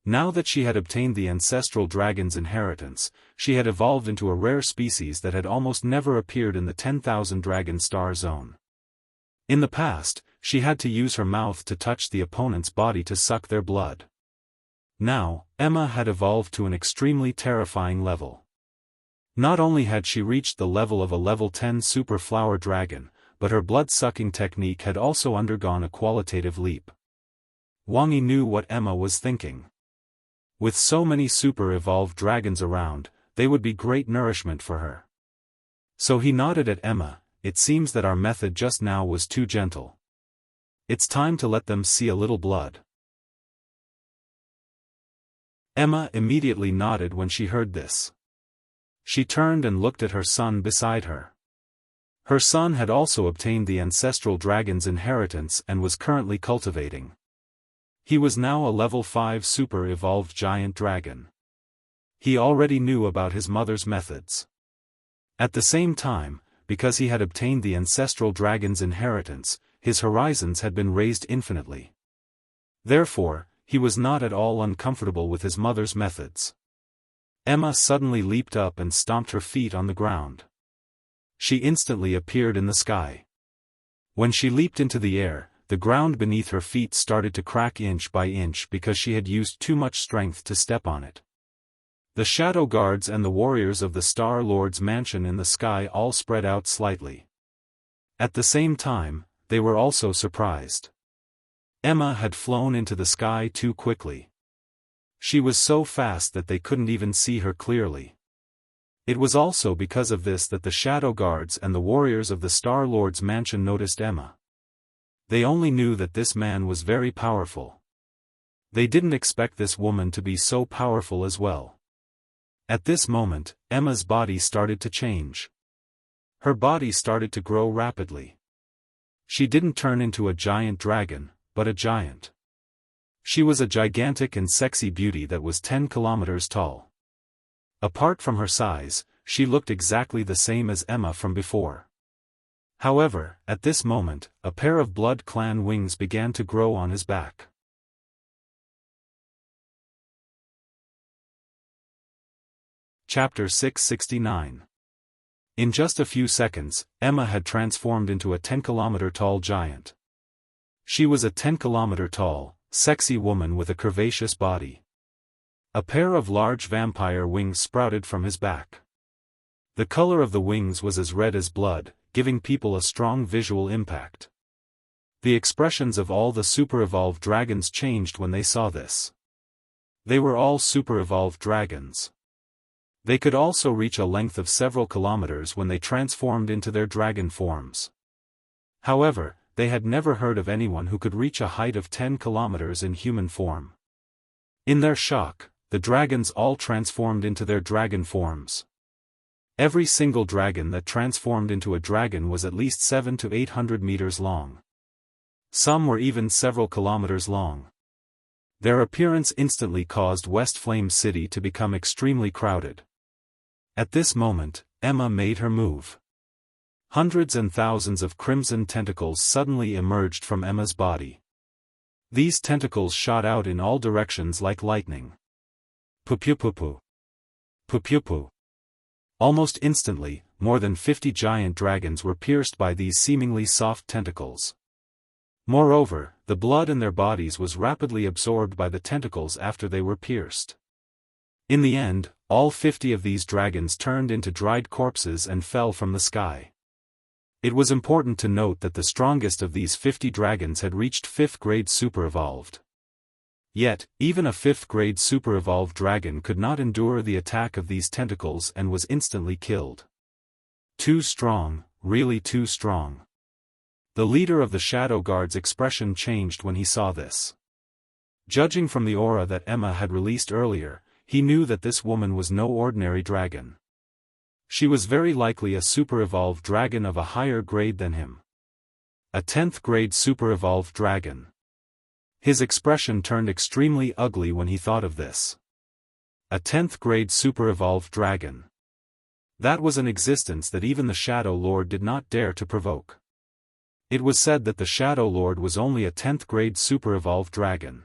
Now that she had obtained the ancestral dragon's inheritance, she had evolved into a rare species that had almost never appeared in the 10,000 dragon star zone. In the past, she had to use her mouth to touch the opponent's body to suck their blood. Now, Emma had evolved to an extremely terrifying level. Not only had she reached the level of a level 10 super flower dragon, but her blood-sucking technique had also undergone a qualitative leap. Wang Yi knew what Emma was thinking. With so many super-evolved dragons around, they would be great nourishment for her. So he nodded at Emma. "It seems that our method just now was too gentle. It's time to let them see a little blood." Emma immediately nodded when she heard this. She turned and looked at her son beside her. Her son had also obtained the ancestral dragon's inheritance and was currently cultivating. He was now a level 5 super-evolved giant dragon. He already knew about his mother's methods. At the same time, because he had obtained the ancestral dragon's inheritance, his horizons had been raised infinitely. Therefore, he was not at all uncomfortable with his mother's methods. Emma suddenly leaped up and stomped her feet on the ground. She instantly appeared in the sky. When she leaped into the air, the ground beneath her feet started to crack inch by inch because she had used too much strength to step on it. The shadow guards and the warriors of the Star Lord's mansion in the sky all spread out slightly. At the same time, they were also surprised. Emma had flown into the sky too quickly. She was so fast that they couldn't even see her clearly. It was also because of this that the shadow guards and the warriors of the Star Lord's mansion noticed Emma. They only knew that this man was very powerful. They didn't expect this woman to be so powerful as well. At this moment, Emma's body started to change. Her body started to grow rapidly. She didn't turn into a giant dragon, but a giant. She was a gigantic and sexy beauty that was 10 kilometers tall. Apart from her size, she looked exactly the same as Emma from before. However, at this moment, a pair of Blood Clan wings began to grow on his back. Chapter 669. In just a few seconds, Emma had transformed into a 10-kilometer-tall giant. She was a 10-kilometer-tall, sexy woman with a curvaceous body. A pair of large vampire wings sprouted from his back. The color of the wings was as red as blood, giving people a strong visual impact. The expressions of all the super-evolved dragons changed when they saw this. They were all super-evolved dragons. They could also reach a length of several kilometers when they transformed into their dragon forms. However, they had never heard of anyone who could reach a height of 10 kilometers in human form. In their shock, the dragons all transformed into their dragon forms. Every single dragon that transformed into a dragon was at least 700 to 800 meters long. Some were even several kilometers long. Their appearance instantly caused West Flame City to become extremely crowded. At this moment, Emma made her move. Hundreds and thousands of crimson tentacles suddenly emerged from Emma's body. These tentacles shot out in all directions like lightning. Pu-pu-pu-pu. Pu-pu-pu. Almost instantly, more than 50 giant dragons were pierced by these seemingly soft tentacles. Moreover, the blood in their bodies was rapidly absorbed by the tentacles after they were pierced. In the end, all 50 of these dragons turned into dried corpses and fell from the sky. It was important to note that the strongest of these 50 dragons had reached 5th grade super-evolved. Yet, even a 5th grade super-evolved dragon could not endure the attack of these tentacles and was instantly killed. Too strong, really too strong. The leader of the Shadow Guard's expression changed when he saw this. Judging from the aura that Emma had released earlier, he knew that this woman was no ordinary dragon. She was very likely a super-evolved dragon of a higher grade than him. A 10th grade super-evolved dragon. His expression turned extremely ugly when he thought of this. A 10th grade super-evolved dragon. That was an existence that even the Shadow Lord did not dare to provoke. It was said that the Shadow Lord was only a 10th grade super-evolved dragon.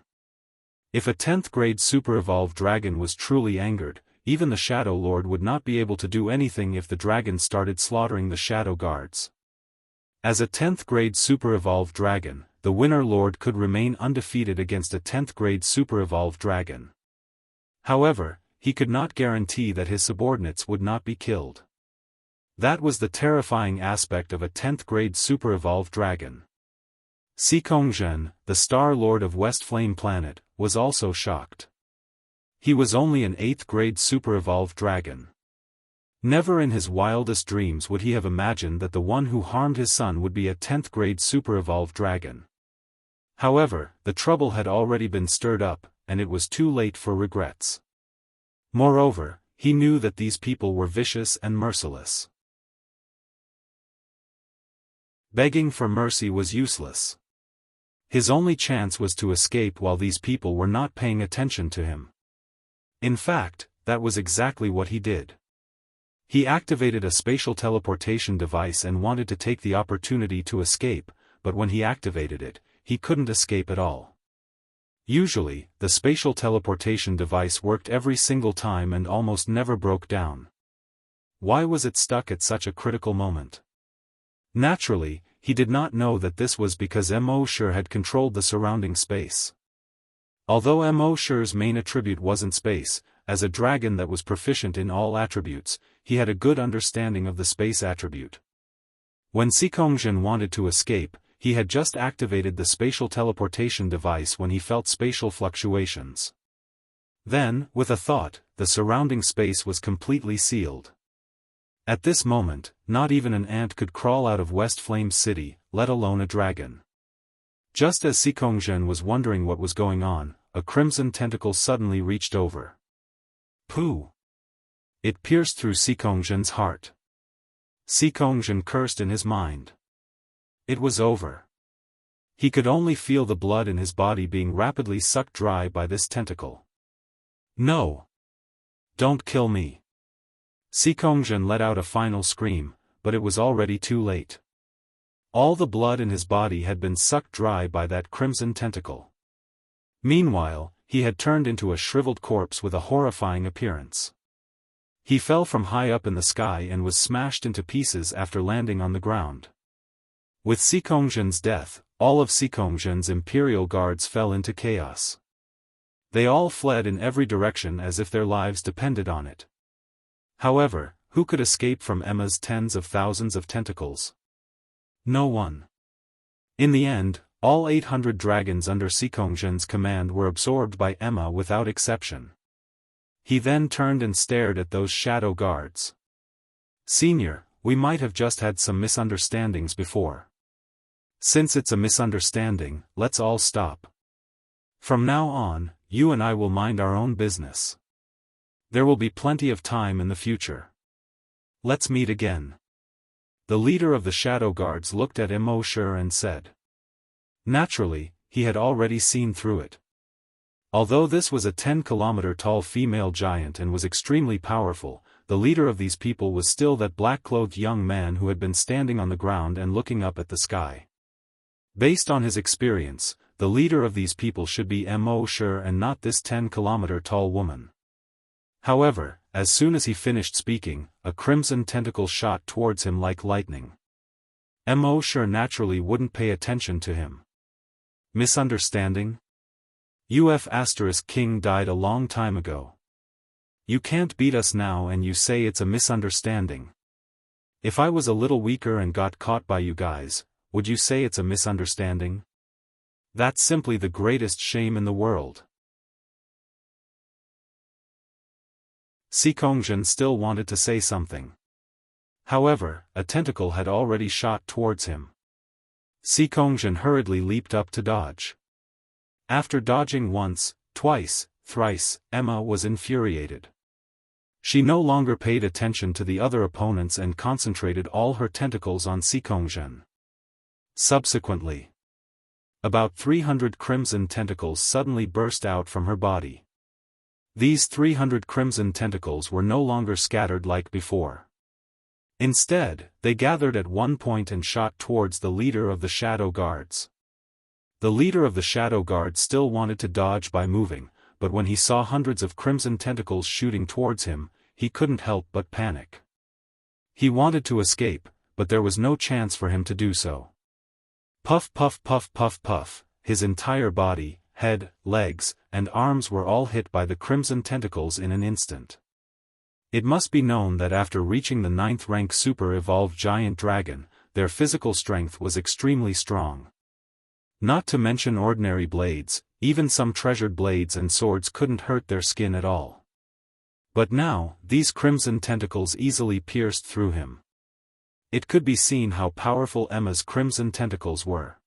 If a 10th grade super-evolved dragon was truly angered, even the Shadow Lord would not be able to do anything if the dragon started slaughtering the Shadow Guards. As a 10th grade super-evolved dragon, the Winter Lord could remain undefeated against a 10th grade super-evolved dragon. However, he could not guarantee that his subordinates would not be killed. That was the terrifying aspect of a 10th grade super-evolved dragon. Xikongzhen, the Star Lord of West Flame Planet, was also shocked. He was only an 8th grade super-evolved dragon. Never in his wildest dreams would he have imagined that the one who harmed his son would be a 10th grade super-evolved dragon. However, the trouble had already been stirred up, and it was too late for regrets. Moreover, he knew that these people were vicious and merciless. Begging for mercy was useless. His only chance was to escape while these people were not paying attention to him. In fact, that was exactly what he did. He activated a spatial teleportation device and wanted to take the opportunity to escape, but when he activated it, he couldn't escape at all. Usually, the spatial teleportation device worked every single time and almost never broke down. Why was it stuck at such a critical moment? Naturally, he did not know that this was because Immortal had controlled the surrounding space. Although Immortal's main attribute wasn't space, as a dragon that was proficient in all attributes, he had a good understanding of the space attribute. When Xikongzhen wanted to escape, he had just activated the spatial teleportation device when he felt spatial fluctuations. Then, with a thought, the surrounding space was completely sealed. At this moment, not even an ant could crawl out of West Flame City, let alone a dragon. Just as Xikongzhen was wondering what was going on, a crimson tentacle suddenly reached over. Pooh! It pierced through Xikongzhen's heart. Xikongzhen cursed in his mind. It was over. He could only feel the blood in his body being rapidly sucked dry by this tentacle. No! Don't kill me! Xikongzhen let out a final scream, but it was already too late. All the blood in his body had been sucked dry by that crimson tentacle. Meanwhile, he had turned into a shriveled corpse with a horrifying appearance. He fell from high up in the sky and was smashed into pieces after landing on the ground. With Xikongzhen's death, all of Xikongzhen's imperial guards fell into chaos. They all fled in every direction as if their lives depended on it. However, who could escape from Emma's tens of thousands of tentacles? No one. In the end, all 800 dragons under Xikongzhen's command were absorbed by Emma without exception. He then turned and stared at those shadow guards. Senior, we might have just had some misunderstandings before. Since it's a misunderstanding, let's all stop. From now on, you and I will mind our own business. There will be plenty of time in the future. Let's meet again. The leader of the Shadow Guards looked at Immortal and said. Naturally, he had already seen through it. Although this was a 10-kilometer tall female giant and was extremely powerful, the leader of these people was still that black-clothed young man who had been standing on the ground and looking up at the sky. Based on his experience, the leader of these people should be Mo Shi and not this 10-kilometer-tall woman. However, as soon as he finished speaking, a crimson tentacle shot towards him like lightning. Mo Shi naturally wouldn't pay attention to him. Misunderstanding? King died a long time ago. You can't beat us now and you say it's a misunderstanding. If I was a little weaker and got caught by you guys, would you say it's a misunderstanding? That's simply the greatest shame in the world. Xikongzhen still wanted to say something. However, a tentacle had already shot towards him. Xikongzhen hurriedly leaped up to dodge. After dodging once, twice, thrice, Emma was infuriated. She no longer paid attention to the other opponents and concentrated all her tentacles on Xikongzhen. Subsequently, about 300 crimson tentacles suddenly burst out from her body. These 300 crimson tentacles were no longer scattered like before. Instead, they gathered at one point and shot towards the leader of the Shadow Guards. The leader of the Shadow Guard still wanted to dodge by moving, but when he saw hundreds of crimson tentacles shooting towards him, he couldn't help but panic. He wanted to escape, but there was no chance for him to do so. Puff puff puff puff puff, his entire body, head, legs, and arms were all hit by the crimson tentacles in an instant. It must be known that after reaching the 9th rank super-evolved giant dragon, their physical strength was extremely strong. Not to mention ordinary blades, even some treasured blades and swords couldn't hurt their skin at all. But now, these crimson tentacles easily pierced through him. It could be seen how powerful Emma's crimson tentacles were.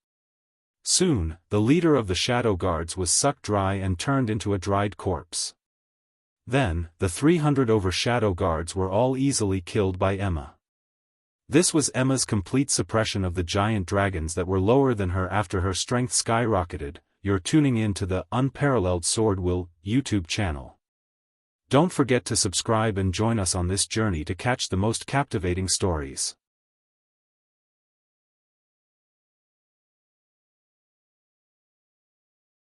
Soon, the leader of the Shadow Guards was sucked dry and turned into a dried corpse. Then, the 300 over Shadow Guards were all easily killed by Emma. This was Emma's complete suppression of the giant dragons that were lower than her after her strength skyrocketed. You're tuning in to the Unparalleled SwordWill YouTube channel. Don't forget to subscribe and join us on this journey to catch the most captivating stories.